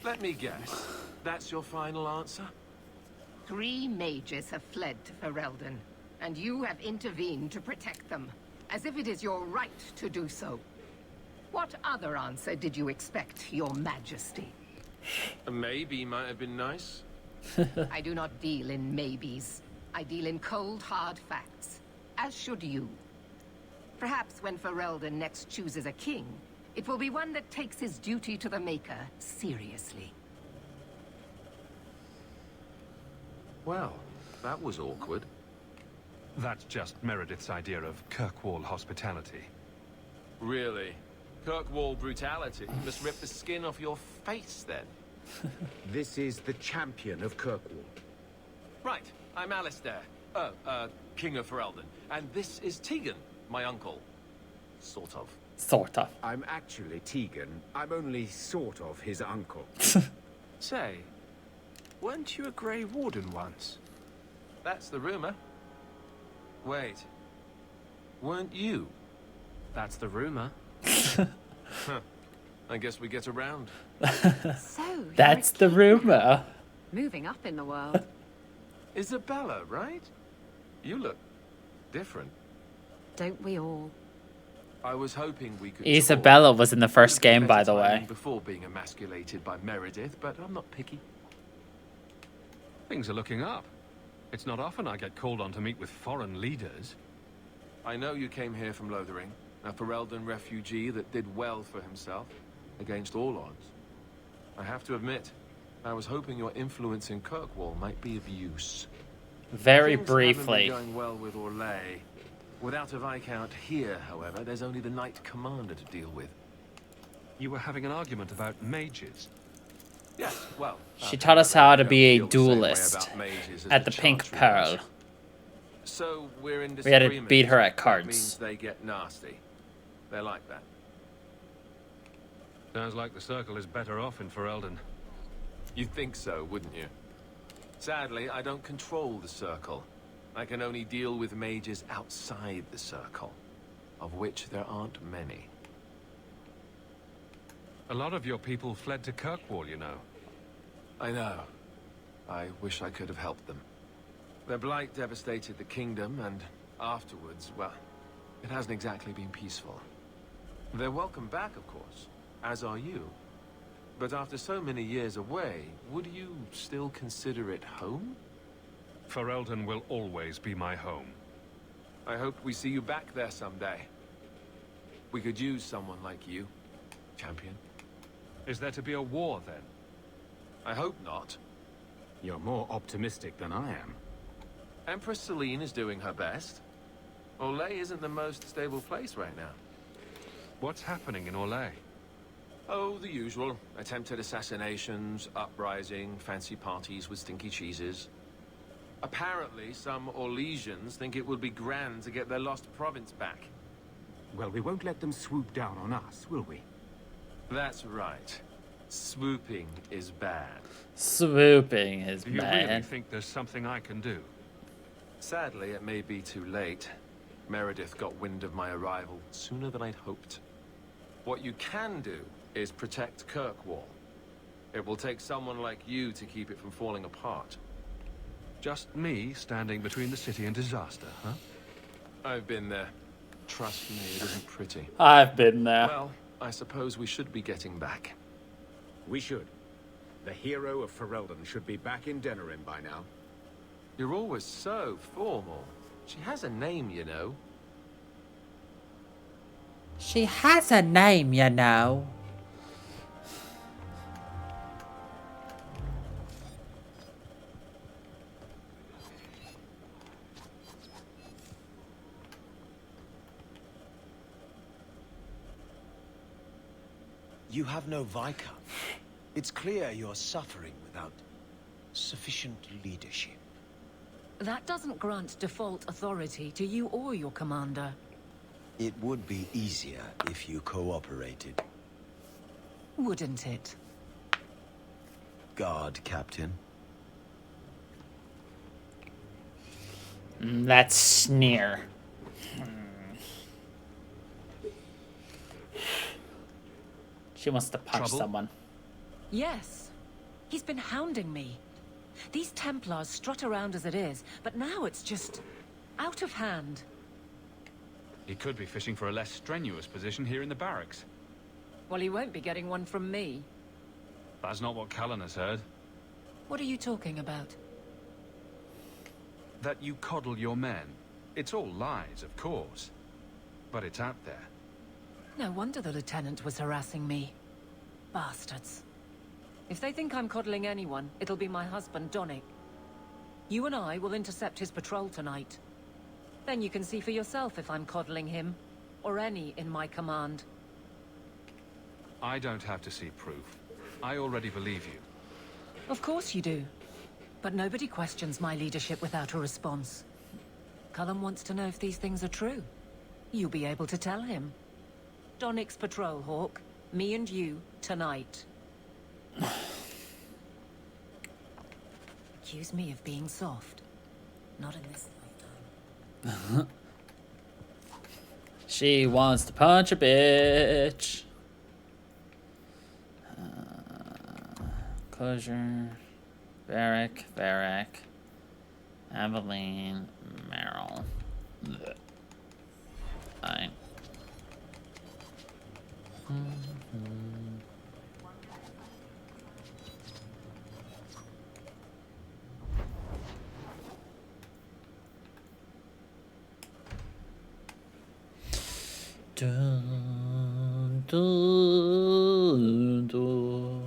Let me guess. That's your final answer? 3 mages have fled to Ferelden, and you have intervened to protect them. as if it is your right to do so. What other answer did you expect, Your Majesty? A maybe might have been nice. I do not deal in maybes. I deal in cold, hard facts. As should you. Perhaps when Ferelden next chooses a king, it will be one that takes his duty to the Maker seriously. Well, that was awkward. That's just Meredith's idea of Kirkwall hospitality. Really? Kirkwall brutality? You must rip the skin off your face, then. This is the champion of Kirkwall. Right, I'm Alistair. King of Ferelden. And this is Tegan, my uncle. Sort of. Sort of. I'm actually Tegan. I'm only sort of his uncle. Say, weren't you a Grey Warden once? That's the rumor. Wait. Weren't you? That's the rumor. Huh. I guess we get around. So, That's the rumor. moving up in the world. Isabella, right? You look different. Don't we all? I was hoping we could Isabella was in the first game, by the way. before being emasculated by Meredith, but I'm not picky. Things are looking up. It's not often I get called on to meet with foreign leaders. I know you came here from Lothering, a Ferelden refugee that did well for himself, against all odds. I have to admit, I was hoping your influence in Kirkwall might be of use. Very Things briefly. haven't been going well with Orlais. Without a Viscount here, however, there's only the Knight Commander to deal with. You were having an argument about mages. Yes, well... She taught us how to be a feel the same way duelist about mages as at the Pink Chantry Pearl. does. So we're in We had to disagreement. beat her at That cards. means they get nasty. They're like that. Sounds like the Circle is better off in Ferelden. You'd think so, wouldn't you? Sadly, I don't control the Circle. I can only deal with mages outside the Circle, of which there aren't many. A lot of your people fled to Kirkwall, you know. I know. I wish I could have helped them. Their blight devastated the kingdom, and afterwards, well, it hasn't exactly been peaceful. They're welcome back, of course, as are you. But after so many years away, would you still consider it home? Ferelden will always be my home. I hope we see you back there someday. We could use someone like you, champion. Is there to be a war, then? I hope not. You're more optimistic than I am. Empress Celine is doing her best. Orlais isn't the most stable place right now. What's happening in Orlais? Oh, the usual. Attempted assassinations, uprising, fancy parties with stinky cheeses. Apparently, some Orlesians think it would be grand to get their lost province back. Well, we won't let them swoop down on us, will we? That's right. Swooping is bad. Swooping is Do you really bad. think there's something I can do? Sadly, it may be too late. Meredith got wind of my arrival sooner than I'd hoped. What you can do is protect Kirkwall. It will take someone like you to keep it from falling apart. Just me standing between the city and disaster, huh? I've been there. Trust me, it isn't pretty. I've been there. Well, I suppose we should be getting back. We should. The hero of Ferelden should be back in Denerim by now. You're always so formal. She has a name, you know. She has a name, you know. You have no Viscount. It's clear you're suffering without sufficient leadership. That doesn't grant default authority to you or your commander. It would be easier if you cooperated. Wouldn't it? Guard, Captain. That's sneer. She wants to punch someone. Yes. He's been hounding me. These Templars strut around as it is, but now it's just out of hand. He could be fishing for a less strenuous position here in the barracks. Well, he won't be getting one from me. That's not what Cullen has heard. What are you talking about? That you coddle your men. It's all lies, of course. But it's out there. No wonder the lieutenant was harassing me. Bastards. If they think I'm coddling anyone, it'll be my husband, Donnick. You and I will intercept his patrol tonight. Then you can see for yourself if I'm coddling him, or any in my command. I don't have to see proof. I already believe you. Of course you do. But nobody questions my leadership without a response. Cullen wants to know if these things are true. You'll be able to tell him. Donnick's patrol, Hawk. Me and you, tonight. Accuse me of being soft. Not in this lifetime. She wants to punch a bitch. Closure. Varric. Aveline. Meryl. Fine. Dun, dun, dun.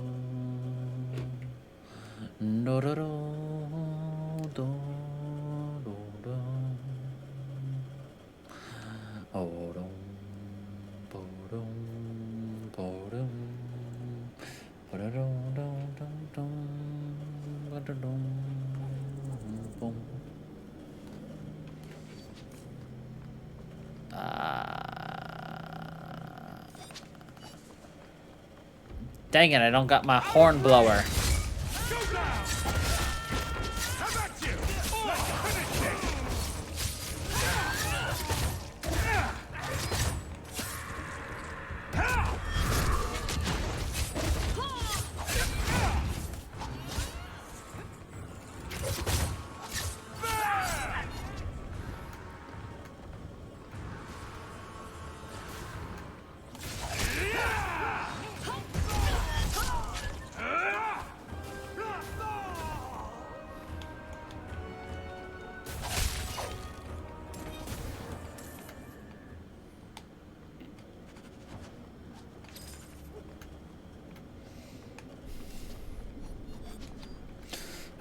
Do, do, do, do, do, do. Oh, dum, bo, dum, bo, dum. Ba, da, dum, dum, dum, dum. Ba, da, dum, boom. Dang it, I don't got my horn blower.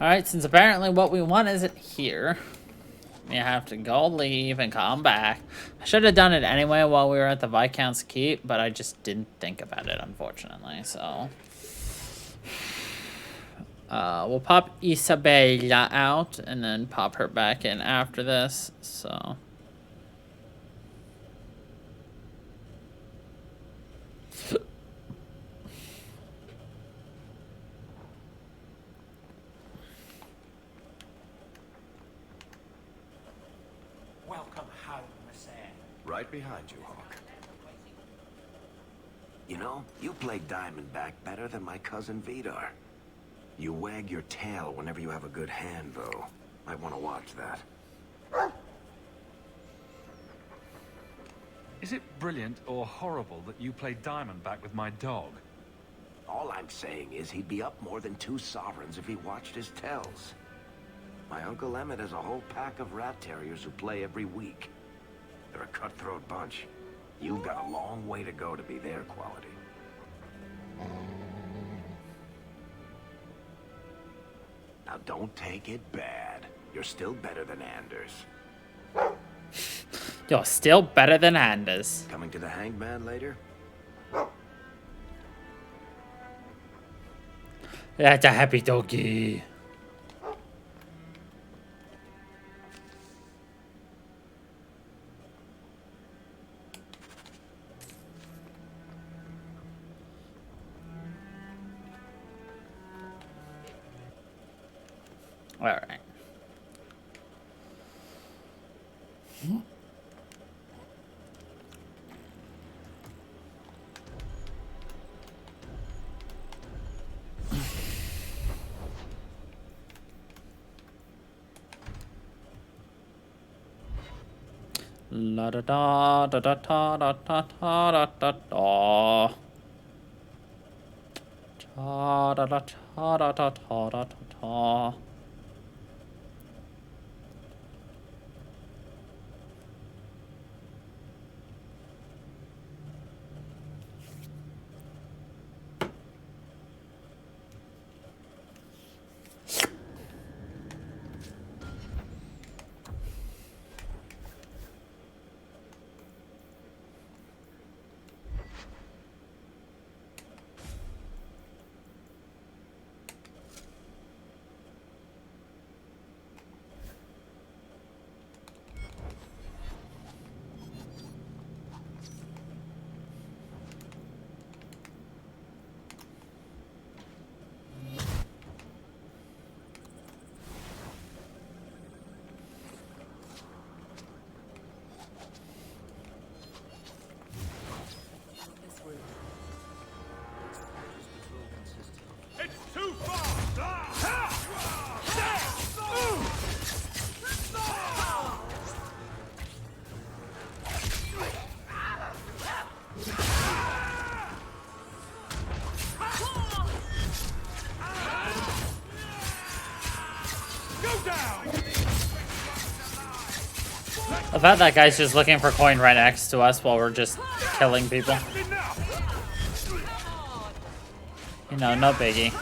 Alright, since apparently what we want isn't here, we have to go leave and come back. I should have done it anyway while we were at the Viscount's Keep, but I just didn't think about it, unfortunately, so... we'll pop Isabella out and then pop her back in after this, so... Welcome home, Miss Anne. Right behind you, Hawk. You know, you play Diamondback better than my cousin Vidar. You wag your tail whenever you have a good hand, though. Might want to watch that. Is it brilliant or horrible that you play Diamondback with my dog? All I'm saying is he'd be up more than 2 sovereigns if he watched his tells. My Uncle Emmett has a whole pack of rat terriers who play every week. They're a cutthroat bunch. You've got a long way to go to be their quality. Now don't take it bad. You're still better than Anders. You're still better than Anders. Coming to the Hangman later? That's a happy doggy. All right. La da da da da da da da da da da da. Da da da da da da da da da. It's too far! I thought that guy's just looking for coin right next to us while we're just killing people. You know, no biggie.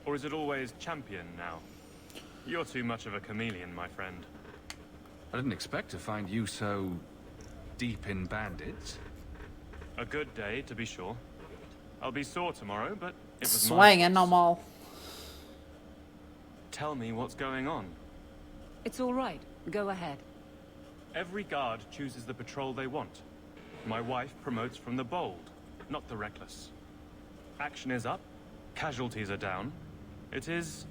Or is it always champion now? You're too much of a chameleon, my friend. I didn't expect to find you so deep in bandits. A good day, to be sure. I'll be sore tomorrow, but it was swinging them all. Tell me what's going on. It's all right. Go ahead. Every guard chooses the patrol they want. My wife promotes from the bold, not the reckless. Action is up, casualties are down. It is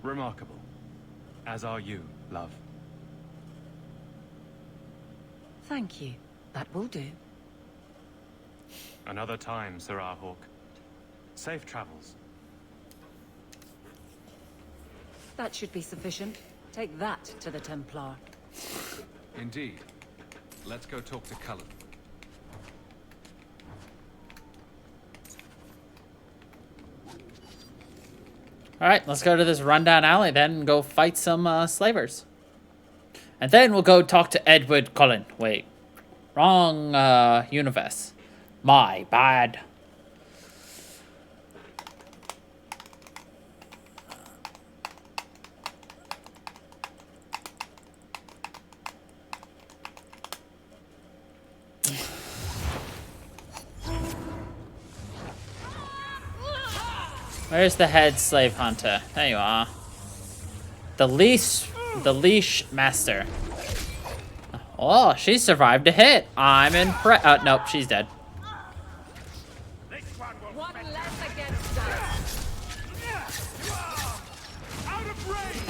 remarkable. As are you, love. Thank you. That will do. Another time, Sir Hawk. Safe travels. That should be sufficient. Take that to the Templar. Indeed. Let's go talk to Cullen. Alright, let's go to this rundown alley then and go fight some slavers. And then we'll go talk to Edward Cullen. Wait. Wrong universe. My bad. Where's the head slave hunter? There you are. The leash master. Oh, she survived a hit. I'm impressed. Nope, she's dead. One less against us. Out of range!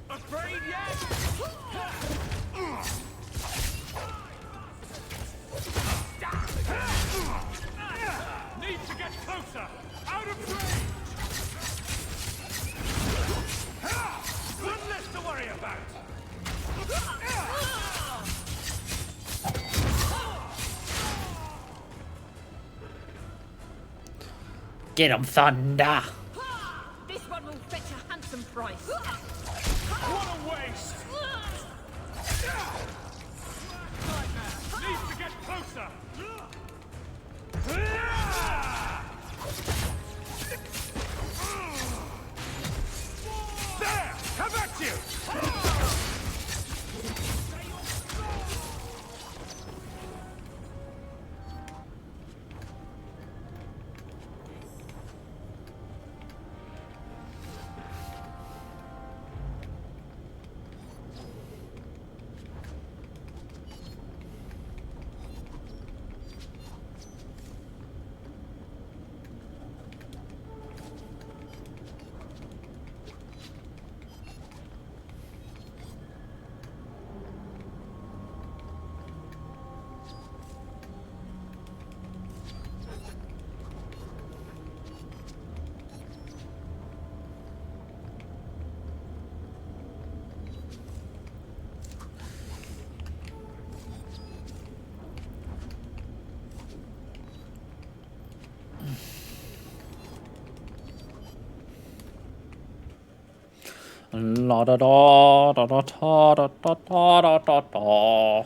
Afraid yet? Need to get closer! Out of range! One less to worry about! Get him, Thunder. This one will fetch a handsome price. What a waste! Nightmare needs to get closer! There! Come back to you! La da da da da da da da da da da.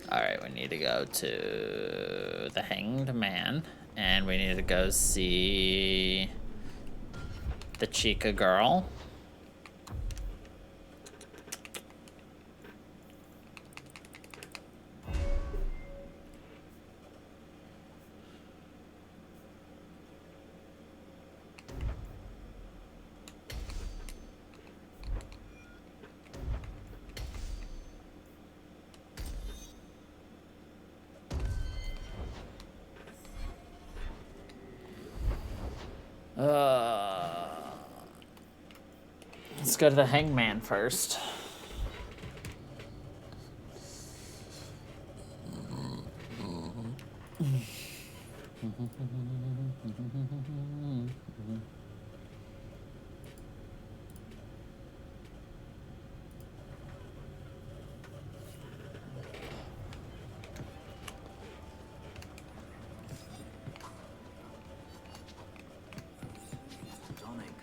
Alright, we need to go to the Hanged Man, and we need to go see the Chica girl. Let's go to the Hangman first.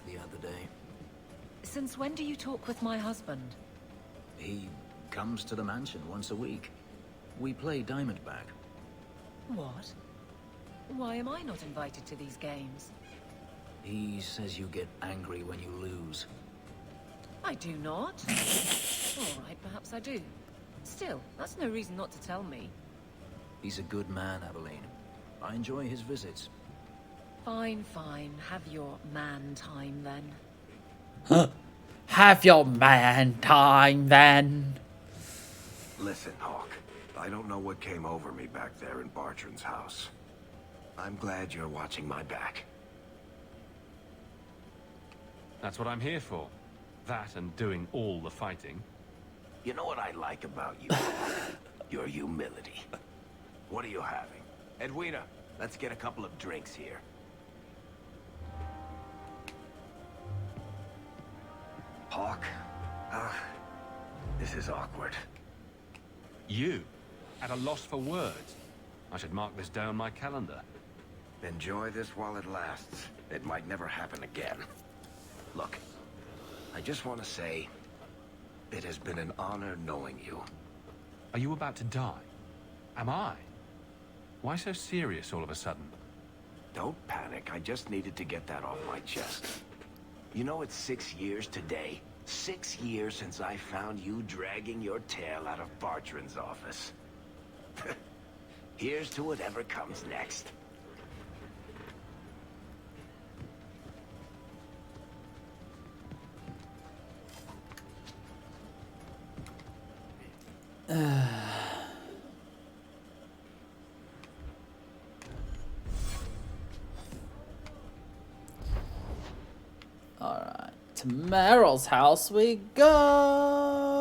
The other day. Since when do you talk with my husband? He comes to the mansion once a week. We play Diamondback. What? Why am I not invited to these games? He says you get angry when you lose. I do not. All right, perhaps I do. Still, that's no reason not to tell me. He's a good man, Aveline. I enjoy his visits. Fine, fine. Have your man time then. Huh. Have your man time then. Listen, Hawk. I don't know what came over me back there in Bartran's house. I'm glad you're watching my back. That's what I'm here for. That and doing all the fighting. You know what I like about you? Your humility. What are you having? Edwina, let's get a couple of drinks here. Hawk? This is awkward. You? At a loss for words? I should mark this down my calendar. Enjoy this while it lasts. It might never happen again. Look, I just want to say, it has been an honor knowing you. Are you about to die? Am I? Why so serious all of a sudden? Don't panic. I just needed to get that off my chest. You know, it's 6 years today. 6 years since I found you dragging your tail out of Bartran's office. Here's to whatever comes next. To Meryl's house we go.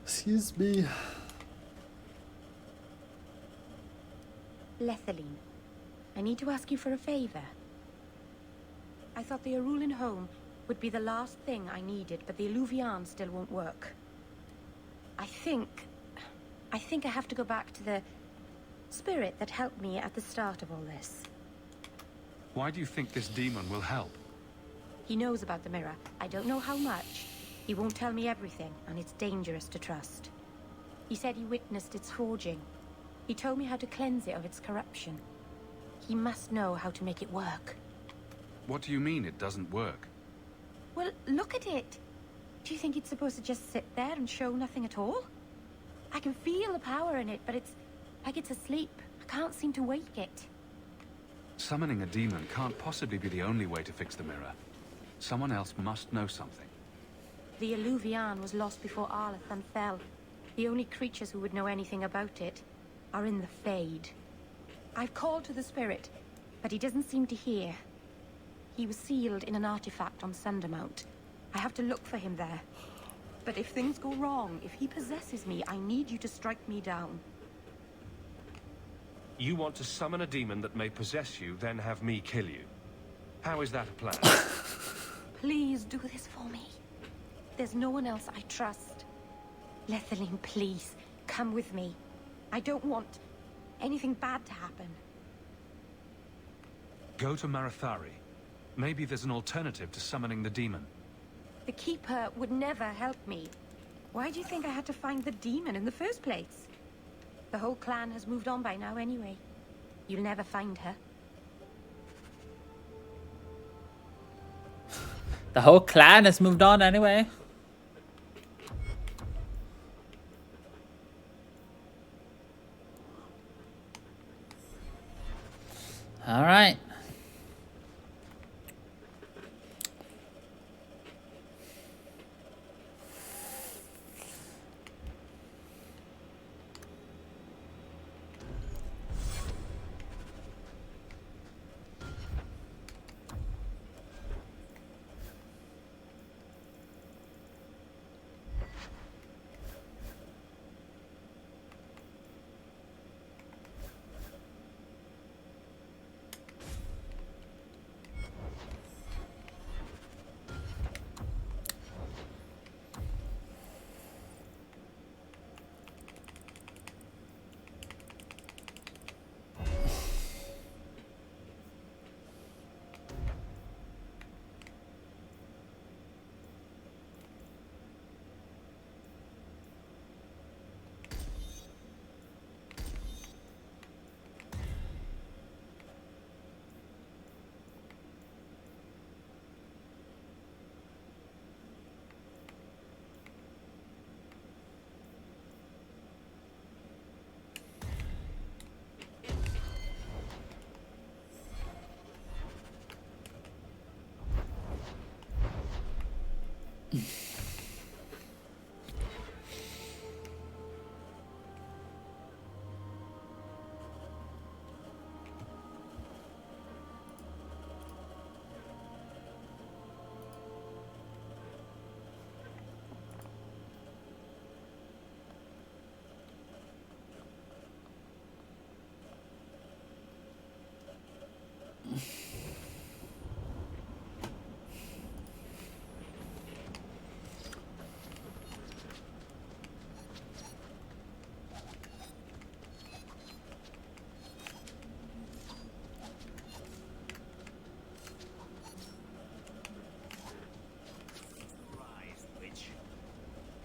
Excuse me. Lethaline, I need to ask you for a favor. I thought the Arulin home would be the last thing I needed, but the Illuvian still won't work. I think I have to go back to the spirit that helped me at the start of all this. Why do you think this demon will help? He knows about the mirror. I don't know how much. He won't tell me everything, and it's dangerous to trust. He said he witnessed its forging. He told me how to cleanse it of its corruption. He must know how to make it work. What do you mean it doesn't work? Well, look at it. Do you think it's supposed to just sit there and show nothing at all? I can feel the power in it, but it's like it's asleep. I can't seem to wake it. Summoning a demon can't possibly be the only way to fix the mirror. Someone else must know something. The Illuvian was lost before Arlathan fell. The only creatures who would know anything about it are in the Fade. I've called to the spirit, but he doesn't seem to hear. He was sealed in an artifact on Sundermount. I have to look for him there. But if things go wrong, if he possesses me, I need you to strike me down. You want to summon a demon that may possess you, then have me kill you. How is that a plan? Please do this for me. There's no one else I trust. Lethaline, please, come with me. I don't want anything bad to happen. Go to Marathari. Maybe there's an alternative to summoning the demon. The Keeper would never help me. Why do you think I had to find the demon in the first place? The whole clan has moved on by now anyway. You'll never find her. The whole clan has moved on anyway. All right.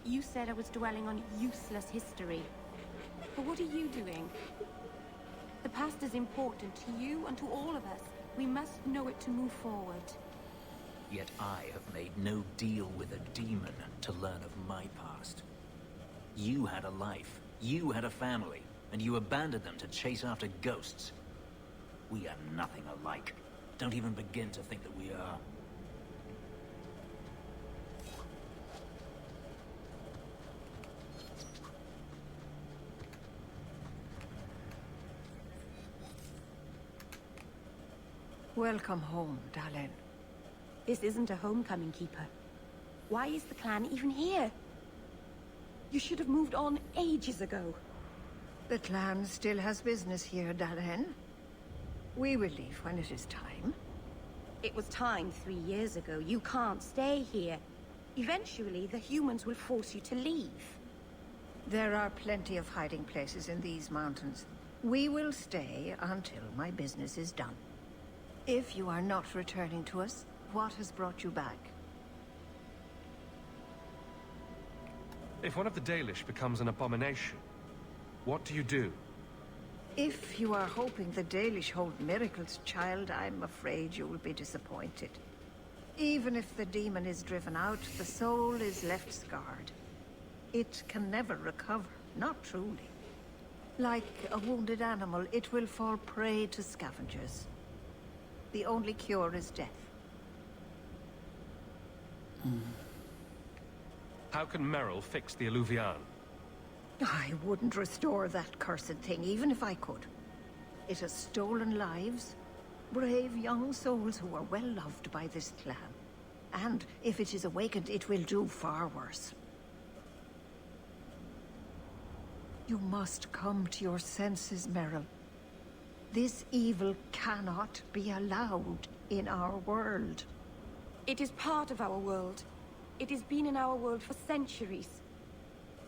You said I was dwelling on useless history. But what are you doing? The past is important to you and to all of us. We must know it to move forward. Yet I have made no deal with a demon to learn of my past. You had a life, you had a family, and you abandoned them to chase after ghosts. We are nothing alike. Don't even begin to think that we are. Welcome home, Dalen. This isn't a homecoming, Keeper. Why is the clan even here? You should have moved on ages ago. The clan still has business here, Dalen. We will leave when it is time. It was time 3 years ago. You can't stay here. Eventually, the humans will force you to leave. There are plenty of hiding places in these mountains. We will stay until my business is done. If you are not returning to us, what has brought you back? If one of the Dalish becomes an abomination, what do you do? If you are hoping the Dalish hold miracles, child, I'm afraid you will be disappointed. Even if the demon is driven out, the soul is left scarred. It can never recover, not truly. Like a wounded animal, it will fall prey to scavengers. The only cure is death. How can Merrill fix the Alluvian? I wouldn't restore that cursed thing, even if I could. It has stolen lives, brave young souls who are well loved by this clan. And if it is awakened, it will do far worse. You must come to your senses, Merrill. This evil cannot be allowed in our world. It is part of our world. It has been in our world for centuries.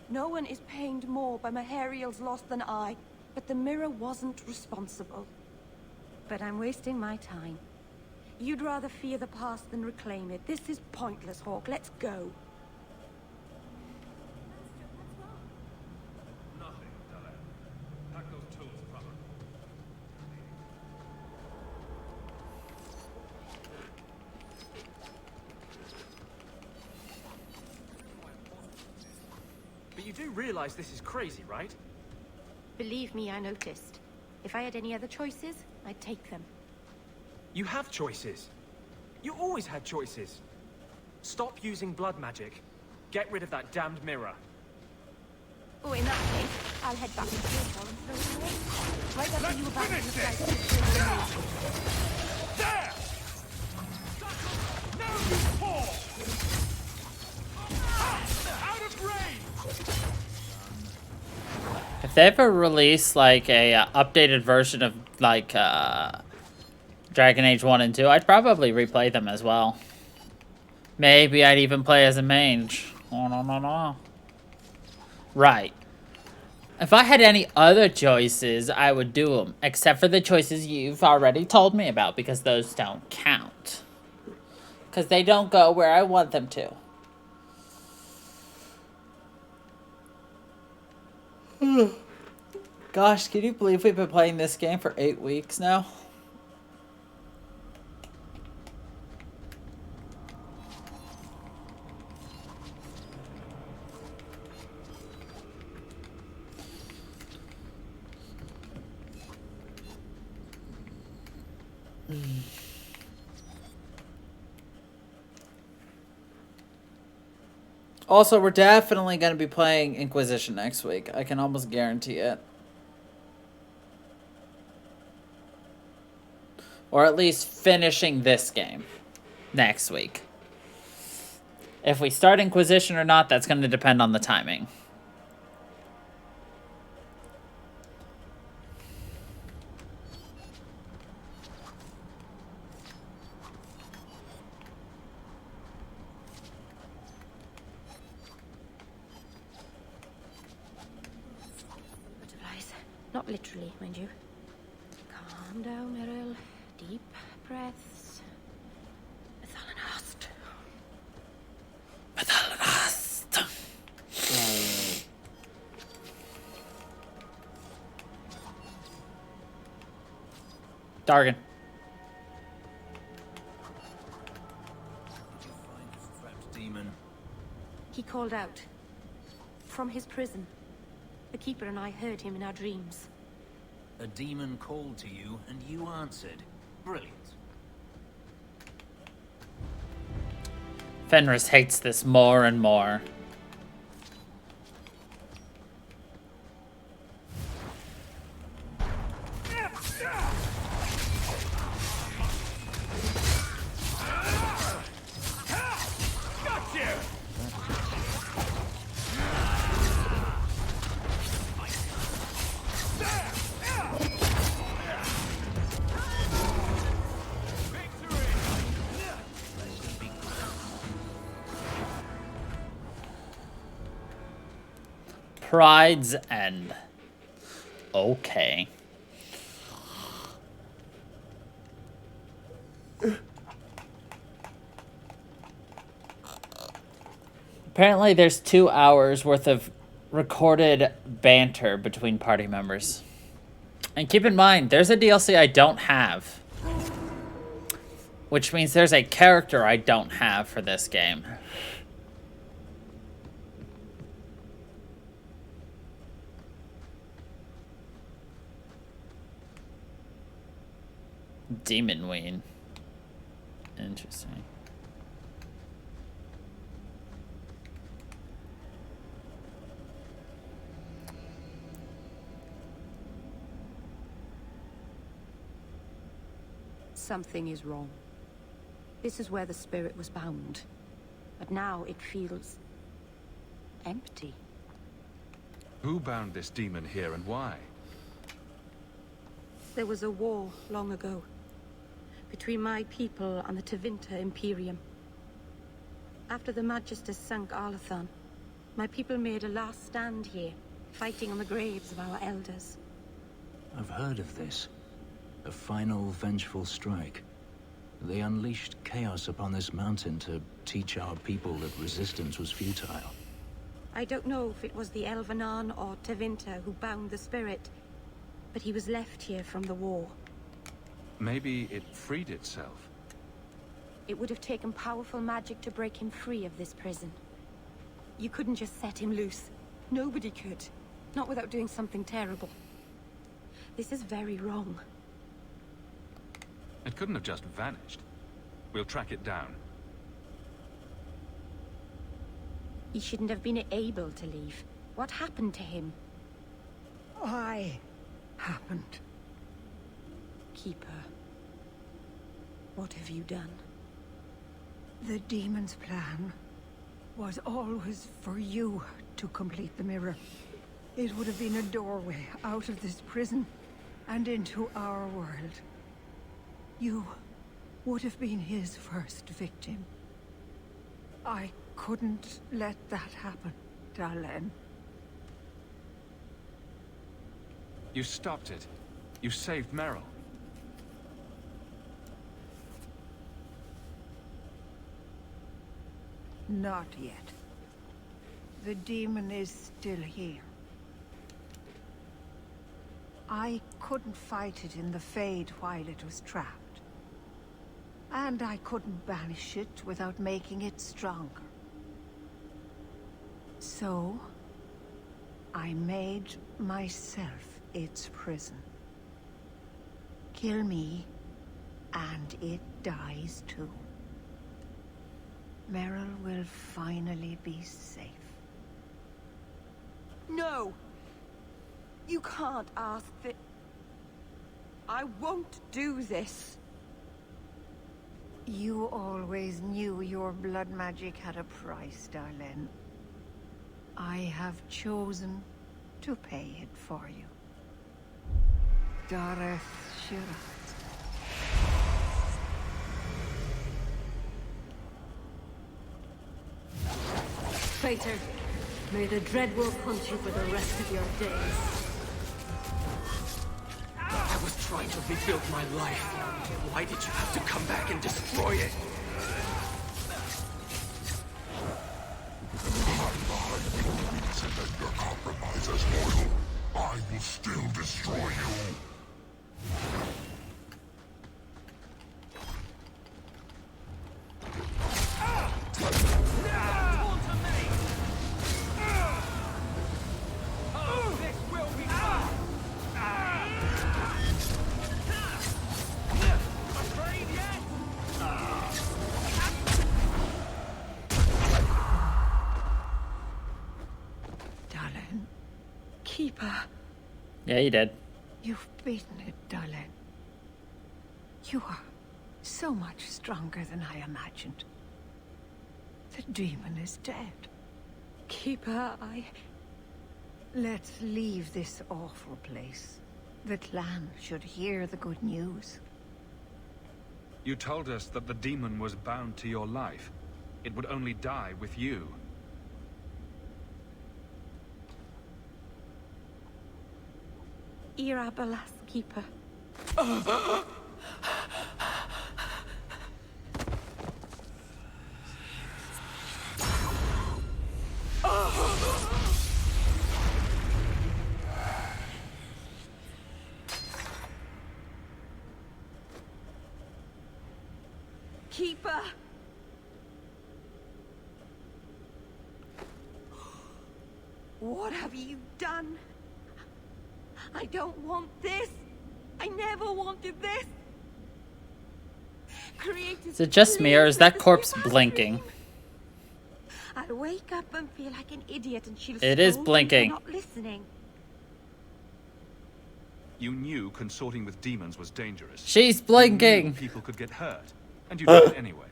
No one is pained more by Mahariel's loss than I, but the mirror wasn't responsible. But I'm wasting my time. You'd rather fear the past than reclaim it. This is pointless, Hawk. Let's go. Nothing, Dalen. Pack those tools properly. But you do realize this is crazy, right? Believe me, I noticed. If I had any other choices, I'd take them. You have choices. You always had choices. Stop using blood magic. Get rid of that damned mirror. Oh, in that case, I'll head back to the hall and throw it away. Right after you abandon the flight. There! Now you fall! Out of range! If they ever release like a updated version of like Dragon Age 1 and 2, I'd probably replay them as well. Maybe I'd even play as a mage. Oh, no. Right. If I had any other choices, I would do them. Except for the choices you've already told me about, because those don't count. Because they don't go where I want them to. Gosh, can you believe we've been playing this game for 8 weeks now? Also, we're definitely going to be playing Inquisition next week. I can almost guarantee it. Or at least finishing this game next week. If we start Inquisition or not, that's going to depend on the timing. Butterflies. Not literally, mind you. Calm down, Meryl. Deep breaths. Methalanast. Dargan. Demon. He called out. From his prison. The Keeper and I heard him in our dreams. A demon called to you, and you answered. Brilliant. Fenris hates this more and more. Pride's End. Okay. Apparently there's 2 hours worth of recorded banter between party members. And keep in mind, there's a DLC I don't have. Which means there's a character I don't have for this game. Demon Ween. Interesting. Something is wrong. This is where the spirit was bound. But now it feels empty. Who bound this demon here and why? There was a war long ago between my people and the Tevinter Imperium. After the Magisters sank Arlathan, my people made a last stand here, fighting on the graves of our elders. I've heard of this. A final vengeful strike. They unleashed chaos upon this mountain to teach our people that resistance was futile. I don't know if it was the Elvenan or Tevinter who bound the spirit, but he was left here from the war. Maybe it freed itself. It would have taken powerful magic to break him free of this prison. You couldn't just set him loose. Nobody could. Not without doing something terrible. This is very wrong. It couldn't have just vanished. We'll track it down. He shouldn't have been able to leave. What happened to him? Why happened? Keeper. What have you done? The demon's plan was always for you to complete the mirror. It would have been a doorway out of this prison and into our world. You would have been his first victim. I couldn't let that happen, Dalen. You stopped it. You saved Merrill. Not yet. The demon is still here. I couldn't fight it in the Fade while it was trapped. And I couldn't banish it without making it stronger. So, I made myself its prison. Kill me, and it dies too. Merrill will finally be safe. No! You can't ask that. I won't do this. You always knew your blood magic had a price, Darlene. I have chosen to pay it for you. Dareth Shiraz. Traitor, may the Dreadwolf hunt you for the rest of your days. I was trying to rebuild my life. Why did you have to come back and destroy it? Reason that your compromise as mortal, I will still destroy you. Yeah, you did. You've beaten it, Darlene. You are so much stronger than I imagined. The demon is dead. Keeper, Let's leave this awful place. The clan should hear the good news. You told us that the demon was bound to your life. It would only die with you. Irabalas Keeper. Keeper! What have you done? I don't want this. I never wanted this. Created Is it just me, or is that corpse blinking? I'll wake up and feel like an idiot, and she'll It is scold me for blinking. not listening. You knew consorting with demons was dangerous. She's You blinking. knew people could get hurt, and you did it anyway.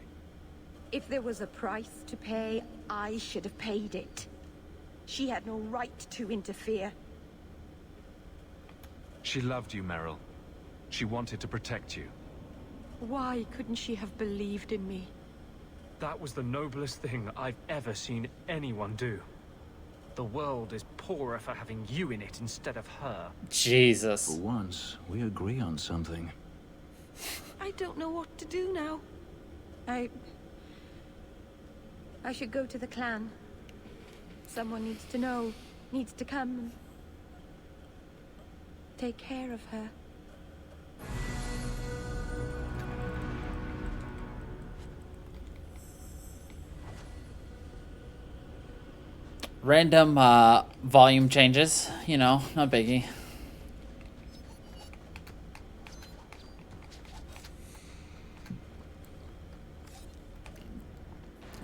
If there was a price to pay, I should have paid it. She had no right to interfere. She loved you, Meryl. She wanted to protect you. Why couldn't she have believed in me? That was the noblest thing I've ever seen anyone do. The world is poorer for having you in it instead of her. Jesus. For once, we agree on something. I don't know what to do now. I should go to the clan. Someone needs to know, needs to come and take care of her. Random volume changes, you know, no biggie.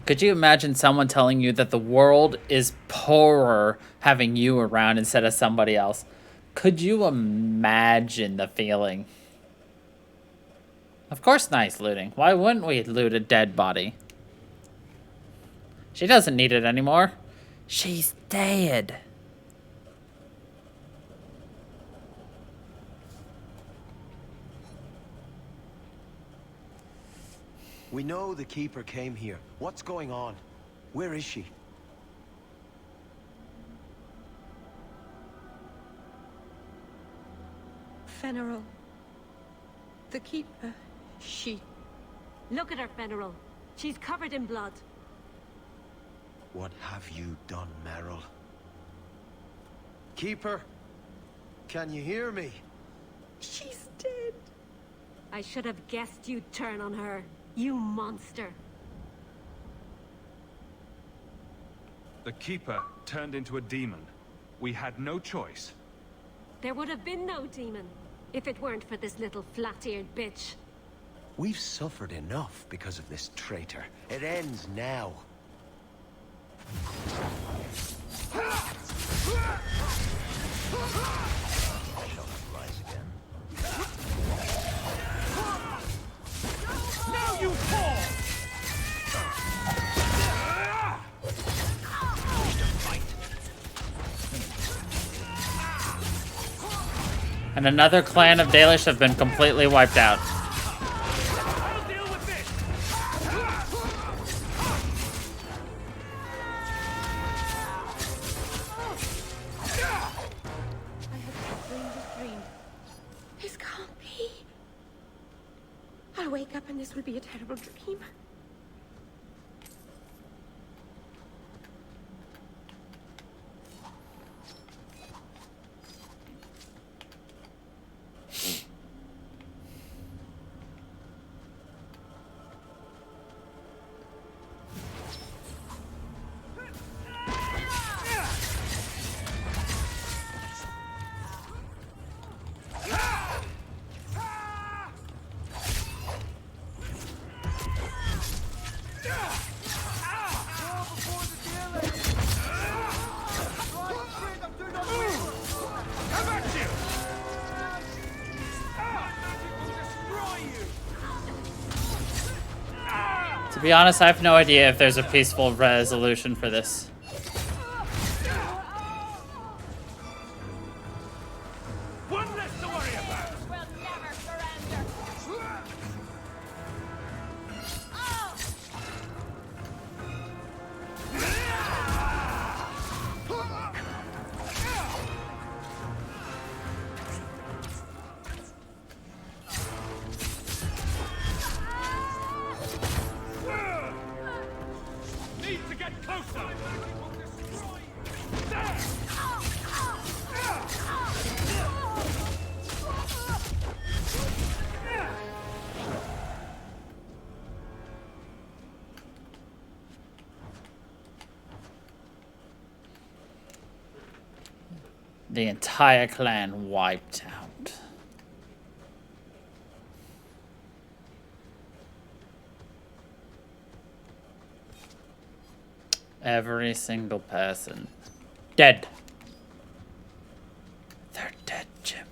Could you imagine someone telling you that the world is poorer having you around instead of somebody else? Could you imagine the feeling? Of course nice looting. Why wouldn't we loot a dead body? She doesn't need it anymore. She's dead. We know the Keeper came here. What's going on? Where is she? Fenneral. The Keeper. She... Look at her, Fenneral. She's covered in blood. What have you done, Meryl? Keeper? Can you hear me? She's dead. I should have guessed you'd turn on her. You monster. The Keeper turned into a demon. We had no choice. There would have been no demon if it weren't for this little flat-eared bitch. We've suffered enough because of this traitor. It ends now. Now you fall! And another clan of Dalish have been completely wiped out. I'll deal with this! I have dreamed this dream. This can't be. I'll wake up and this will be a terrible dream. To be honest, I have no idea if there's a peaceful resolution for this. One less to worry about! Will never surrender. The entire clan wiped out. Every single person. Dead. They're dead, Jim.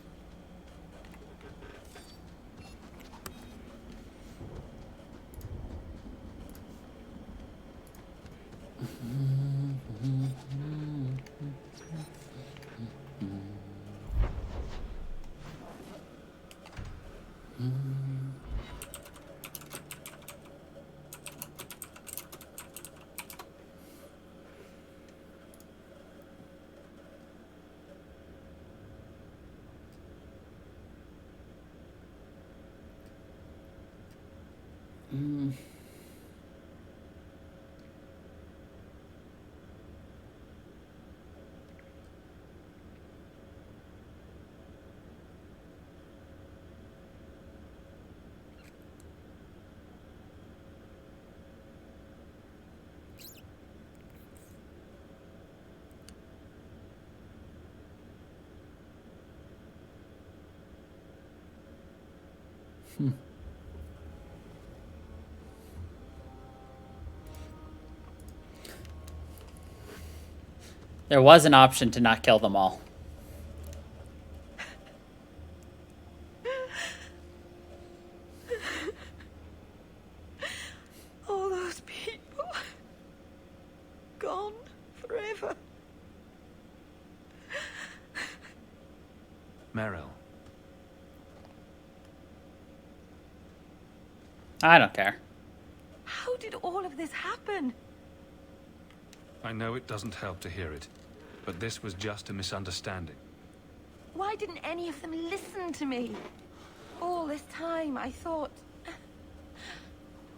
There was an option to not kill them all. All those people gone forever. Meryl. I don't care. How did all of this happen? I know it doesn't help to hear it, but this was just a misunderstanding. Why didn't any of them listen to me? All this time I thought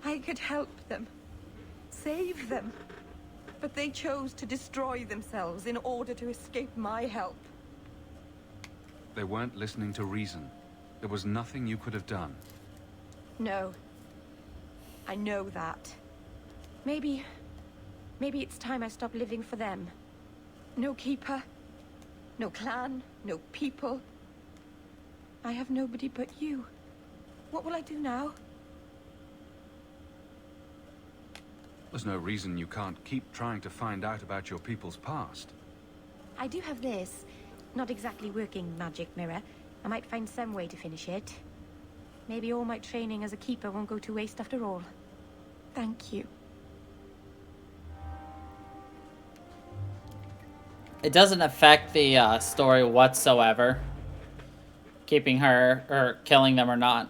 I could help them, save them. But they chose to destroy themselves in order to escape my help. They weren't listening to reason. There was nothing you could have done. No. I know that. Maybe it's time I stop living for them. No keeper, no clan, no people. I have nobody but you. What will I do now? There's no reason you can't keep trying to find out about your people's past. I do have this. Not exactly working magic mirror. I might find some way to finish it. Maybe all my training as a keeper won't go to waste after all. Thank you. It doesn't affect the story whatsoever. Keeping her, or killing them or not.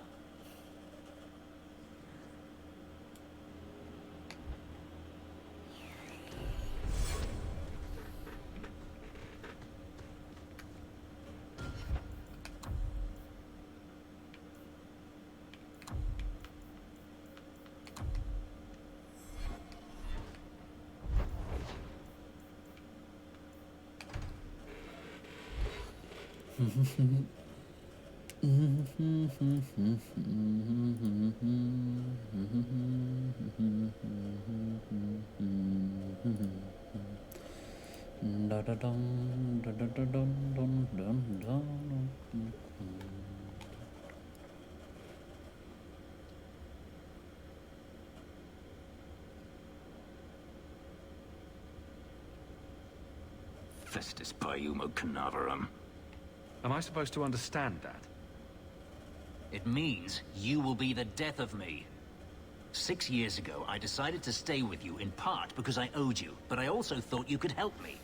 Festus Paiumo Canaverum. Am I supposed to understand that? It means you will be the death of me. 6 years ago, I decided to stay with you in part because I owed you, but I also thought you could help me.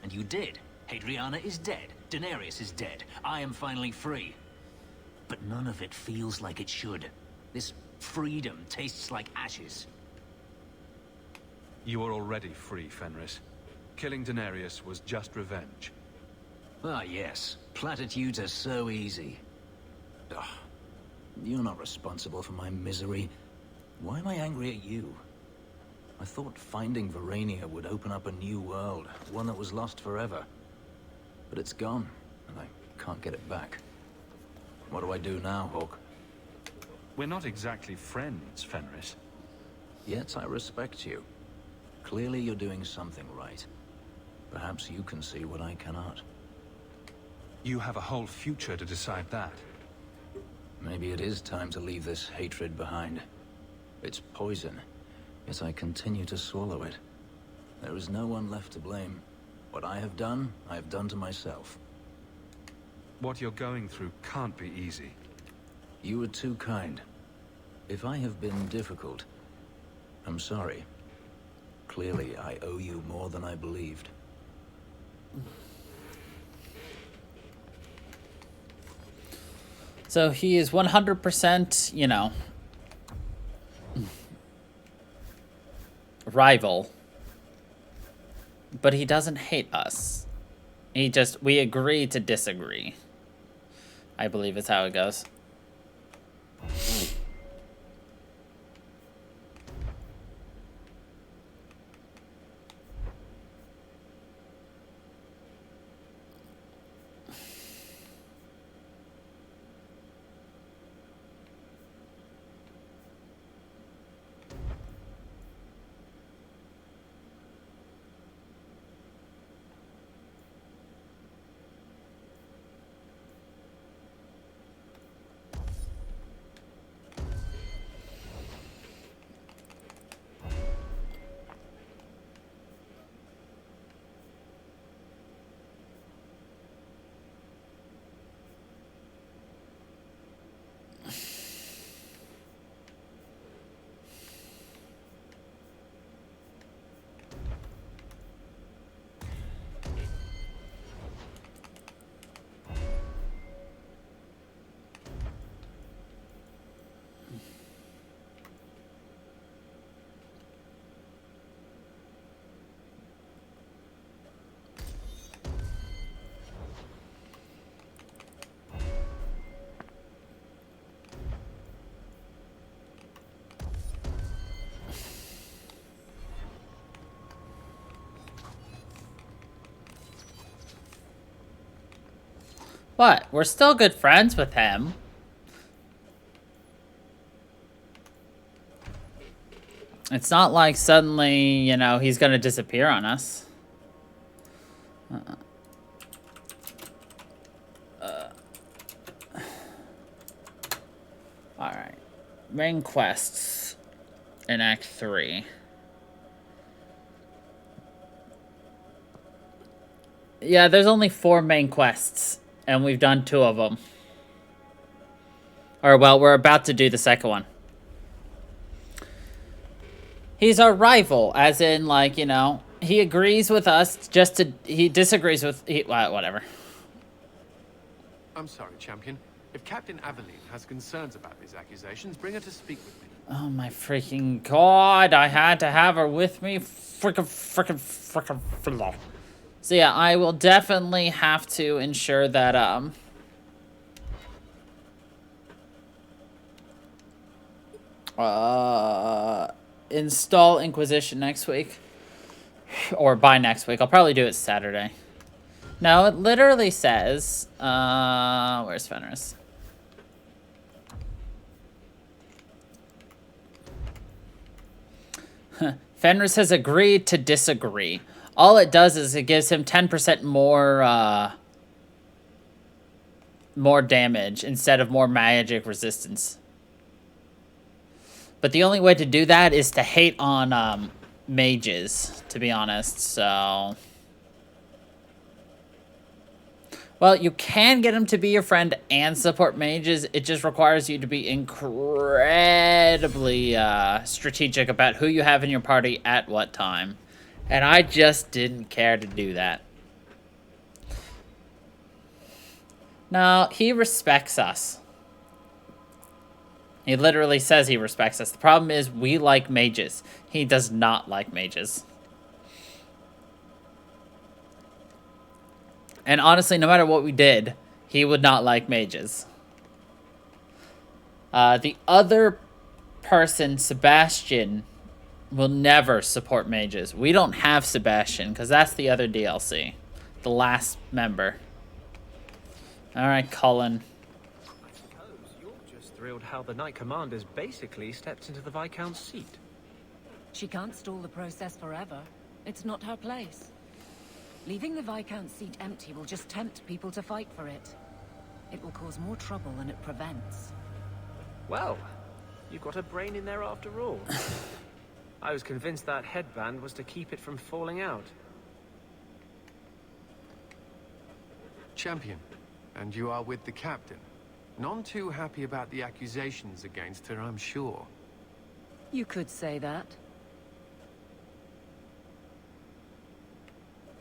And you did. Hadriana is dead. Daenerys is dead. I am finally free. But none of it feels like it should. This freedom tastes like ashes. You are already free, Fenris. Killing Daenerys was just revenge. Ah, yes. Platitudes are so easy. Ugh. You're not responsible for my misery. Why am I angry at you? I thought finding Verania would open up a new world, one that was lost forever. But it's gone, and I can't get it back. What do I do now, Hawk? We're not exactly friends, Fenris. Yet I respect you. Clearly you're doing something right. Perhaps you can see what I cannot. You have a whole future to decide that. Maybe it is time to leave this hatred behind. It's poison, yet I continue to swallow it. There is no one left to blame. What I have done to myself. What you're going through can't be easy. You were too kind. If I have been difficult, I'm sorry. Clearly, I owe you more than I believed. So he is 100%, you know, rival. But he doesn't hate us. We agree to disagree. I believe is how it goes. What? We're still good friends with him. It's not like suddenly, you know, he's gonna disappear on us. Alright. Main quests in Act 3. Yeah, there's only 4 main quests, and we've done 2 of them. Or, well, we're about to do the second one. He's our rival, as in, like, you know, he agrees with us he disagrees with, whatever. I'm sorry, Champion. If Captain Aveline has concerns about these accusations, bring her to speak with me. Oh my freaking god, I had to have her with me. Frickin'. So yeah, I will definitely have to ensure that, install Inquisition next week. Or by next week. I'll probably do it Saturday. No, it literally says, where's Fenris? Fenris has agreed to disagree. All it does is it gives him 10% more damage instead of more magic resistance. But the only way to do that is to hate on mages, to be honest, so... Well, you can get him to be your friend and support mages. It just requires you to be incredibly strategic about who you have in your party at what time. And I just didn't care to do that. No, he respects us. He literally says he respects us. The problem is we like mages. He does not like mages. And honestly, no matter what we did, he would not like mages. The other person, Sebastian, will never support mages. We don't have Sebastian, because that's the other DLC. The last member. Alright, Cullen. I suppose you're just thrilled how the Knight Commander's basically stepped into the Viscount's seat. She can't stall the process forever. It's not her place. Leaving the Viscount's seat empty will just tempt people to fight for it. It will cause more trouble than it prevents. Well, you've got a brain in there after all. I was convinced that headband was to keep it from falling out. Champion, and you are with the captain. None too happy about the accusations against her, I'm sure. You could say that.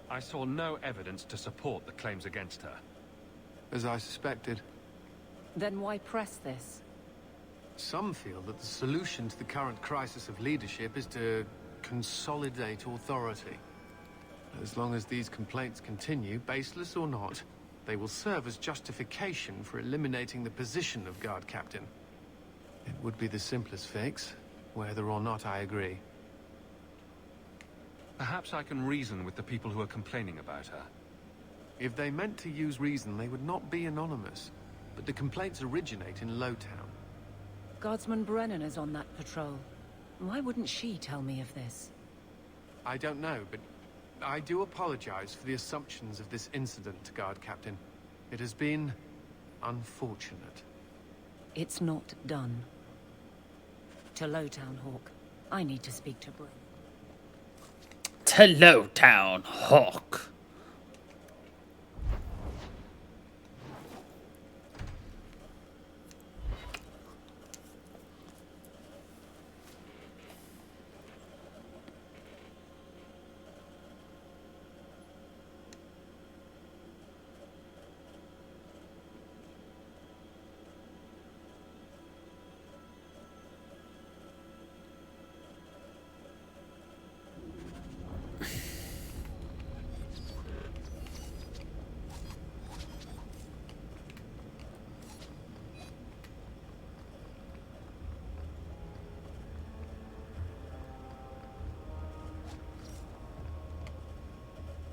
I saw no evidence to support the claims against her. As I suspected. Then why press this? Some feel that the solution to the current crisis of leadership is to consolidate authority. As long as these complaints continue, baseless or not, they will serve as justification for eliminating the position of guard captain. It would be the simplest fix, whether or not I agree. Perhaps I can reason with the people who are complaining about her. If they meant to use reason, they would not be anonymous. But the complaints originate in Lowtown. Guardsman Brennan is on that patrol. Why wouldn't she tell me of this? I don't know, but I do apologize for the assumptions of this incident, Guard Captain. It has been unfortunate. It's not done. To Lowtown, Hawk. I need to speak to Brennan. To Lowtown, Hawk.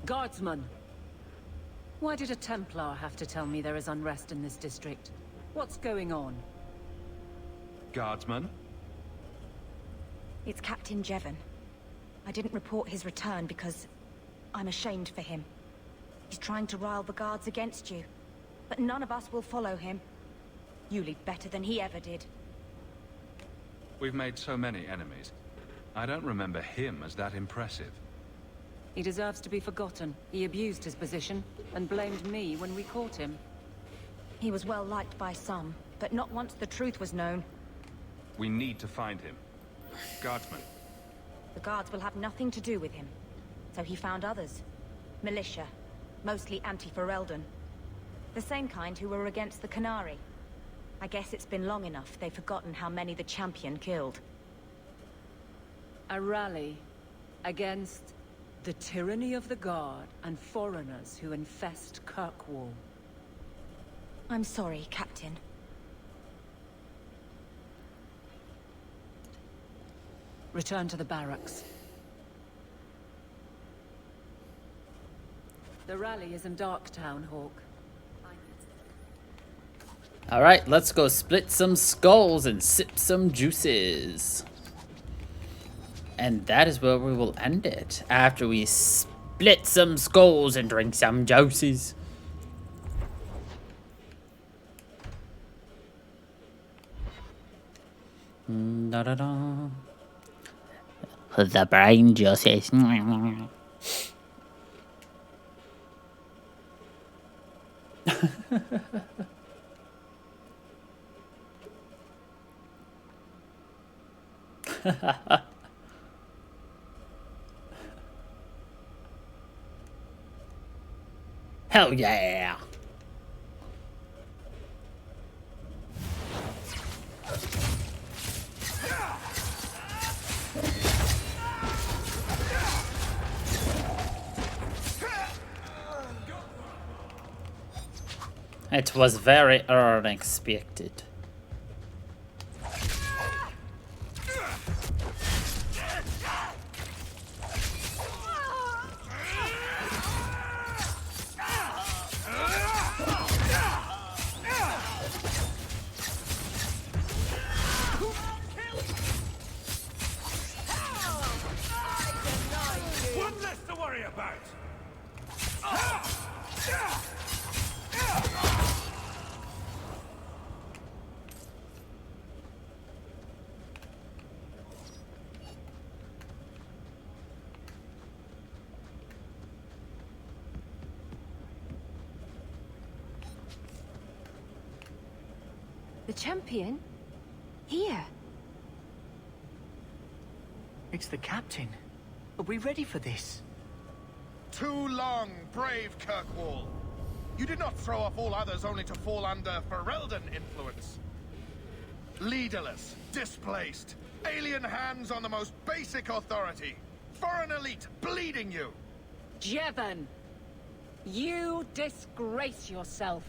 Guardsman! Why did a Templar have to tell me there is unrest in this district? What's going on? Guardsman? It's Captain Jevon. I didn't report his return because I'm ashamed for him. He's trying to rile the guards against you, but none of us will follow him. You lead better than he ever did. We've made so many enemies. I don't remember him as that impressive. He deserves to be forgotten. He abused his position and blamed me when we caught him. He was well liked by some, but not once the truth was known. We need to find him. Guardsman. The guards will have nothing to do with him. So he found others. Militia. Mostly anti-Ferelden. The same kind who were against the Canary. I guess it's been long enough they've forgotten how many the champion killed. A rally against the tyranny of the Guard and foreigners who infest Kirkwall. I'm sorry, Captain. Return to the barracks. The rally is in Darktown, Hawk. Alright, let's go split some skulls and sip some juices. And that is where we will end it. After we split some skulls and drink some juices. Da da da. The brain juices. Hell yeah! It was very unexpected. The champion? Here? It's the captain. Are we ready for this? Too long, brave Kirkwall. You did not throw off all others only to fall under Ferelden influence. Leaderless, displaced, alien hands on the most basic authority. Foreign elite bleeding you. Jevon, you disgrace yourself.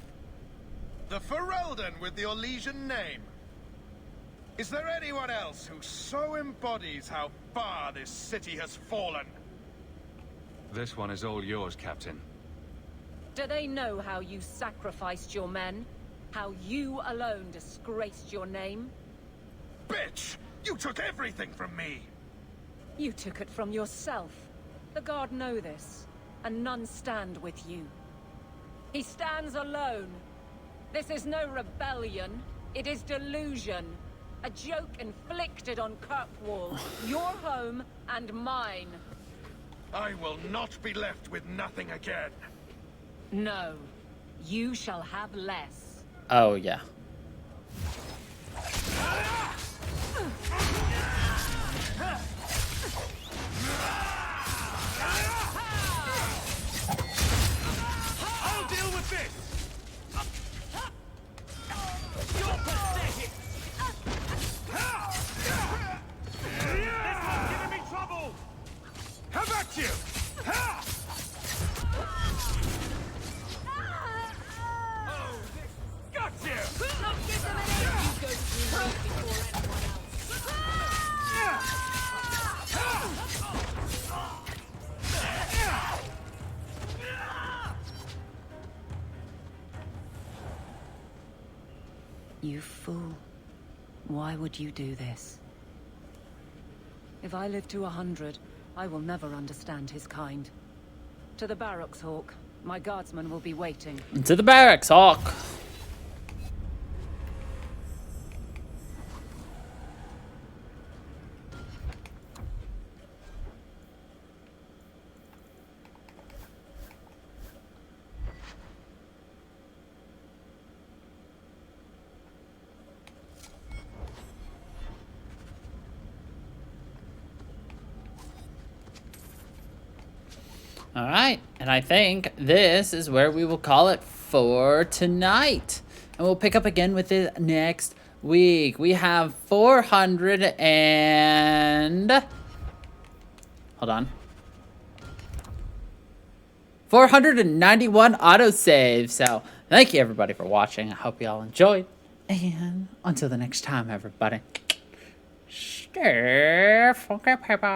The Ferelden with the Orlesian name. Is there anyone else who so embodies how far this city has fallen? This one is all yours, Captain. Do they know how you sacrificed your men? How you alone disgraced your name? Bitch! You took everything from me! You took it from yourself. The Guard know this, and none stand with you. He stands alone. This is no rebellion. It is delusion. A joke inflicted on Kirkwall, your home and mine. I will not be left with nothing again. No, you shall have less. Oh, yeah. I'll deal with this! You're pathetic! This one's giving me trouble! How about you? Oh, this got you! Don't give them an aid! You go through me before anyone else. You fool. Why would you do this? If I live to 100, I will never understand his kind. To the barracks, Hawk. My guardsmen will be waiting. To the barracks, Hawk. All right, and I think this is where we will call it for tonight. And we'll pick up again with it next week. We have 400 and... Hold on. 491 autosave. So, thank you everybody for watching. I hope you all enjoyed. And until the next time, everybody. Stay funky, people.